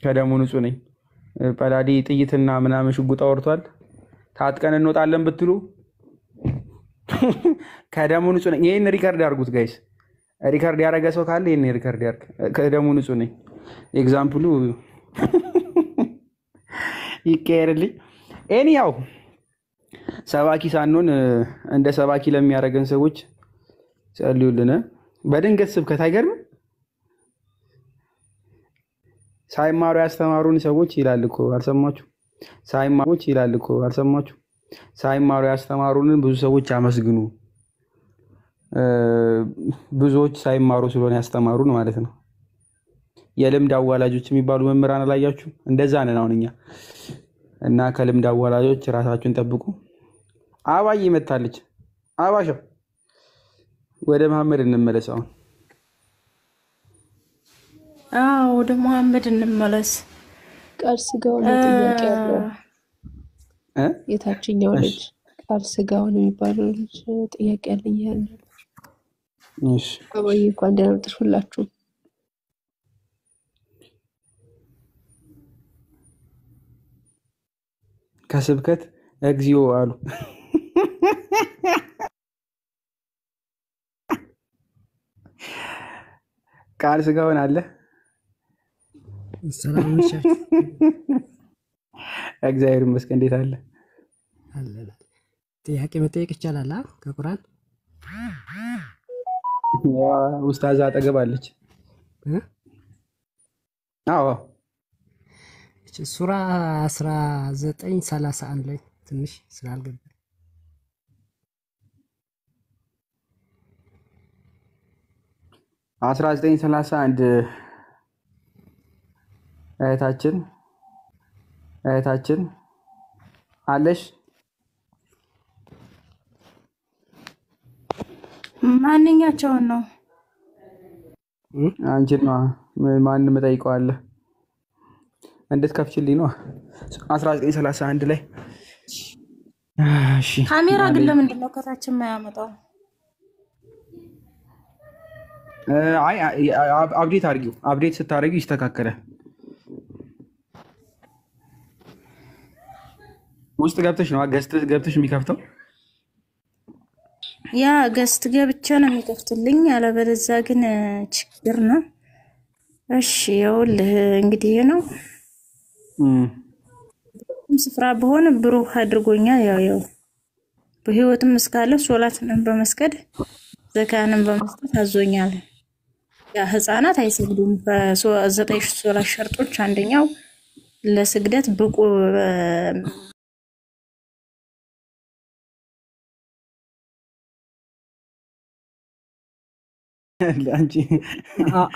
ከደሙ ንጹህ ነኝ። ጳላዲ ጥይትና ምናምን ሽጉጥ አውርቷል። ታጥቀን እንወጣለን ብትሉ ከደሙ ንጹህ ነኝ። ይሄን ሪከርድ አድርጉት ጋይስ። ሪከርድ ያደረገ ሰው ካለ ይሄን ሪከርድ ያድርግ። ከደሙ ንጹህ ነኝ። ኤግዛምፕሉ ይቀየርልኝ። ኤኒሃው ሰባኪ ሳንሆን እንደ ሰባኪ ለሚያደርገን ሰዎች ጸልዩልን። በድንገት ስብከት አይገርምም? ሳይማሩ ያስተማሩን ሰዎች ይላል እኮ አልሰማችሁ? ሳይማሩ ያስተማሩንን ብዙ ሰዎች አመስግኑ። ብዙዎች ሳይማሩ ስለሆነ ያስተማሩን ማለት ነው። የልምድ አዋላጆች የሚባሉ መምህራን አላያችሁ? እንደዛ ነን አሁን እኛ። እና ከልምድ አዋላጆች ራሳችሁን ጠብቁ። አባዬ መታለች። አባሻ ወደ መሐመድ እንመለስ። አሁን ወደ መሐመድ እንመለስ። ቃል ስጋውን ጥያቄ ያለው የታችኛው ልጅ ቃል ስጋውን የሚባለው ልጅ ጥያቄ ያለኝ ያለ። እሺ አባዬ እንኳን ደህና መጣሽ ሁላችሁም። ከስብከት እግዚኦ አሉ። ቃል ስጋውን አለ። ሰላም ነሽ? እግዚአብሔር ይመስገን። እንዴት አለ? ጥያቄ መጠየቅ ይቻላል? ከቁርአን ኡስታዝ አጠገብ አለች። አዎ ሱራ 19:31 ላይ ትንሽ ስላልገባ 19:31 እህታችን አለሽ? ማንኛቸውን ነው? አንቺን ነው። ማንም እጠይቀዋለሁ እንድትከፍችልኝ ነው። 19:31 ላይ እሺ። ካሜራ ግን ለምንድን ነው ከታች የማያመጣው? አይ አፕዴት አድርጊው። አፕዴት ስታደርጊው ይስተካከላል። ውስጥ ገብተሽ ነው ገስት ገብተሽ የሚከፍተው። ያ ገስት ገብቼ ነው የሚከፍትልኝ፣ ያለበለዚያ ግን ችግር ነው። እሺ ይኸውልህ እንግዲህ ይሄ ነው ስፍራ በሆነ ብሩህ አድርጎኛል። ያው በህይወትም እስካለ ሶላትንም በመስገድ ዘካንም በመስጠት አዞኛል። ያ ህፃናት አይሰግዱም። ከ9 ሶላት ሸርጦች አንደኛው ለስግደት ብቁ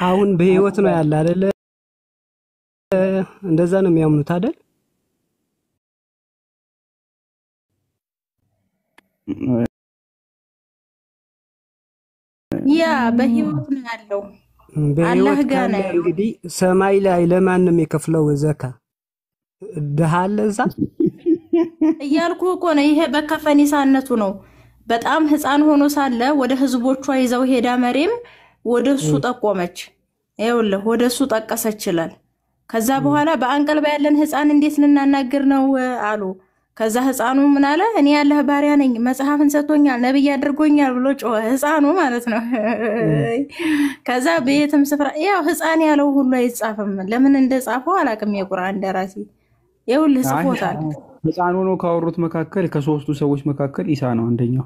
አሁን በህይወት ነው ያለ አይደለ? እንደዛ ነው የሚያምኑት አይደል? ያ በህይወት ነው ያለው። አላህ በህይወት ጋር ካለ ነው ያለው። እንግዲህ ሰማይ ላይ ለማንም የከፍለው ዘካ ድሃ አለ እዛ? እያልኩ እኮ ነው። ይሄ በከፈኒሳነቱ ነው። በጣም ህፃን ሆኖ ሳለ ወደ ህዝቦቿ ይዘው ሄዳ መሬም ወደሱ ጠቆመች። ይኸውልህ ወደሱ ጠቀሰች ይላል። ከዛ በኋላ በአንቀልባ ያለን ህፃን እንዴት ልናናግር ነው አሉ። ከዛ ህፃኑ ምን አለ? እኔ ያለህ ባሪያ ነኝ፣ መጽሐፍን ሰጥቶኛል፣ ነብይ አድርጎኛል ብሎ ጮኸ። ህፃኑ ማለት ነው። ከዛ በየትም ስፍራ ያው ህፃን ያለው ሁሉ አይጻፍም። ለምን እንደጻፈው አላውቅም። የቁርአን ደራሲ ይኸውልህ ጽፎታል። ህፃን ሆኖ ካወሩት መካከል ከሶስቱ ሰዎች መካከል ኢሳ ነው አንደኛው።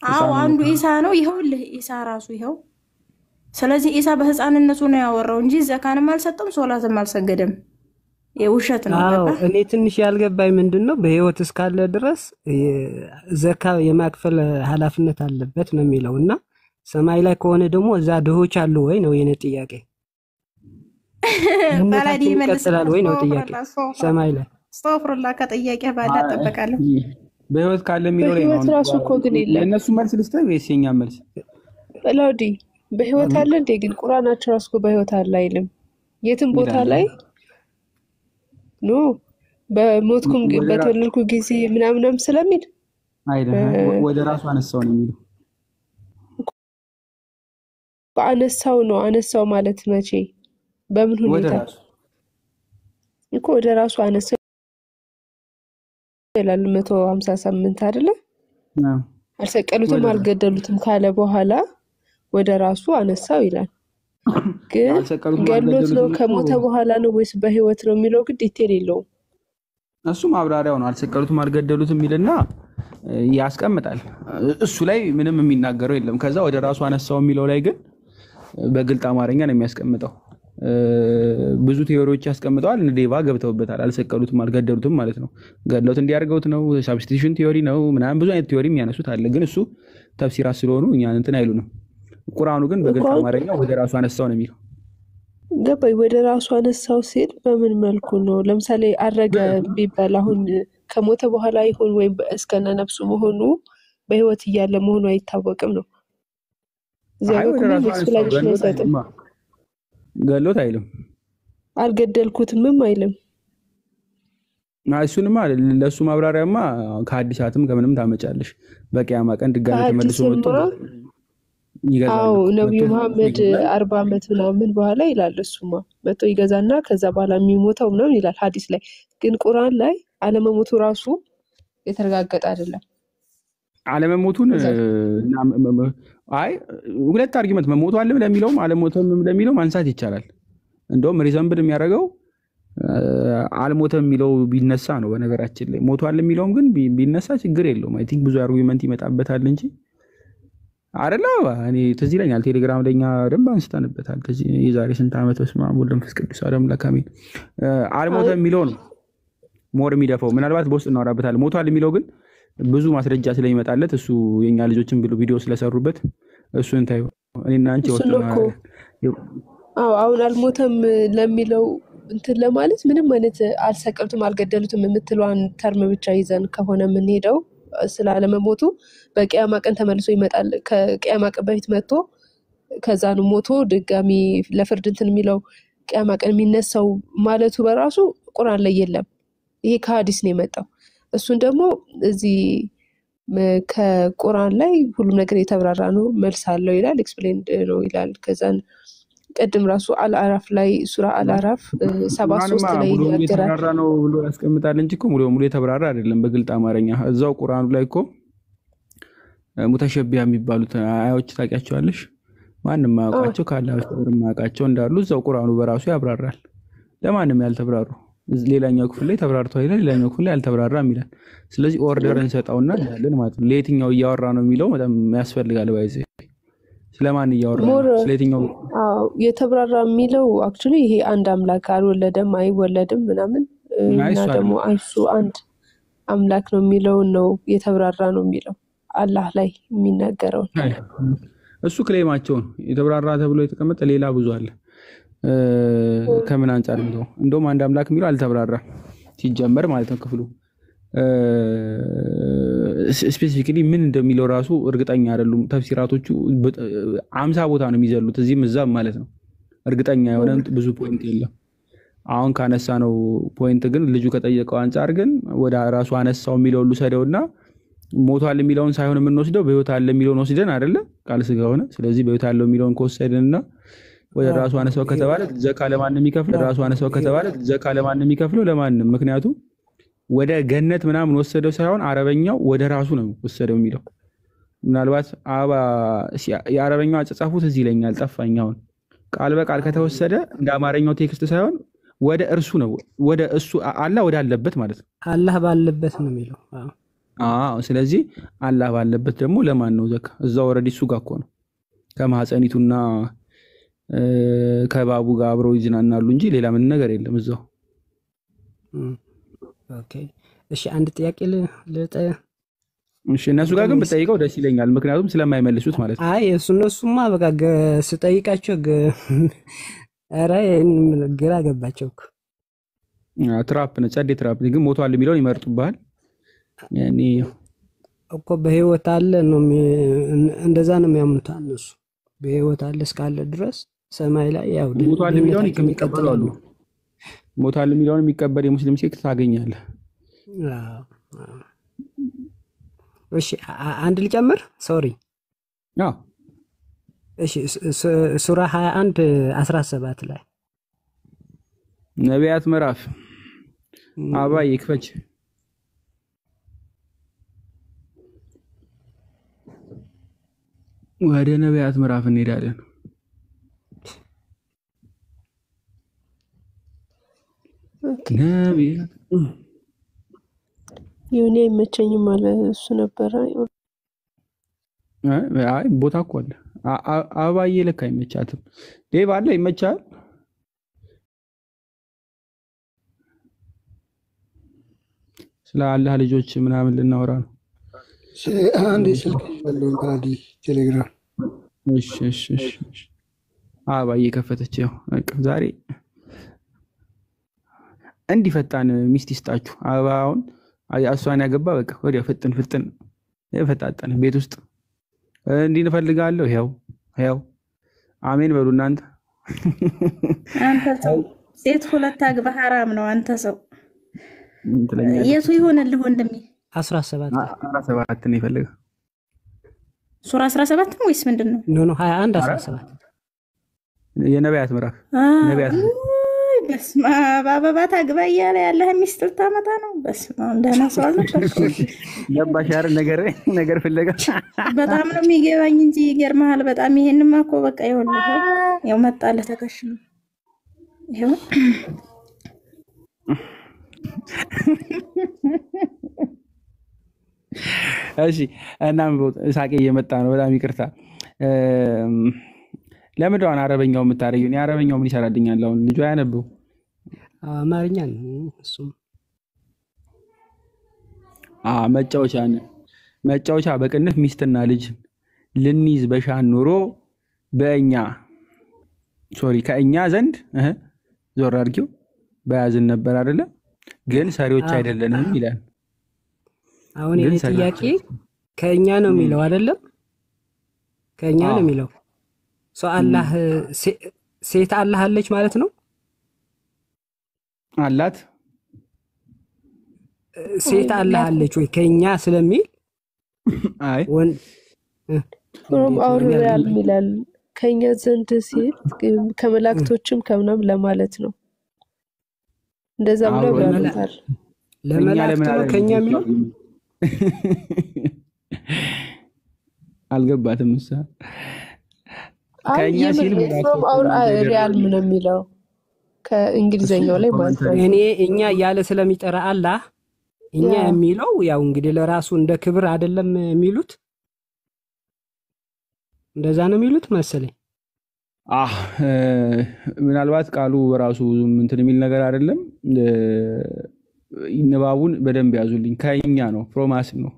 አዎ አንዱ ኢሳ ነው። ይኸውልህ ኢሳ ራሱ ይኸው። ስለዚህ ኢሳ በህፃንነቱ ነው ያወራው እንጂ ዘካንም አልሰጠም ሶላትም አልሰገደም። የውሸት ነው። አዎ እኔ ትንሽ ያልገባኝ ምንድነው በህይወት እስካለ ድረስ ዘካ የማክፈል ኃላፊነት አለበት ነው የሚለው እና ሰማይ ላይ ከሆነ ደግሞ እዛ ድሆች አሉ ወይ ነው የኔ ጥያቄ። ባላዲ ይቀጥላል ወይ ነው ጥያቄ። ሰማይ ላይ አስተግፍሩላ ከጥያቄ ባላ ተጠበቃለሁ። በህይወት ካለ የሚለው ላይ በህይወት ራሱ እኮ ግን የለም። ለእነሱ መልስ ልስጠው ወይስ የኛ መልስ? በላውዲ በህይወት አለ እንዴ? ግን ቁርአናቸው ራሱ እኮ በህይወት አለ አይልም። የትም ቦታ ላይ ኖ በሞትኩም በተወለድኩ ጊዜ ምናምንም ስለሚል አይደለም ወደ ራሱ አነሳው ነው የሚለው። አነሳው ነው። አነሳው ማለት መቼ በምን ሁኔታ እኮ ወደ ራሱ አነሳው ይላል። 158 አይደለ? አልሰቀሉትም አልገደሉትም ካለ በኋላ ወደ ራሱ አነሳው ይላል። ግን ገሎት ነው ከሞተ በኋላ ነው ወይስ በህይወት ነው የሚለው ግን ዲቴል የለውም። እሱ ማብራሪያው ነው። አልሰቀሉትም አልገደሉትም የሚልና ያስቀምጣል። እሱ ላይ ምንም የሚናገረው የለም። ከዛ ወደ ራሱ አነሳው የሚለው ላይ ግን በግልጽ አማርኛ ነው የሚያስቀምጠው። ብዙ ቲዮሪዎች ያስቀምጠዋል። ዴቫ ገብተውበታል። አልሰቀሉትም አልገደሉትም ማለት ነው። ገድለውት እንዲያርገውት ነው፣ ሳብስቲቱሽን ቲዮሪ ነው ምናምን ብዙ አይነት ቲዮሪ የሚያነሱት አለ። ግን እሱ ተፍሲራ ስለሆኑ እኛን እንትን አይሉንም። ቁርአኑ ግን በግልጽ አማርኛ ወደ ራሱ አነሳው ነው የሚለው። ገባይ ወደ ራሱ አነሳው ሲል በምን መልኩ ነው? ለምሳሌ አረገ ቢባል አሁን ከሞተ በኋላ ይሁን ወይም እስከነ ነፍሱ መሆኑ በህይወት እያለ መሆኑ አይታወቅም ነው። ገሎት አይልም፣ አልገደልኩትምም አይልም። እሱንማ ለሱ ማብራሪያማ ከሐዲሳትም ከምንም ታመጫለሽ። በቂያማ ቀን ድጋሚ ተመልሶ መጥቶ ይገዛል። አዎ ነብዩ መሐመድ 40 ዓመት ምናምን በኋላ ይላል። እሱማ መጥቶ ይገዛና ከዛ በኋላ የሚሞተው ምናምን ይላል ሐዲስ ላይ። ግን ቁርአን ላይ አለመሞቱ ራሱ የተረጋገጠ አይደለም። አለመሞቱን አይ ሁለት አርጊመንት መሞቱ አለ ለሚለውም አለሞተም ለሚለው ማንሳት ይቻላል። እንደውም ሪዘምብል የሚያደርገው አልሞተም የሚለው ቢነሳ ነው። በነገራችን ላይ ሞቷል የሚለውም ግን ቢነሳ ችግር የለውም። አይ ቲንክ ብዙ አርጊመንት ይመጣበታል እንጂ አይደለ? እኔ ትዝ ይለኛል ቴሌግራም ለኛ ደንብ አንስተንበታል። የዛሬ ስንት ዓመት በስመ አብ ወወልድ ወመንፈስ ቅዱስ አለም ለካሜል አልሞተም የሚለው ነው ሞር የሚደፋው። ምናልባት በውስጥ እናወራበታል። ሞቷል የሚለው ግን ብዙ ማስረጃ ስለሚመጣለት እሱ የኛ ልጆችን ብሎ ቪዲዮ ስለሰሩበት እሱን ታዩ። እኔና አንቺ ወጥተና አሁን አልሞተም ለሚለው እንትን ለማለት ምንም አይነት አልሰቀሉትም አልገደሉትም የምትለዋን ተርም ብቻ ይዘን ከሆነ የምንሄደው ስላለመሞቱ በቂያማ ቀን ተመልሶ ይመጣል። ከቂያማ ቀን በፊት መጥቶ ከዛ ነው ሞቶ ድጋሚ ለፍርድ እንትን የሚለው ቂያማ ቀን የሚነሳው ማለቱ በራሱ ቁርአን ላይ የለም። ይሄ ከሐዲስ ነው የመጣው። እሱን ደግሞ እዚህ ከቁርአን ላይ ሁሉም ነገር የተብራራ ነው፣ መልስ አለው ይላል፣ ኤክስፕሌንድ ነው ይላል። ከዛን ቀድም ራሱ አልአራፍ ላይ ሱራ አልአራፍ 73 ላይ ይናገራል። የተብራራ ነው ብሎ ያስቀምጣል እንጂ እኮ ሙሉ ሙሉ የተብራራ አይደለም። በግልጽ አማርኛ እዛው ቁርአኑ ላይ እኮ ሙተሸቢያ የሚባሉት አያዎች ታውቂያቸዋለሽ? ማንም ማያውቃቸው ካላህ በስተቀር ማያውቃቸው እንዳሉ እዛው ቁርአኑ በራሱ ያብራራል። ለማንም ያልተብራሩ ሌላኛው ክፍል ላይ ተብራርቷል ይላል፣ ሌላኛው ክፍል ላይ አልተብራራም ይላል። ስለዚህ ኦርደር እንሰጣውና ያለን ማለት ነው። ለየትኛው እያወራ ነው የሚለው በጣም ያስፈልጋል። ባይዘ ስለማን እያወራ ነው? ስለየትኛው የተብራራ የሚለው አክቹሊ ይሄ አንድ አምላክ አልወለደም አይወለድም ምናምን እና ደግሞ እሱ አንድ አምላክ ነው የሚለው ነው የተብራራ ነው የሚለው አላህ ላይ የሚናገረው እሱ ክሌማቸው ነው። የተብራራ ተብሎ የተቀመጠ ሌላ ብዙ አለ። ከምን አንፃር ነው? እንደውም አንድ አምላክ የሚለው አልተብራራም ሲጀመር ማለት ነው። ክፍሉ ስፔሲፊካሊ ምን እንደሚለው ራሱ እርግጠኛ አይደሉም። ተፍሲራቶቹ 50 ቦታ ነው የሚዘሉት እዚህም እዛም ማለት ነው። እርግጠኛ የሆነ ብዙ ፖይንት የለም። አሁን ካነሳ ነው ፖይንት ግን ልጁ ከጠየቀው አንፃር ግን ወደ ራሱ አነሳው የሚለው ሁሉ ሰደውና ሞቷል የሚለውን ሳይሆን የምንወስደው በህይወት አለ የሚለውን ወስደን አይደለ ቃል ስጋ ሆነ። ስለዚህ በህይወት አለው የሚለውን ከወሰደንና ወደ ራሱ አነሳው ከተባለ ዘካ ለማን የሚከፍለው? ራሱ አነሳው ከተባለ ዘካ ለማን የሚከፍለው? ለማንም። ምክንያቱም ወደ ገነት ምናምን ወሰደው ሳይሆን አረበኛው ወደ ራሱ ነው ወሰደው የሚለው። ምናልባት የአረበኛው አጻጻፉት እዚህ ይለኛል ጠፋኝ። አሁን ቃል በቃል ከተወሰደ እንደ አማርኛው ቴክስት ሳይሆን ወደ እርሱ ነው፣ ወደ እሱ አላህ ወደ አለበት ማለት ነው። አላህ ባለበት ነው የሚለው። ስለዚህ አላህ ባለበት ደግሞ ለማን ነው ዘካ? እዛው ኦልሬዲ እሱ ጋር እኮ ነው ከማህፀኒቱና ከባቡ ጋር አብረው ይዝናናሉ እንጂ ሌላ ምን ነገር የለም እዛው። ኦኬ እሺ፣ አንድ ጥያቄ እሺ፣ እነሱ ጋር ግን ብጠይቀው ደስ ይለኛል፣ ምክንያቱም ስለማይመልሱት ማለት ነው። አይ እነሱማ በቃ ስጠይቃቸው ኧረ ግራ ገባቸው እኮ። ትራፕ ነው፣ ጸዴ ትራፕ። ግን ሞቷል የሚለውን ይመርጡብሃል። ያኔ እኮ በህይወት አለ ነው እንደዛ ነው የሚያምኑት እነሱ። በህይወት አለ እስካለ ድረስ ሰማይ ላይ ያው ሞቷል የሚለውን ይቀበላሉ። ሞቷል የሚለውን የሚቀበል የሙስሊም ሴክት ታገኛለህ። እሺ አንድ ልጨምር። ሶሪ እሺ ሱራ 21:17 ላይ ነቢያት ምዕራፍ አባይ ይክፈች። ወደ ነቢያት ምዕራፍ እንሄዳለን። ነቢያት የኔ አይመቸኝም አለ እሱ ነበረ። አይ ቦታ እኮ አለ። አባዬ ልክ አይመቻትም። ዴቭ አለ ይመቻል። ስለ አላህ ልጆች ምናምን ልናወራ ነው። አንድ ስልክ ያለው ታዲ ቴሌግራም። እሺ አባዬ ከፈተች። ያው ዛሬ እንዲፈጣን ሚስት ይስጣችሁ። አባውን እሷን ያገባ በቃ ወዲያ ፍጥን የፈጣጠነ ቤት ውስጥ እንዲህ እንፈልጋለሁ። ይኸው አሜን በሉ እናንተ። አንተ ሰው ሴት ሁለት አግባ ሐራም ነው። አንተ ሰው የቱ ይሆንልህ ወንድሜ? 17 ነው ይፈልጋ። ሱራ 17 ነው ወይስ ምንድነው? ኖ 21:17 የነቢያት ምዕራፍ ነቢያት። በስመ አብ አበባ ታግባ እያለ ያለህ ሚስጥር ታመጣ ነው። በስመ አብ ደህና ሰው አልነበርኩም። ገባሽ አይደል? ነገር ፍለጋ በጣም ነው የሚገባኝ እንጂ ይገርምሃል በጣም። ይሄንማ እኮ በቃ ይኸውልህ ያው መጣልህ ተከሽኖ ይኸው እሺ። እናም ሳቄ እየመጣ ነው። በጣም ይቅርታ። ለምንድን ነው አረበኛው የምታረጊው? እኔ አረበኛው ምን ይሰራልኛል? አሁን ልጁ አያነበው አማርኛ ነው እሱም። መጫወቻ በቅንፍ ሚስትና ልጅ ልንይዝ በሻን ኑሮ ከእኛ ዘንድ ዞር አድርጊው በያዝን ነበር አይደለ? ግን ሰሪዎች አይደለንም ይላል። አሁን ይሄ ጥያቄ ከእኛ ነው የሚለው አይደለም? ከእኛ ነው የሚለው ሰው አላህ ሴት አላህ አለች ማለት ነው። አላት ሴት አላህ አለች ወይ ከእኛ ስለሚል አይ አውሪያል ሚላል ከእኛ ዘንድ ሲል ከመላእክቶችም ከምናም ለማለት ነው። እንደዛ ብለው ያሉታል። ለመላእክት ነው ከእኛ የሚለው አልገባትም። ከኛ ሲል ፍሮም አውር ሪያል ምን የሚለው ከእንግሊዘኛው ላይ ማለት ነው። እኛ ያለ ስለሚጠራ አላህ እኛ የሚለው ያው እንግዲህ ለራሱ እንደ ክብር አይደለም የሚሉት እንደዛ ነው የሚሉት መሰለኝ። ምናልባት ቃሉ በራሱ እንትን የሚል ነገር አይደለም። ንባቡን በደንብ ያዙልኝ። ከኛ ነው ፍሮማስ ነው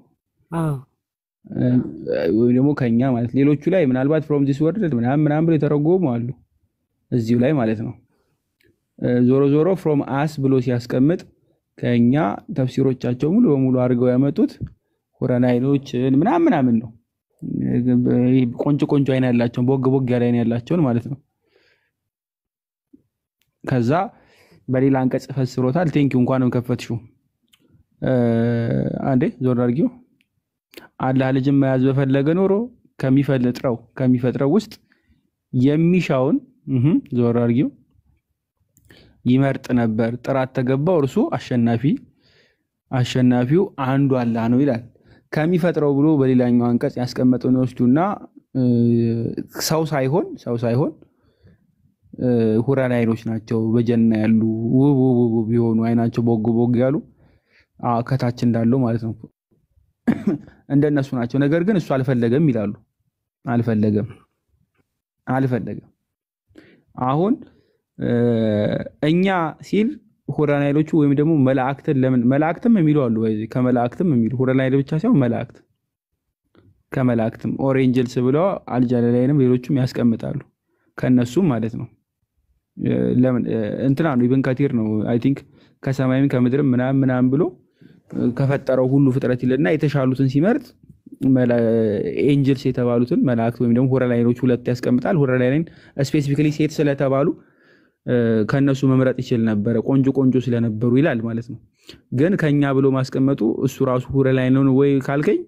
ወይ ደግሞ ከኛ ማለት ሌሎቹ ላይ ምናልባት ፍሮም ዲስ ወርድ ምናምን ብሎ የተረጎሙ አሉ እዚሁ ላይ ማለት ነው። ዞሮ ዞሮ ፍሮም አስ ብሎ ሲያስቀምጥ ከኛ ተፍሲሮቻቸው ሙሉ በሙሉ አድርገው ያመጡት ሁረናይኖችን ምናምን ነው። ቆንጆ አይን ያላቸው ቦግ ያለ አይን ያላቸው ማለት ነው። ከዛ በሌላ አንቀጽ ፈስሮታል። ቴንኪው እንኳንም ከፈትሽው። አንዴ ዞር አድርጊው። አላህ ልጅን መያዝ በፈለገ ኖሮ ከሚፈጥረው ውስጥ የሚሻውን ዞር አድርጊው ይመርጥ ነበር። ጥራት ተገባው እርሱ አሸናፊው አንዱ አላህ ነው ይላል። ከሚፈጥረው ብሎ በሌላኛው አንቀጽ ያስቀመጠው ነው ወስዱና ሰው ሳይሆን ሁረናይኖች ናቸው በጀና ያሉ ውብ ቢሆኑ አይናቸው ቦግ ያሉ ከታች እንዳለው ማለት ነው። እንደነሱ ናቸው። ነገር ግን እሱ አልፈለገም ይላሉ። አልፈለገም። አሁን እኛ ሲል ሁረናይሎቹ ወይም ደግሞ መላእክትን ለምን መላእክትም የሚሉ አሉ። ወይዚህ ከመላእክትም የሚሉ ሁረናይል ብቻ ሳይሆን መላእክት ከመላእክትም ኦሬንጀልስ ብለው አልጃላላይንም ሌሎችም ያስቀምጣሉ። ከነሱም ማለት ነው። ለምን እንትና ነው ኢብን ከቲር ነው አይ ቲንክ ከሰማይም ከምድርም ምናምን ብሎ ከፈጠረው ሁሉ ፍጥረት ይልና የተሻሉትን ሲመርጥ ኤንጀልስ የተባሉትን መላእክት ወይም ደግሞ ሁረናይሎች ሁለት ያስቀምጣል። ሁረናይልን ስፔሲፊካሊ ሴት ስለተባሉ ከነሱ መምረጥ ይችል ነበር ቆንጆ ስለነበሩ ይላል ማለት ነው። ግን ከኛ ብሎ ማስቀመጡ እሱ ራሱ ሁረናይል ነው ወይ ካልከኝ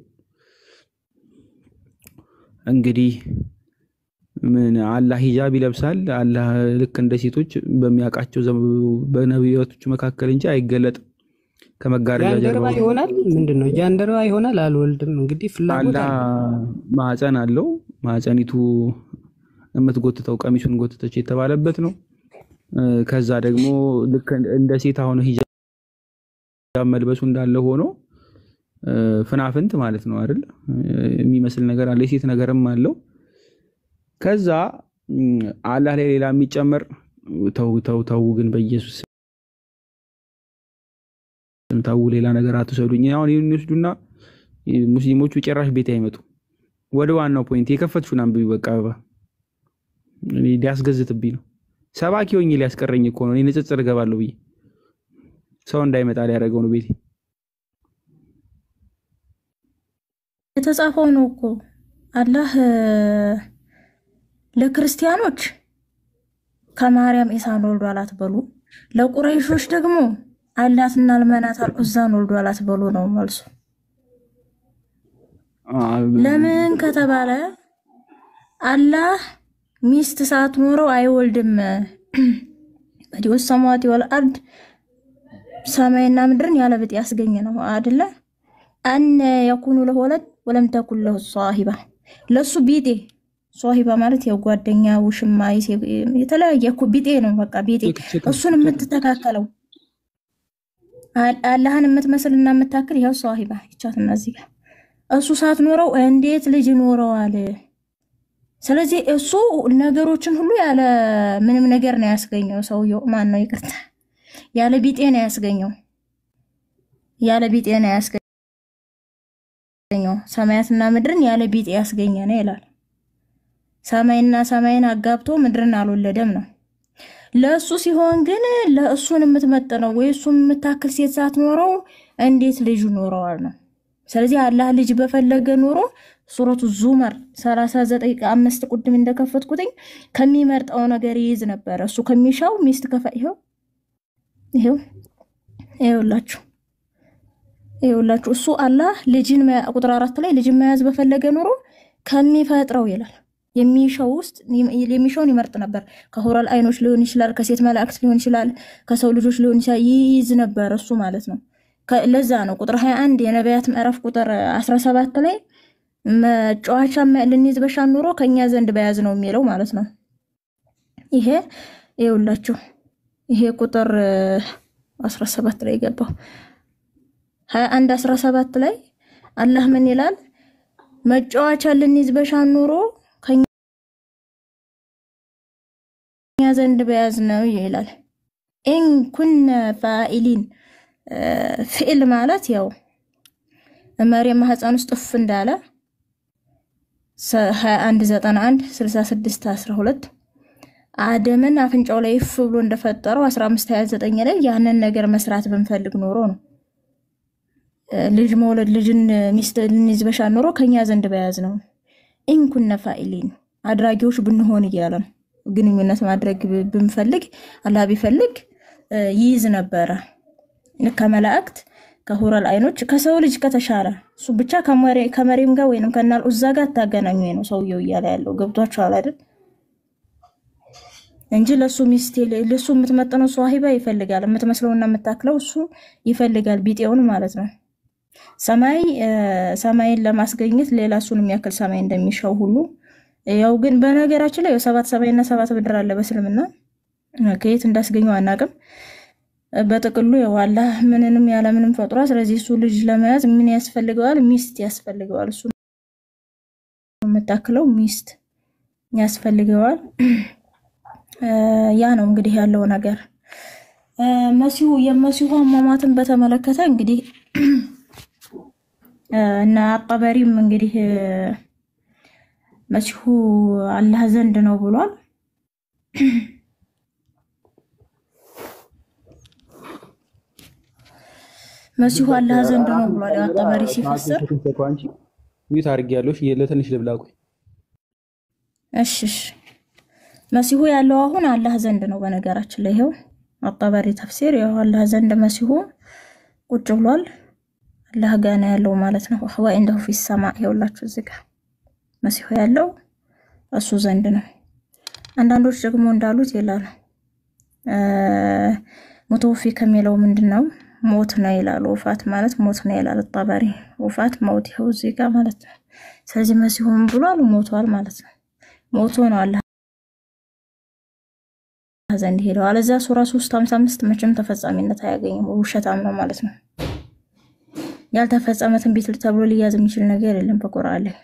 እንግዲህ ምን አላህ ሂጃብ ይለብሳል። አላህ ልክ እንደ ሴቶች በሚያቃቸው በነብያቶች መካከል እንጂ አይገለጥም። ከመጋረጃ ጀርባ ይሆናል። ምንድነው ጃንደረባ ይሆናል። አልወልድም እንግዲህ ፍላጎት አላህ ማህፀን አለው። ማህፀኒቱ የምትጎትተው ቀሚሱን ጎትተች የተባለበት ነው። ከዛ ደግሞ ልክ እንደ ሴት አሁን ሂጃብ መልበሱ እንዳለ ሆኖ ፍናፍንት ማለት ነው አይደል? የሚመስል ነገር አለ። የሴት ነገርም አለው። ከዛ አላህ ላይ ሌላ የሚጨመር ተው ግን በኢየሱስ ተው ሌላ ነገር አትሰዱኝ። አሁን ይሄን ይወስዱና ሙስሊሞቹ ጭራሽ ቤት አይመጡ። ወደ ዋናው ፖይንት የከፈትሹን አንብቢ በቃ እኔ ሊያስገዝትብኝ ነው። ሰባኪ ሆኜ ሊያስቀረኝ እኮ ነው። እኔ ንጽጽር ገባለሁ ብዬ ሰው እንዳይመጣ ሊያደርገው ነው ቤቴ። የተጻፈው ነው እኮ አላህ ለክርስቲያኖች ከማርያም ኢሳን ወልዷል አትበሉ፣ ለቁረይሾች ደግሞ አላትና ለመናት አልዑዛን ወልዷል አትበሉ ነው መልሱ። ለምን ከተባለ አላህ ሚስት ሳትኖረው አይወልድም። በዲው ሰማዋት ወልአርድ ሰማይና ምድርን ያለ ብጤ ያስገኘ ነው አይደለ? አነ የኩኑ ለሁ ወለድ ወለም ተኩን ለሁ ሷሂባ ለሱ ቢጤ ሷሂባ ማለት የጓደኛ ውሽማ የተለያየ እኮ ቢጤ ነው። በቃ ቢጤ እሱን የምትተካከለው አላህን የምትመስልና የምታክል ይሄው ሷሂባ ይቻትና እዚህ ጋር እሱ ሳትኖረው እንዴት ልጅ ኖረዋል? ስለዚህ እሱ ነገሮችን ሁሉ ያለ ምንም ነገር ነው ያስገኘው። ሰውየው ማን ነው? ይቅርታ ያለ ቢጤ ነው ያስገኘው። ሰማያትና ምድርን ያለ ቢጤ ያስገኘ ነው ይላል። ሰማይና ሰማይን አጋብቶ ምድርን አልወለደም ነው። ለሱ ሲሆን ግን ለእሱን የምትመጥነው ወይ እሱን የምታክል ሴት ሳትኖረው እንዴት ልጅ ኖረዋል ነው። ስለዚህ አላህ ልጅ በፈለገ ኖሮ ሱረቱ ዙመር 39:5 ቁድም እንደከፈትኩትኝ ከሚመርጠው ነገር ይይዝ ነበር። እሱ ከሚሻው ሚስት ይኸውላችሁ እሱ አላህ ልጅን ቁጥር 4 ላይ ልጅን መያዝ በፈለገ ኖሮ ከሚፈጥረው ይላል የሚሻውን ይመርጥ ነበር። ከሁራል አይኖች ሊሆን ይችላል፣ ከሴት መላእክት ሊሆን ይችላል፣ ከሰው ልጆች ሊሆን ይችላል። ይይዝ ነበር እሱ ማለት ነው። ለዛ ነው ቁጥር 21 የነቢያት ምዕራፍ ቁጥር 17 ላይ መጫወቻ ልንይዝ በሻን ኑሮ ከኛ ዘንድ በያዝ ነው የሚለው ማለት ነው። ይሄ ይኸውላችሁ ይሄ ቁጥር 17 ላይ ገባው 21 17 ላይ አላህ ምን ይላል? መጫወቻ ልንይዝ በሻን ኑሮ ከኛ ዘንድ በያዝ ነው ይላል። ኢን ኩና ፋኢሊን ፍዕል ማለት ያው መርየም ማህፀን ውስጥ ጥፍ እንዳለ 2191 66 12 አደምን አፍንጫው ላይ እፍ ብሎ እንደፈጠረው 1529 ላይ ያንን ነገር መስራት ብንፈልግ ኖሮ ነው ልጅ መውለድ ልጅን ሚስት ልንይዝ በሻን ኖሮ ከኛ ዘንድ በያዝ ነው። ኢን ኩና ፋኢሊን አድራጊዎች ብንሆን እያለ ነው። ግንኙነት ማድረግ ብንፈልግ አላህ ቢፈልግ ይይዝ ነበረ። ከመላእክት ከሁረል አይኖች ከሰው ልጅ ከተሻለ እሱ ብቻ ከመሪም ጋር ወይንም ከናል ኡዛ ጋር ታገናኙ ነው ሰውየው እያለ ያለው ገብቷችኋል አይደል? እንጂ ለሱ ሚስት ለሱ የምትመጥነው ሷሂባ ይፈልጋል፣ የምትመስለውና የምታክለው እሱ ይፈልጋል ቢጤውን ማለት ነው። ሰማይን ለማስገኘት ሌላ እሱን የሚያክል ሰማይ እንደሚሻው ሁሉ ያው ግን በነገራችን ላይ 7 ሰማይና 7 ምድር አለ በእስልምና ከየት እንዳስገኘው አናውቅም። በጥቅሉ ያው አላህ ምንንም ያለ ምንም ፈጥሯ። ስለዚህ እሱ ልጅ ለመያዝ ምን ያስፈልገዋል? ሚስት ያስፈልገዋል። እሱ የምታክለው ሚስት ያስፈልገዋል። ያ ነው እንግዲህ ያለው ነገር። መሲሁ የመሲሁ አሟሟትን በተመለከተ እንግዲህ እና አጠበሪም እንግዲህ መሲሁ አላህ ዘንድ ነው ብሏል። መሲሁ አላህ ዘንድ ነው ብሏል። አጠበሪ ሲፈስር ሚት አድርጌያለሽ ለትንሽ ልብላ ቆይ። እሺ መሲሁ ያለው አሁን አላህ ዘንድ ነው። በነገራችን ላይ ይሄው አጠበሪ ተፍሲር ያው አላህ ዘንድ መሲሁ ቁጭ ብሏል። አላህ ጋር ነው ያለው ማለት ነው። ወህዋ እንደሁ ፊ ሰማዕ ይውላችሁ እዚህ ጋር መሲሁ ያለው እሱ ዘንድ ነው። አንዳንዶች ደግሞ እንዳሉት ይላል ሙተወፊ ከሚለው ምንድነው ሞት ነው ይላል። ወፋት ማለት ሞት ነው ይላል አጠበሪ። ወፋት ሞት ይኸው እዚህ ጋር ማለት ነው። ስለዚህ መሲሁም ብሏል ሞቷል ማለት ነው። ሞቶ ነው አላህ ዘንድ ሄደው አለዛ ሱራ 355 መቼም ተፈጻሚነት አያገኝም። ውሸታም ነው ማለት ነው። ያልተፈጸመ ትንቢት ተብሎ ሊያዝ የሚችል ነገር የለም በቁርአን ላይ።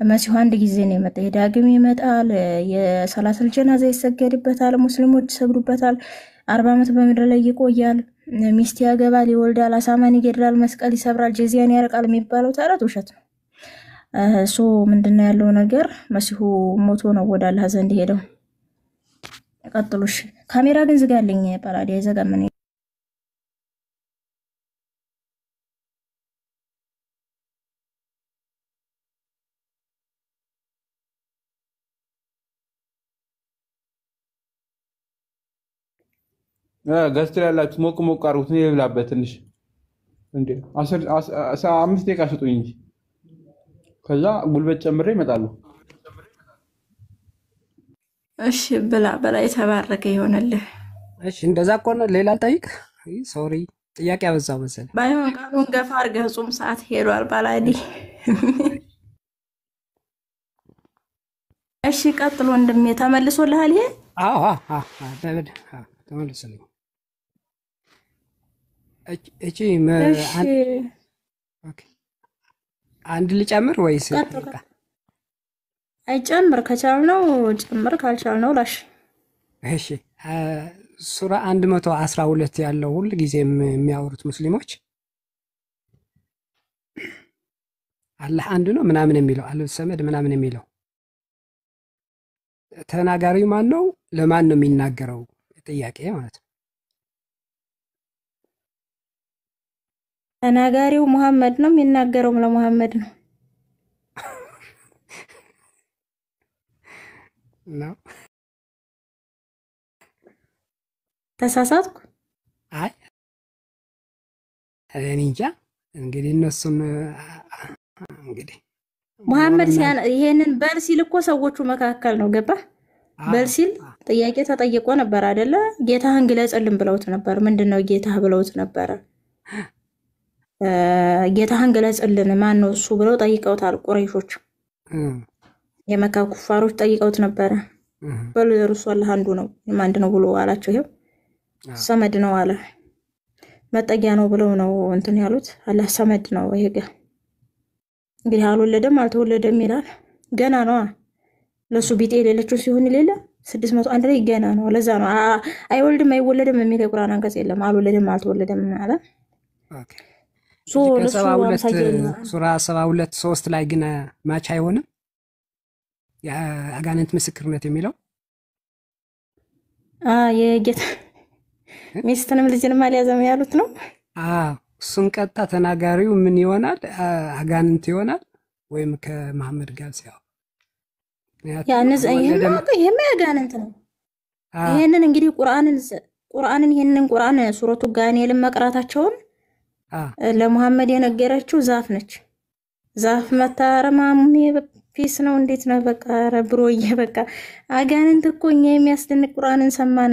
መሲሁ አንድ ጊዜ ነው የመጣ፣ ዳግም ይመጣል። የሰላተል ጀናዛ ይሰገድበታል፣ ሙስሊሞች ይሰግዱበታል። 40 ዓመት በምድር ላይ ይቆያል። ሚስት ያገባል፣ ይወልዳል፣ አሳማን ይገድላል፣ መስቀል ይሰብራል፣ ጀዚያን ያርቃል የሚባለው ተረት ውሸት ነው። ምንድነው ያለው ነገር? መሲሁ ሞቶ ነው ወደ አላህ ዘንድ ሄደው። ቀጥሉሽ ካሜራ ግን ዝጋልኝ ፓራዲ አይዘጋም። ገዝት ያላችሁ ሞቅ ሞቅ አርጉት ነው ይብላበት ትንሽ እንዴ 5 ደቂቃ ስጡኝ እንጂ ከዛ ጉልበት ጨምሬ እመጣለሁ። እሺ ብላ በላ የተባረከ ይሆነልህ። እሺ እንደዛ ከሆነ ሌላ ጠይቅ። ሶሪ ጥያቄ አበዛው መሰለኝ። ባይሆን ቃሉን ገፋ አድርገህ ጾም ሰዓት ሄዷል ባላዲ። እሺ ቀጥሎ ወንድሜ ተመልሶልሃል ይሄ? አዎ ተመልሶልኝ። እቺ ኦኬ አንድ ልጨምር ወይስ አይጨምር? ከቻልነው ጨምር፣ ካልቻልነው ላሽ። እሺ ሱራ 112 ያለው ሁሉ ጊዜ የሚያወሩት ሙስሊሞች አላህ አንድ ነው ምናምን የሚለው አላህ ሰመድ ምናምን የሚለው ተናጋሪው ማን ነው? ለማን ነው የሚናገረው? ጥያቄ ማለት ነው። ተናጋሪው መሐመድ ነው፣ የሚናገረውም ለመሐመድ ነው። ነው ተሳሳትኩ? አይ እኔ እንጃ እንግዲህ እነሱም እንግዲህ መሐመድ ይሄንን በል ሲል እኮ ሰዎቹ መካከል ነው ገባ። በል ሲል ጥያቄ ተጠይቆ ነበር አይደለ? ጌታህን ግለጽልን ብለውት ነበር። ምንድነው ጌታህ ብለውት ነበር። ጌታህን ገለጽልን ማን ነው እሱ ብለው ጠይቀውታል። ቁረይሾች የመካ ኩፋሮች ጠይቀውት ነበረ። በሉ እርሱ አላህ አንዱ ነው አንድ ነው ብሎ አላቸው። ይሄው ሰመድ ነው አለ። መጠጊያ ነው ብለው ነው እንትን ያሉት። አላህ ሰመድ ነው። ይሄ እንግዲህ አልወለደም አልተወለደም ይላል። ገና ነው ለሱ ቢጤ የሌለችው ሲሆን ሌላ 601 ላይ ገና ነው። ለዛ ነው አይወልድም አይወለድም የሚል የቁርአን አንቀጽ የለም። አልወለደም አልተወለደም አለ። ኦኬ ሱራ 72:3 ላይ ግን ማች አይሆንም የአጋንንት ምስክርነት የሚለው የጌታ ሚስትንም ልጅንም አልያዘም ያሉት ነው። እሱን ቀጥታ ተናጋሪው ምን ይሆናል? አጋንንት ይሆናል ወይም ከመሐመድ ጋር ሲያው ይሄም አጋንንት ነው። ይሄንን እንግዲህ ቁርአንን ሱረቱ ጋኔልን መቅራታቸውን ለሙሐመድ የነገረችው ዛፍ ነች። ዛፍ መታረማሙ ፒስ ነው። እንዴት ነው በቃ ረብሮዬ በቃ አጋንንት እኮ እኛ የሚያስደንቅ ቁርአንን ሰማን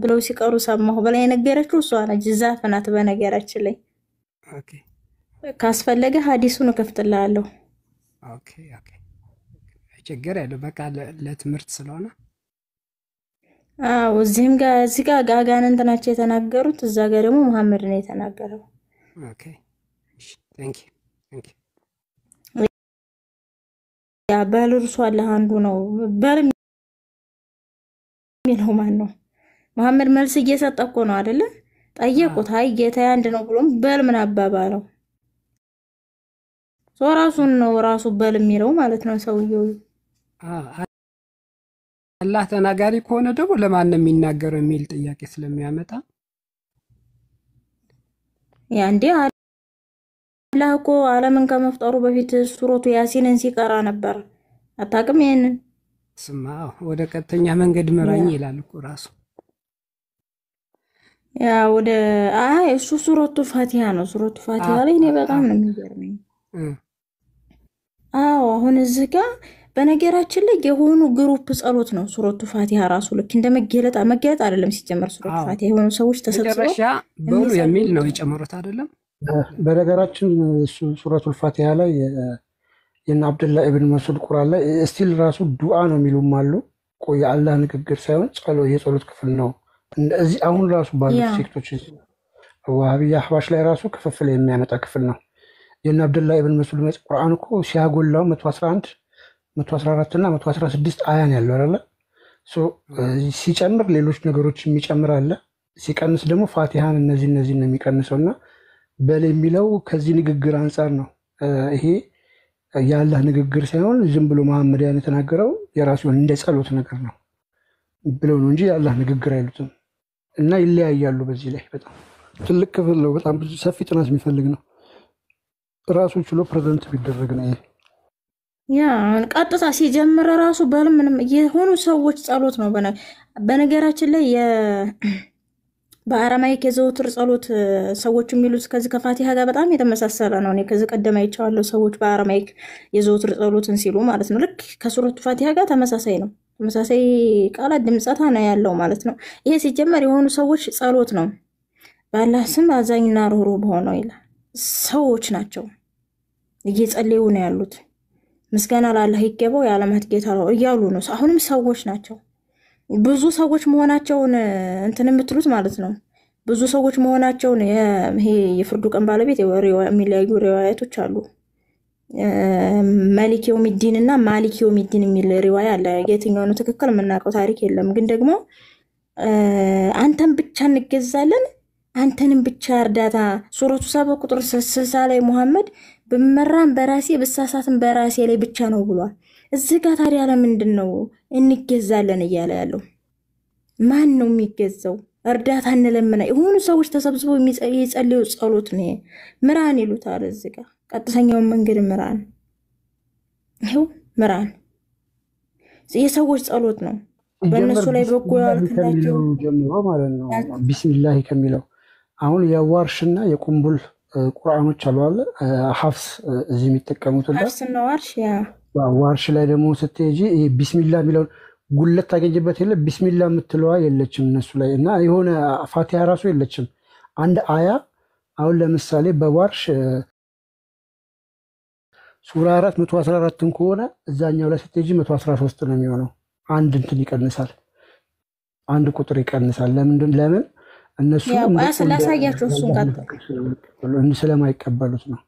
ብለው ሲቀሩ ሰማሁ ብላ የነገረችው እሷ ነች። ዛፍ ናት በነገራችን ላይ። ኦኬ ካስፈለገ ሐዲሱን እከፍትልሃለሁ። ኦኬ ችግር የለው በቃ ለትምህርት ስለሆነ እዚህ ጋር አጋንንት ናቸው የተናገሩት፣ እዛ ጋር ደግሞ መሐመድ ነው የተናገረው። ኦኬ ቴንክ ዩ ያ በልርሱ አላህ አንዱ ነው በል የሚለው ማን ነው? መሐመድ መልስ እየሰጠ እኮ ነው አይደለ? ጠየቁት። አይ ጌታ አንድ ነው ብሎም በል ምን አባባለው? ራሱን ነው ራሱ በል የሚለው ማለት ነው ሰውየው። አላህ ተናጋሪ ከሆነ ደግሞ ለማን ነው የሚናገረው የሚል ጥያቄ ስለሚያመጣ ያንዴ አላህ እኮ ዓለምን ከመፍጠሩ በፊት ሱረቱ ያሲንን ሲቀራ ነበር። አታውቅም? ይሄንን ስማ ወደ ቀጥተኛ መንገድ ምራኝ ይላል እኮ ራሱ። ያ ወደ እሱ ሱረቱ ፋቲሃ ነው። ሱረቱ ፋቲሃ ላይ እኔ በጣም ነው የሚገርመኝ። አሁን እዚህ ጋር በነገራችን ላይ የሆኑ ግሩፕ ጸሎት ነው ሱረቱ ፋቲሃ ራሱ ልክ እንደ መገለጥ አይደለም ሲጀመር ሱረቱ ፋቲሃ የሆኑ ሰዎች ተሰብስበው በሉ የሚል ነው የጨመሩት አይደለም። በነገራችን ሱረቱል ፋቲሃ ላይ የነ አብዱላህ ኢብን መስዑድ ቁርአን ላይ ስቲል ራሱ ዱዓ ነው የሚሉም አሉ። ቆይ አላህ ንግግር ሳይሆን የጸሎት ክፍል ነው። እንደዚህ አሁን ራሱ ባሉ ሴክቶች ዋሃቢያ አህባሽ ላይ ራሱ ክፍፍል የሚያመጣ ክፍል ነው። የነ አብዱላህ ኢብን መስዑድ ቁርአን እኮ ሲያጎላው 111 114 እና 116 አያን ያለው አይደለ? ሲጨምር ሌሎች ነገሮች የሚጨምር አለ። ሲቀንስ ደግሞ ፋቲሃን እነዚህ ነው የሚቀንሰውና በል የሚለው ከዚህ ንግግር አንፃር ነው። ይሄ የአላህ ንግግር ሳይሆን ዝም ብሎ መሐመድ ያን የተናገረው የራሱ እንደ ጸሎት ነገር ነው ብለው ነው እንጂ የአላህ ንግግር አይሉትም። እና ይለያያሉ። በዚህ ላይ በጣም ትልቅ ክፍል ነው። በጣም ብዙ ሰፊ ጥናት የሚፈልግ ነው። ራሱ ችሎ ፕሬዘንት ቢደረግ ነው። ያ ቀጥታ ሲጀምር ራሱ በል ምንም የሆኑ ሰዎች ጸሎት ነው። በነገራችን ላይ በአረማይክ የዘውትር ጸሎት ሰዎች የሚሉት ከዚህ ከፋቲሃ ጋር በጣም የተመሳሰለ ነው። እኔ ከዚህ ቀደም አይቻለሁ ሰዎች በአረማይክ የዘውትር ጸሎትን ሲሉ ማለት ነው። ልክ ከሱረቱ ፋቲሃ ጋር ተመሳሳይ ነው። ተመሳሳይ ቃላት ድምጸታ ነው ያለው ማለት ነው። ይሄ ሲጀመር የሆኑ ሰዎች ጸሎት ነው። በአላህ ስም አዛኝና ሩህሩህ በሆነው ይላል። ሰዎች ናቸው እየጸለዩ ነው ያሉት። ምስጋና ለአላህ ይገባው የዓለማት ጌታ ነው እያሉ ነው። አሁንም ሰዎች ናቸው። ብዙ ሰዎች መሆናቸውን እንትን የምትሉት ማለት ነው። ብዙ ሰዎች መሆናቸውን ይሄ የፍርዱ ቀን ባለቤት የሚለያዩ ሪዋያቶች አሉ። ማሊክ የውሚዲን እና ማሊክ የውሚዲን የሚል ሪዋያ አለ። የትኛው ነው ትክክል የምናውቀው ታሪክ የለም። ግን ደግሞ አንተን ብቻ እንገዛለን፣ አንተንም ብቻ እርዳታ ሱረቱ 7 ቁጥር 60 ላይ ሙሐመድ በመራን በራሴ በሳሳትን በራሴ ላይ ብቻ ነው ብሏል። እዚህ ጋር ታዲያ ለምንድን ነው እንገዛለን እያለ ያለው? ማን ነው የሚገዛው? እርዳታ እንለምና የሆኑ ሰዎች ተሰብስበው የሚጸልዩ ጸሎት ነው። ምራን ይሉታል። እዚህ ጋር ቀጥተኛውን መንገድ ምራን፣ ይሄው ምራን የሰዎች ጸሎት ነው። በእነሱ ላይ በጎ ያልከላቸው ጀምሮ ማለት ነው። ቢስሚላህ ከሚለው አሁን የዋርሽና የቁምቡል ቁርአኖች አሉ አለ ሐፍስ እዚህ የሚጠቀሙት ሐፍስና ዋርሽ ዋርሽ ላይ ደግሞ ስትሄጂ ቢስሚላህ የሚለውን ጉለት ታገኝበት የለ ቢስሚላህ የምትለዋ የለችም እነሱ ላይ እና የሆነ ፋቲሃ ራሱ የለችም። አንድ አያ አሁን ለምሳሌ በዋርሽ ሱራ 4 114 ከሆነ እዛኛው ላይ ስትሄጂ 113 ነው የሚሆነው። አንድ እንትን ይቀንሳል፣ አንድ ቁጥር ይቀንሳል። ለምን እነሱ ስላሳያቸው እሱን ስለማይቀበሉት ነው።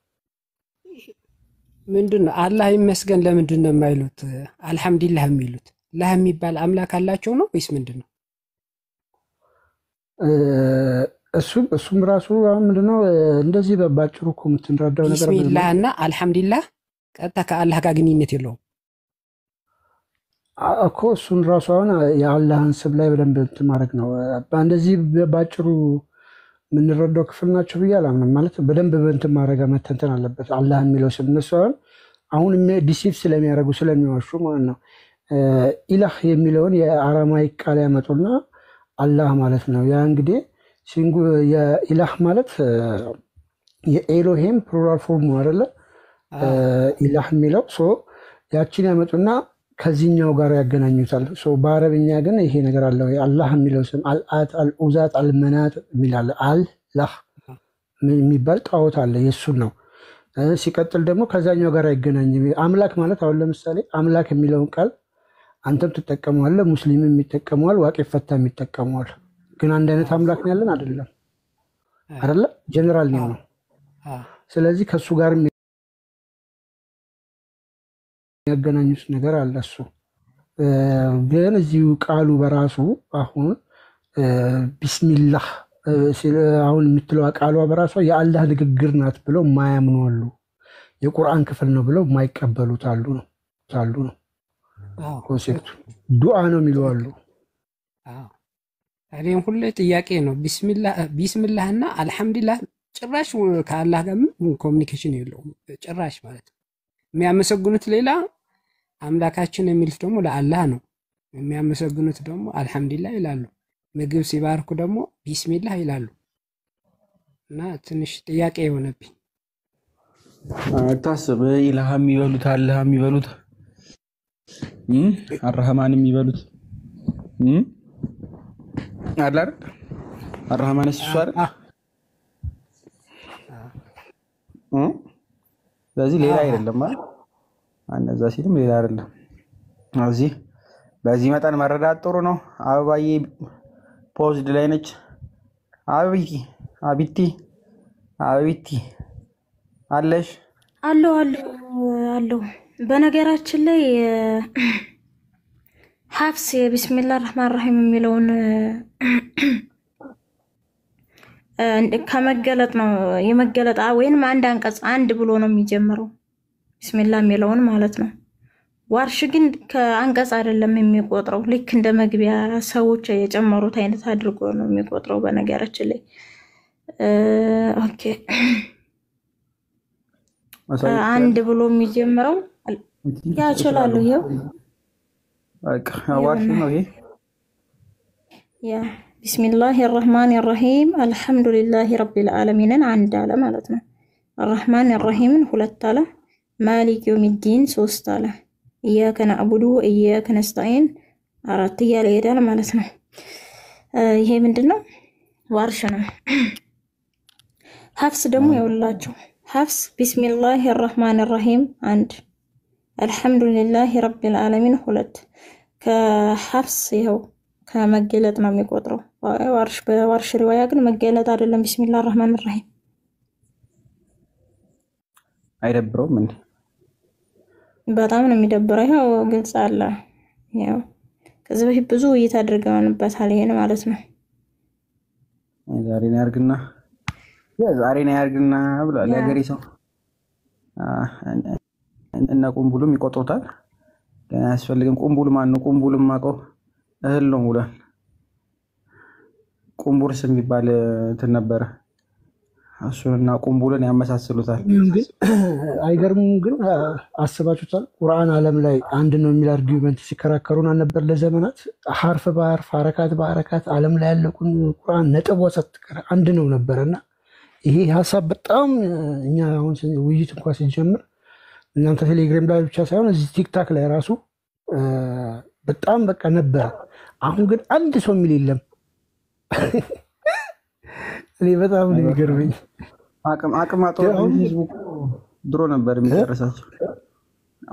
ምንድነው አላህ ይመስገን ለምንድን ነው የማይሉት? አልሐምዱሊላህ የሚሉት ላህ የሚባል አምላክ አላቸው ነው ወይስ ምንድነው? እሱም ራሱ አሁን ምንድነው እንደዚህ በባጭሩ እኮ የምትንረዳው ነገር ቢስሚላህ እና አልሐምዱሊላህ ቀጥታ ከአላህ ጋር ግንኙነት የለውም እኮ። እሱን ራሱ አሁን የአላህን ስም ላይ በደንብ እንትን ማድረግ ነው። እንደዚህ ባጭሩ የምንረዳው ክፍል ናቸው ብዬ አላምንም። ማለት በደንብ እንትን ማድረግ መተንተን አለበት። አላህ የሚለው ስም እነሱ አሁን ዲሲቭ ስለሚያደርጉ ስለሚዋሹ ማለት ነው። ኢላህ የሚለውን የአረማይክ ቃል ያመጡና አላህ ማለት ነው። ያ እንግዲህ የኢላህ ማለት የኤሎሄም ፕሉራል ፎርም ነው አይደለ? ኢላህ የሚለው ያችን ያመጡና ከዚህኛው ጋር ያገናኙታል። በአረብኛ ግን ይሄ ነገር አለ። አላህ የሚለው ስም አልአት፣ አልኡዛት፣ አልመናት የሚላለ አላህ የሚባል ጣዖት አለ። የእሱን ነው። ሲቀጥል ደግሞ ከዛኛው ጋር አይገናኝም። አምላክ ማለት አሁን ለምሳሌ አምላክ የሚለውን ቃል አንተም ትጠቀመዋለህ፣ ሙስሊምም ይጠቀመዋል፣ ዋቄ ፈታም ይጠቀመዋል። ግን አንድ አይነት አምላክ ነው ያለን አይደለም አይደለ? ጀነራል ነው። ስለዚህ ከሱ ጋር የሚያገናኙት ነገር አለ። እሱ ግን እዚሁ ቃሉ በራሱ አሁን ቢስሚላህ አሁን የምትለው ቃሏ በራሷ የአላህ ንግግር ናት ብለው የማያምኑ አሉ። የቁርአን ክፍል ነው ብለው የማይቀበሉት አሉ ነው ኮንሴፕቱ ዱዓ ነው የሚሉ አሉ። እኔም ሁሌ ጥያቄ ነው ቢስሚላህ እና አልሐምዱሊላህ ጭራሽ ከአላህ ጋር ኮሚኒኬሽን የለውም ጭራሽ ማለት ነው። የሚያመሰግኑት ሌላ አምላካችን የሚሉት ደግሞ ለአላህ ነው። የሚያመሰግኑት ደግሞ አልሐምዱሊላህ ይላሉ። ምግብ ሲባርኩ ደግሞ ቢስሚላህ ይላሉ። እና ትንሽ ጥያቄ የሆነብኝ አታስብ። ኢላህ የሚበሉት አላህ የሚበሉት አርህማን የሚበሉት አለ አይደል? አርህማን እሱ አይደል? ስለዚህ ሌላ አይደለም ማለት እነዛ ሲልም ሌላ አይደለም። እዚህ በዚህ መጠን መረዳት ጥሩ ነው። አበባዬ ፖዝድ ላይ ነች። አቢቲ አለሽ? አለው። በነገራችን ላይ ሐፍስ የቢስሚላህ ረህማን ረሂም የሚለውን ከመገለጥ ነው የመገለጥ ወይንም አንድ አንቀጽ አንድ ብሎ ነው የሚጀምረው ቢስሚላህ የሚለውን ማለት ነው። ዋርሽ ግን ከአንቀጽ አይደለም የሚቆጥረው፣ ልክ እንደ መግቢያ ሰዎች የጨመሩት አይነት አድርጎ ነው የሚቆጥረው በነገራችን ላይ። ኦኬ አንድ ብሎ የሚጀምረው ያችላል። ይሄው በቃ ዋርሽ ነው ይሄ ያ ቢስሚላህ الرحمن الرحيم الحمد لله رب العالمين አንድ አለ ማለት ነው። الرحمن الرحيم ሁለት አለ። ማሊክ يوم الدين ሶስት አለ። ኢያከ ነዕቡዱ ወኢያከ ነስተዒን አራት እያለ ይሄዳል ማለት ነው። ይሄ ምንድነው? ዋርሽ ነው። ሐፍስ ደግሞ ያውላችሁ ሐፍስ ቢስሚላህ الرحمن الرحيم አንድ አልሐምዱሊላህ رب العالمين ሁለት። ከሐፍስ ይሄው ከመገለጥ ነው የሚቆጥረው። በዋርሽ ሪዋያ ግን መገለጥ አይደለም። ቢስሚላህ الرحمن الرحيم አይደብረውም እንዴ? በጣም ነው የሚደብረው። ይሄው ግልጽ አለ። ያው ከዚህ በፊት ብዙ ውይይት አድርገንበታል ይሄን ማለት ነው። ዛሬ ነው ያርግና ብሏል ያገሬ ሰው። እና ቁምቡሉም ይቆጥሩታል። ገና ያስፈልግም። ቁምቡል ማን ነው? ቁምቡልም ማቀው እህል ነው ብሏል። ቁምቡርስ የሚባል እንትን ነበረ። እሱንና ቁምቡልን ያመሳስሉታል። ግን አይገርሙም? ግን አስባችሁታል? ቁርአን ዓለም ላይ አንድ ነው የሚል አርጊውመንት ሲከራከሩን ነበር ለዘመናት። ሐርፍ በሐርፍ ሐረካት በሐረካት ዓለም ላይ ያለቁን ቁርአን ነጥብ ወሰጥከረ አንድ ነው ነበርና ይሄ ሐሳብ በጣም እኛ አሁን ውይይት እንኳን ሲጀምር እናንተ ቴሌግራም ላይ ብቻ ሳይሆን እዚህ ቲክታክ ላይ ራሱ በጣም በቃ ነበር። አሁን ግን አንድ ሰው የሚል የለም። እኔ በጣም ነው የሚገርመኝ። አቅም አጥሮ ህዝቡ ድሮ ነበር የሚጨርሳቸው።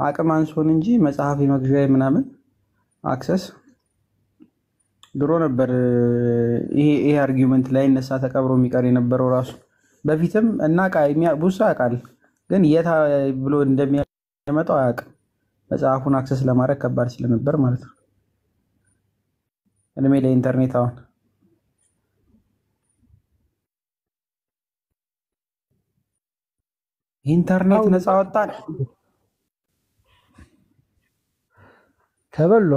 አቅም አንሶን እንጂ መጽሐፍ የመግዣ ምናምን አክሰስ ድሮ ነበር። ይሄ አርጊውመንት ላይ እነሳ ተቀብሮ የሚቀር የነበረው ራሱ በፊትም እና ብዙ ያውቃል፣ ግን የታ ብሎ እንደሚያመጣው አያውቅም። መጽሐፉን አክሰስ ለማድረግ ከባድ ስለነበር ማለት ነው። እድሜ ለኢንተርኔት አሁን ኢንተርኔት ነፃ ወጣን ተበሎ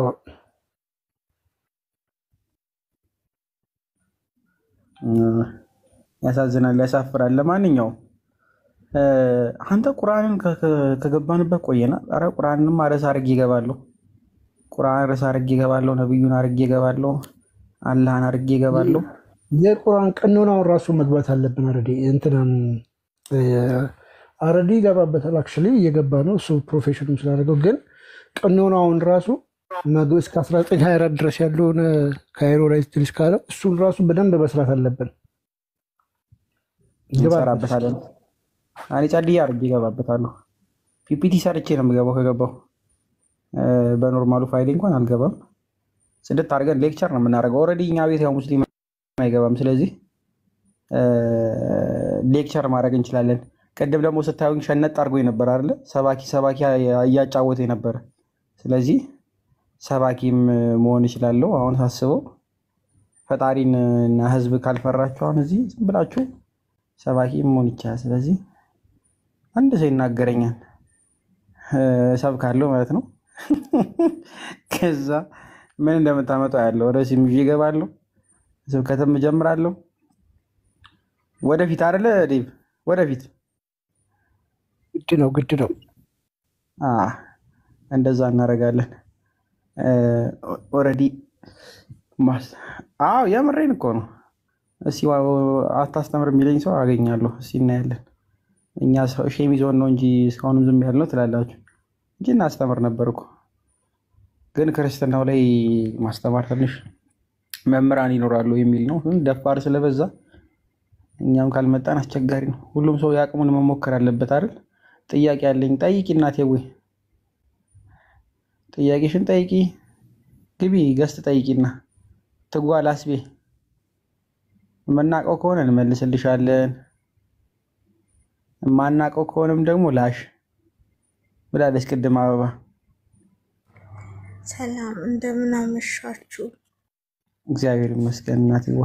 ያሳዝናል፣ ያሳፍራል። ለማንኛውም አንተ ቁርአንን ከገባንበት ቆየና። ኧረ ቁርአንንም ርዕስ አድርጌ እገባለሁ። ቁርአን ርዕስ አድርጌ እገባለሁ። ነብዩን አድርጌ እገባለሁ። አላህን አድርጌ እገባለሁ። የቁርአን ቀኖናውን ራሱ መግባት አለብን። አረዲ ይገባበታል። አክቹዋሊ እየገባ ነው እሱ ፕሮፌሽኑም ስላደረገው፣ ግን ቀኖናውን ራሱ እስከ 1924 ድረስ ያለውን ካይሮ ላይ ትንሽ ካለው እሱን ራሱ በደንብ መስራት አለብን። እንሰራበታለን። እኔ ጫድዬ አድርጌ እገባበታለሁ። ፒፒቲ ሰርቼ ነው የምገባው። ከገባው በኖርማሉ ፋይል እንኳን አልገባም። ጽድት አድርገን ሌክቸር ነው የምናደርገው። ኦልሬዲ እኛ ቤት ያው ሙስሊም አይገባም። ስለዚህ ሌክቸር ማድረግ እንችላለን። ቅድም ደግሞ ስታዩኝ ሸነጥ አድርጎኝ ነበር አይደለ? ሰባኪ እያጫወተ ነበረ። ስለዚህ ሰባኪም መሆን እችላለሁ። አሁን ሳስበው ፈጣሪን እና ህዝብ ካልፈራችሁ አሁን እዚህ ዝም ብላችሁ ሰባኪም መሆን ይቻላል። ስለዚህ አንድ ሰው ይናገረኛል ሰብካለሁ ማለት ነው። ከዛ ምን እንደምታመጣው ያለው ወደዚህ ምዥ ይገባለሁ፣ ስብከትም እጀምራለሁ። ወደፊት አይደለ ዴቭ? ወደፊት ግድ ነው። እንደዛ እናደርጋለን። ኦልሬዲ የምሬን እኮ ነው። እስኪ አታስተምር የሚለኝ ሰው አገኛለሁ። እስኪ እናያለን። እኛ ሼም ይዞን ነው እንጂ እስካሁንም ዝም ያልነው ትላላችሁ እንጂ እናስተምር ነበር እኮ። ግን ክርስትናው ላይ ማስተማር ትንሽ መምህራን ይኖራሉ የሚል ነው። ደፋር ስለበዛ እኛም ካልመጣን አስቸጋሪ ነው። ሁሉም ሰው የአቅሙን መሞከር አለበት አይደል? ጥያቄ አለኝ። ጠይቂ እናቴ። ወይ ጥያቄሽን ጠይቂ። ግቢ ገስት ጠይቂና ትጓል አስቤ። የምናውቀው ከሆነ እንመልስልሻለን፣ የማናውቀው ከሆነም ደግሞ ላሽ ብላለች ቅድም አበባ። ሰላም እንደምን አመሻችሁ? እግዚአብሔር ይመስገን እናትዋ።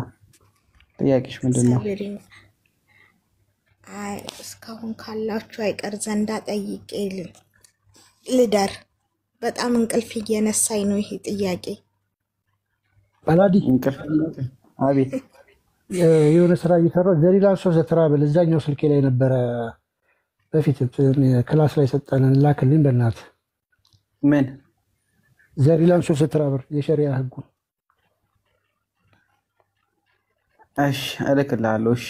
ጥያቄሽ ምንድን ነው? አይ እስካሁን ካላችሁ አይቀር ዘንዳ ጠይቄ ልደር። በጣም እንቅልፍ እየነሳኝ ነው ይሄ ጥያቄ። አላዲ እንቅልፍ አቤት። የሆነ ስራ እየሰራሁ ዘሪላን ሶ ዘትራበል እዛኛው ስልኬ ላይ ነበረ በፊት ክላስ ላይ ሰጠንን። ላክልኝ በእናትህ። ምን ዘሪላን ሶ ዘትራበል የሸሪያ ህጉ። እሺ እልክልሃለሁ። እሺ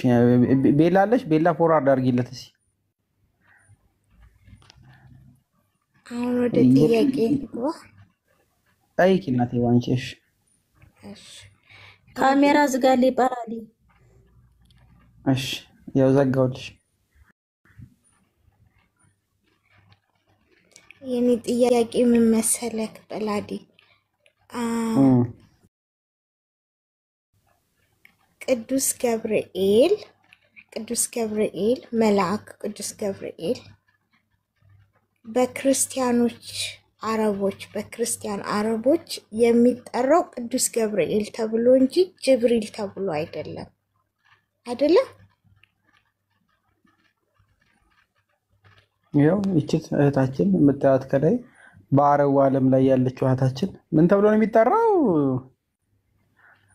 ቤላ አለሽ? ቤላ ፎርዋርድ አድርጊለት እስኪ። አሁን ወደ ጥያቄ ልግባ። ጠይቂ እናቴ ዋንቺ። እሺ ካሜራ ዝጋልኝ ጳራሊ። እሺ ያው ዘጋሁልሽ። የኔ ጥያቄ ምን መሰለህ በላዲ? ቅዱስ ገብርኤል መልአክ ቅዱስ ገብርኤል በክርስቲያን አረቦች የሚጠራው ቅዱስ ገብርኤል ተብሎ እንጂ ጅብሪል ተብሎ አይደለም። ያው እቺት እህታችን የምታያት ከላይ በአረቡ ዓለም ላይ ያለችው እህታችን ምን ተብሎ ነው የሚጠራው?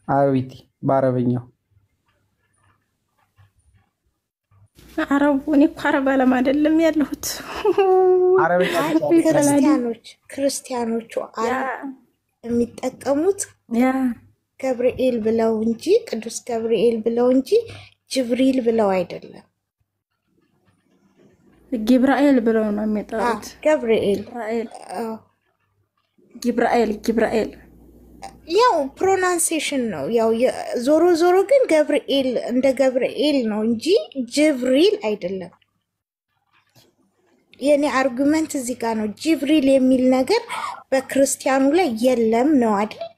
አረቢቲ በአረበኛው አረቡ። እኔ እኮ አረብ ዓለም አይደለም ያለሁት። ክርስቲያኖቹ የሚጠቀሙት ገብርኤል ብለው እንጂ ቅዱስ ገብርኤል ብለው እንጂ ጅብሪል ብለው አይደለም። ጊብራኤል ብለው ነው የሚጠሩት። ገብርኤል ያው ፕሮናንሴሽን ነው። ያው ዞሮ ዞሮ ግን ገብርኤል እንደ ገብርኤል ነው እንጂ ጅብሪል አይደለም። የኔ አርጉመንት እዚህ ጋር ነው። ጅብሪል የሚል ነገር በክርስቲያኑ ላይ የለም ነው አይደል?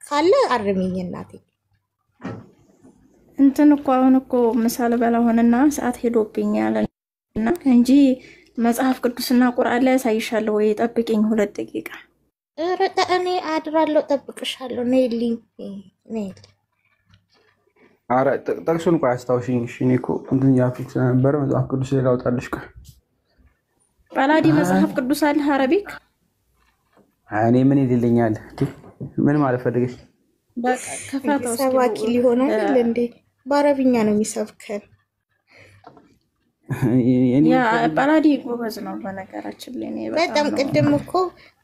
ካለ አርሚኝ እናቴ። እንትን እኮ አሁን እኮ ምሳሌ በላሆንና ሰዓት ሄዶብኛል እና እንጂ መጽሐፍ ቅዱስና ቁርአን ላይ ያሳይሻለሁ ወይ? ጠብቂኝ 2 ደቂቃ። ረቀ እኔ አድራለሁ፣ ጠብቅሻለሁ። ነይልኝ ነይል። ኧረ ጥቅሱን ቆይ አስታውሽኝ። እሺ እኔ እኮ እንትን ያልኩት ስለነበረ መጽሐፍ ቅዱስ ላይ ላውጣልሽ። ቆይ ባላዲ መጽሐፍ ቅዱስ አለ አረቢክ? እኔ ምን ይልልኛል? ምን ማለት ፈልገሽ? በቃ ከፋታው ሰባኪ ሊሆን አይደል እንዴ? በአረብኛ ነው የሚሰብከን። ያ ባላዲ ጎበዝ ነው በነገራችን ላይ። እኔ በጣም ቅድም እኮ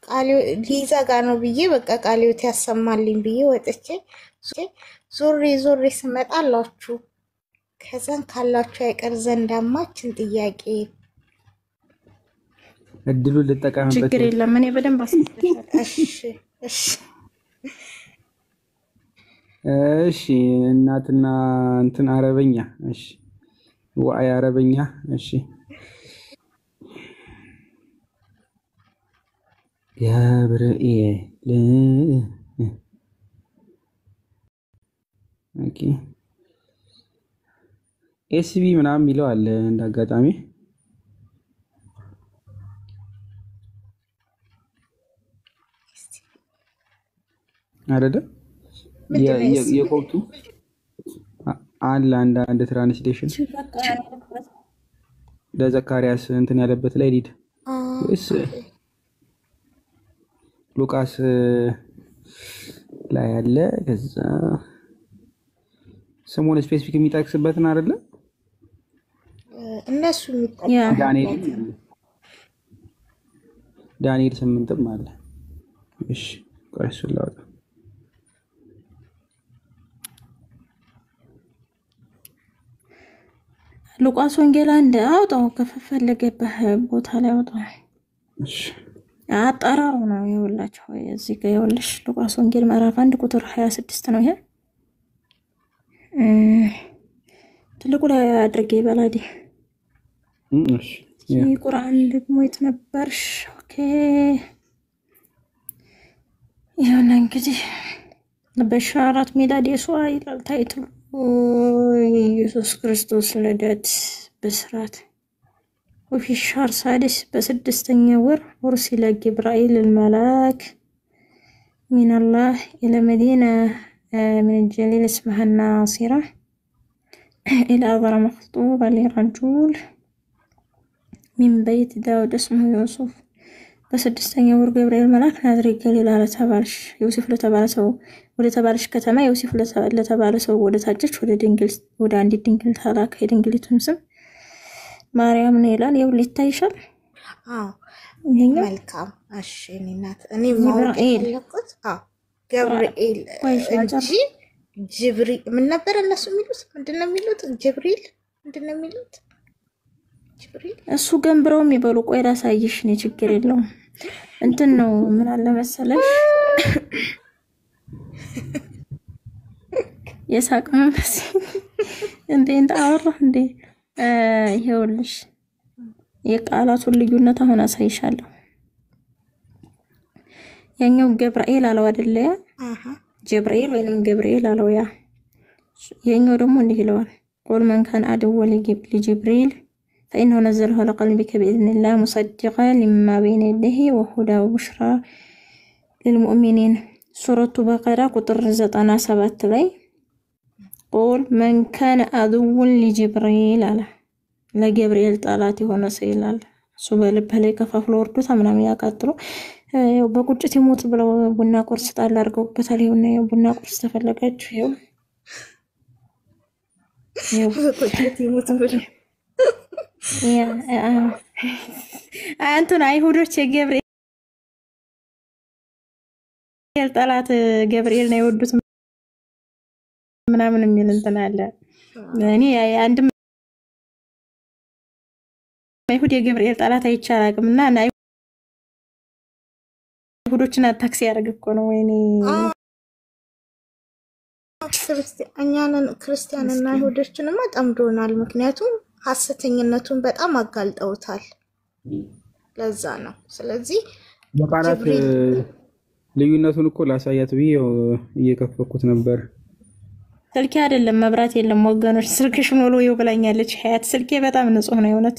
ቃሊው ሊዘጋ ነው ብዬ በቃ ቃሊው ያሰማልኝ ብዬ ወጥቼ ዞሬ ስመጣ አላችሁ። ከዛን ካላችሁ አይቀር ዘንዳማችን ጥያቄ እድሉን ልጠቀምበት። ችግር የለም እኔ በደንብ አስፈልሻለሁ። እሺ እናትና እንትን አረበኛ። እሺ ወአይ አረበኛ። እሺ ገብርኤል ኦኬ ኤስቢ ምናምን የሚለው አለ እንዳጋጣሚ አይደለ? የቆብቱ አለ አንድ ትራንስሌሽን ለዘካርያስ እንትን ያለበት ላይ ሊድ ወይስ ሉቃስ ላይ ያለ ከዛ ስሙን ስፔሲፊክ የሚጠቅስበትን አይደለ? እነሱ ዳንኤል 8ም አለ። እሺ ቆይ እሱን ላውጣ። ሉቃስ ወንጌል 1 አውጣው ከፈለገበት ቦታ ላይ አውጣው። እሺ አጣራው ነው ይኸውላችሁ። እዚህ ጋር ይኸውልሽ ሉቃስ ወንጌል ምዕራፍ 1 ቁጥር 26 ነው ይሄ። ትልቁ ላይ አድርጌ በላዲ። እሺ ቁርአን ደግሞ የት ነበርሽ? ኦኬ ይሁን እንግዲህ በሻራት ሚላድ የሱዓ ይላል ታይትሉ። ኢየሱስ ክርስቶስ ልደት በስራት وفي الشهر السادس بسدستኛ ወር أرسل جبرائيل الملاك من الله إلى مدينة من الجليل اسمها الناصرة إلى أبرة مخطوبة لرجل من بيت داود اسمه يوسف በስድስተኛ ወር ገብርኤል መልአክ ናዝሬት ገሊላ ለተባለሽ ዮሴፍ ለተባለ ሰው ወደ ተባለሽ ከተማ ዮሴፍ ለተባለ ሰው ወደ ታጨች ወደ አንዲት ድንግል ተላከ። የድንግሊቱም ስም ማርያም ነው ይላል። ይኸው ሊታይሻል። አዎ መልካም። እሺ እናት እኔ ማወቅ ያለኩት ገብርኤል እንጂ ጅብሪል ምን ነበር እነሱ የሚሉት? ምንድነው የሚሉት? ጅብሪል ምንድነው የሚሉት? ጅብሪል እሱ ገንብረው የሚበሉ ቆይ ላሳይሽ ነው። ችግር የለውም። እንትን ነው ምን አለ መሰለሽ የሳቅ መንፈስ እንዴ አወራ እንዴ ይኸውልሽ የቃላቱን ልዩነት አሁን አሳይሻለሁ። ያኛው ገብርኤል አለው አይደለ? ጅብሪል ወይንም ገብርኤል አለው። ያኛው ደግሞ እንዲህ ይለዋል ቁል መን ካን አድወ ለጅብሪል فإنه نزله على قلبك بإذن الله مصدقا لما بين يديه وهدى وبشرى للمؤمنين سورة بقرة قطر 97 ላይ قل من كان عدو لجبريل على ለገብርኤል ጠላት የሆነ ሰው ይላል። እሱ በልብ ላይ ከፋፍሎ ወርዶታ ምናምን ያቃጥሎ ያው በቁጭት ይሞት ብለው ቡና ቁርስ ጣል አድርገውበታል። ይኸው ቡና ቁርስ ተፈለጋችሁ ይኸው በቁጭት ይሞት ብለው አንተን አይሁዶች የገብርኤል ጠላት ገብርኤል ነው የወዱት ምናምን የሚል እንትን አለ። እኔ አንድም አይሁድ የገብርኤል ጠላት አይቻላቅምና አይሁዶችን ታክሲ ያደርግ እኮ ነው። ወይኔ እኛንን ክርስቲያንና አይሁዶችንማ ጠምዶናል። ምክንያቱም ሐሰተኝነቱን በጣም አጋልጠውታል። ለዛ ነው። ስለዚህ በቃላት ልዩነቱን እኮ ላሳያት ብዬ እየከፈኩት ነበር። ስልኬ አይደለም መብራት የለም ወገኖች፣ ስልክሽ ሞሎ ይብላኛለች ሀያት። ስልኬ በጣም ንጹህ ነው የሆነት።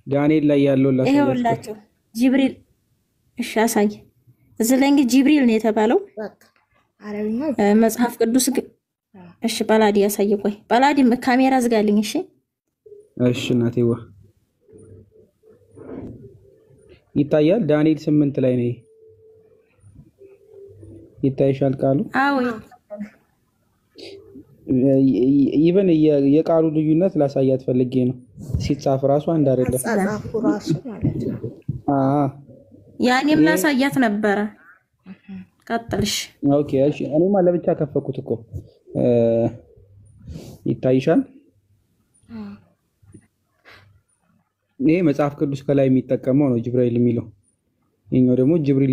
ዳንኤል ላይ ያለው ላሳያት። ይኸውላችሁ ጅብሪል እሺ አሳይ። እዚህ ላይ እንግዲህ ጅብሪል ነው የተባለው አረብኛ መጽሐፍ ቅዱስ እሺ ባላዲ ያሳይ። ቆይ ባላዲ ካሜራ ዝጋልኝ። እሺ እናቴዋ ይታያል። ዳንኤል 8 ላይ ነው ይታይሻል ቃሉ። አዎ ኢቨን የቃሉ ልዩነት ላሳያት ፈልጌ ነው። ሲጻፍ ራሱ አንድ አይደለም። ጻጻፉ ራሱ ማለት ነው። ያኔም ላሳያት ነበረ። ቀጥልሽ። ኦኬ እሺ። እኔማ ለብቻ ከፈኩት እኮ ይታይሻል። ይሄ መጽሐፍ ቅዱስ ከላይ የሚጠቀመው ነው ጅብራኤል የሚለው። ይሄኛው ደግሞ ጅብሪል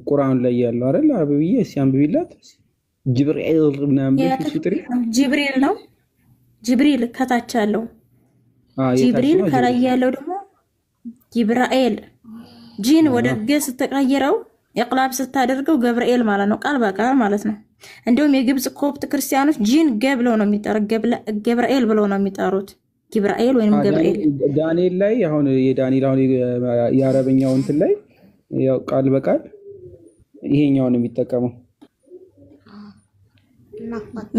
ቁርአን ላይ ያለው አይደል? አረብዬ ሲያንብቢላት ጅብራኤል ምናምን ሲጥሪ ጅብሪል ነው። ጅብሪል ከታች ያለው ጅብሪል፣ ከላይ ያለው ደግሞ ጅብራኤል። ጂን ወደ ገ ስትቀይረው ኢቅላብ ስታደርገው ገብርኤል ማለት ነው፣ ቃል በቃል ማለት ነው። እንደውም የግብጽ ኮፕት ክርስቲያኖች ጂን ገ ብለው ነው የሚጠሩት፣ ገብርኤል ብለው ነው የሚጠሩት። ጅብራኤል ወይንም ገብርኤል። ዳንኤል ላይ አሁን የዳንኤል አሁን የአረበኛው እንትን ላይ ያው ቃል በቃል ይሄኛውን የሚጠቀመው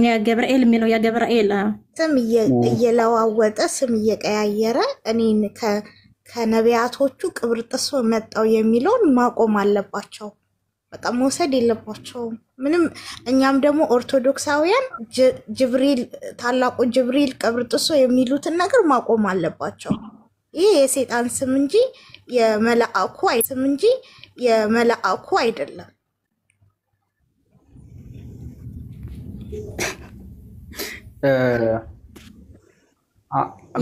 ያ ገብርኤል የሚለው ያ ገብርኤል ስም እየለዋወጠ ስም እየቀያየረ እኔን ከነቢያቶቹ ቅብርጥሶ መጣው የሚለውን ማቆም አለባቸው። በቃ መውሰድ የለባቸውም ምንም። እኛም ደግሞ ኦርቶዶክሳውያን ጅብሪል ታላቁ ጅብሪል ቅብርጥሶ የሚሉትን ነገር ማቆም አለባቸው። ይሄ የሰይጣን ስም እንጂ የመላእኩ አይደለም።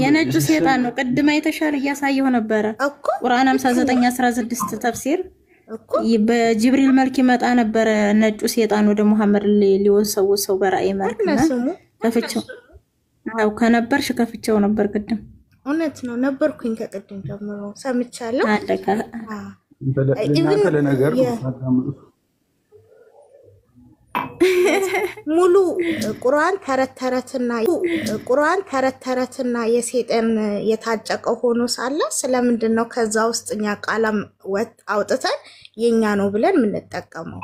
የነጩ ሰይጣን ነው። ቅድም አይተሻል፣ እያሳየው ነበረ። ቁርአን 59:16 ተፍሲር በጅብሪል መልክ ይመጣ ነበረ። ነጩ ሰይጣን ወደ መሐመድ ሊወሰው በራእይ መልክ ነው። ከፍቼው አው ከነበርሽ ከፍቼው ነበር ቅድም። እውነት ነው ነበርኩኝ፣ ከቅድም ጀምሮ ሰምቻለሁ። አለካ ለነገር ሙሉ ቁርአን ተረተረትና የሰይጣን የታጨቀው ሆኖ ሳለ ስለምንድን ነው ከዛ ውስጥ እኛ ቃላም አውጥተን የኛ ነው ብለን የምንጠቀመው?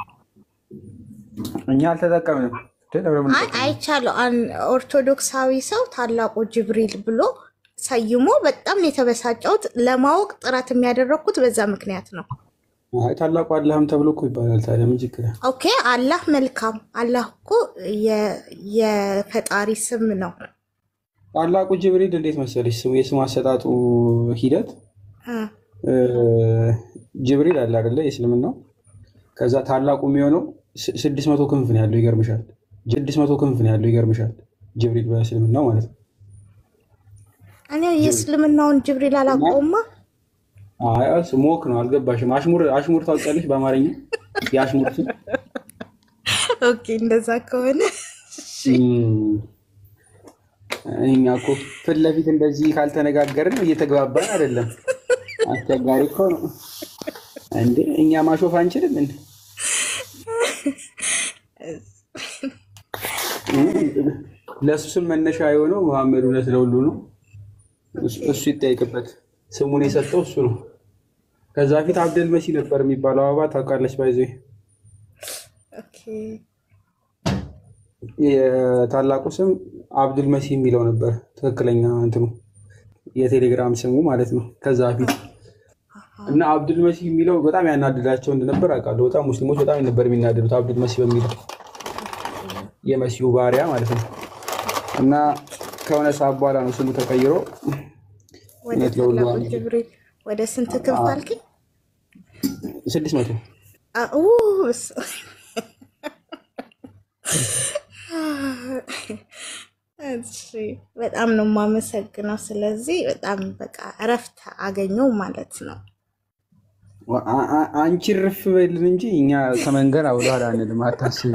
እኛ አልተጠቀምንም። አይቻለው ኦርቶዶክሳዊ ሰው ታላቁ ጅብሪል ብሎ ሰይሞ በጣም የተበሳጨሁት። ለማወቅ ጥረት የሚያደርኩት በዛ ምክንያት ነው። ታላቁ አላህም ተብሎ እኮ ይባላል። ታዲያ ምን ችግር አለ? ኦኬ አላህ መልካም። አላህ እኮ የፈጣሪ ስም ነው። ታላቁ ጅብሪል እንዴት መሰለሽ ስሙ የስሙ አሰጣጡ ሂደት ጅብሪል አለ አይደለ? የእስልምናው ከዛ ታላቁ የሚሆነው 600 ክንፍ ነው ያለው። ይገርምሻል። 600 ክንፍ ነው ያለው። ይገርምሻል። ጅብሪል በእስልምናው ማለት ነው። እኔ የእስልምናውን ጅብሪል አላውቀውማ። ሞክ ነው። አልገባሽም? አሽሙር ታውቂያለሽ? በአማርኛ የአሽሙር ስም። ኦኬ እንደዛ ከሆነ እኛ እኮ ፊት ለፊት እንደዚህ ካልተነጋገርን እየተግባባን አይደለም። አስቸጋሪ እኮ ነው እንዴ! እኛ ማሾፍ አንችልም እንዴ? ለሱ ስም መነሻ የሆነው መሐመድ እውነት ለሁሉ ነው። እሱ ይጠይቅበት። ስሙን የሰጠው እሱ ነው። ከዛ ፊት አብደል መሲ ነበር የሚባለው። አበባ ታውቃለች? ባይዘ የታላቁ ስም አብዱል መሲ የሚለው ነበር ትክክለኛ እንትኑ የቴሌግራም ስሙ ማለት ነው። ከዛ ፊት እና አብዱል መሲ የሚለው በጣም ያናድዳቸው እንደነበር አውቃለሁ። በጣም ሙስሊሞች በጣም ነበር የሚናደዱት አብዱል መሲ በሚለው የመሲሁ ባሪያ ማለት ነው። እና ከሆነ ሰዓት በኋላ ነው ስሙ ተቀይሮ ወደ ታላቁ ጅብሪል ወደ ስንት ክንፍ አልከኝ? 600 በጣም ነው የማመሰግነው። ስለዚህ በጣም በቃ እረፍት አገኘው ማለት ነው። አንቺ ርፍ በልን እንጂ እኛ ከመንገር አውሏል አንልም። አታስቢ።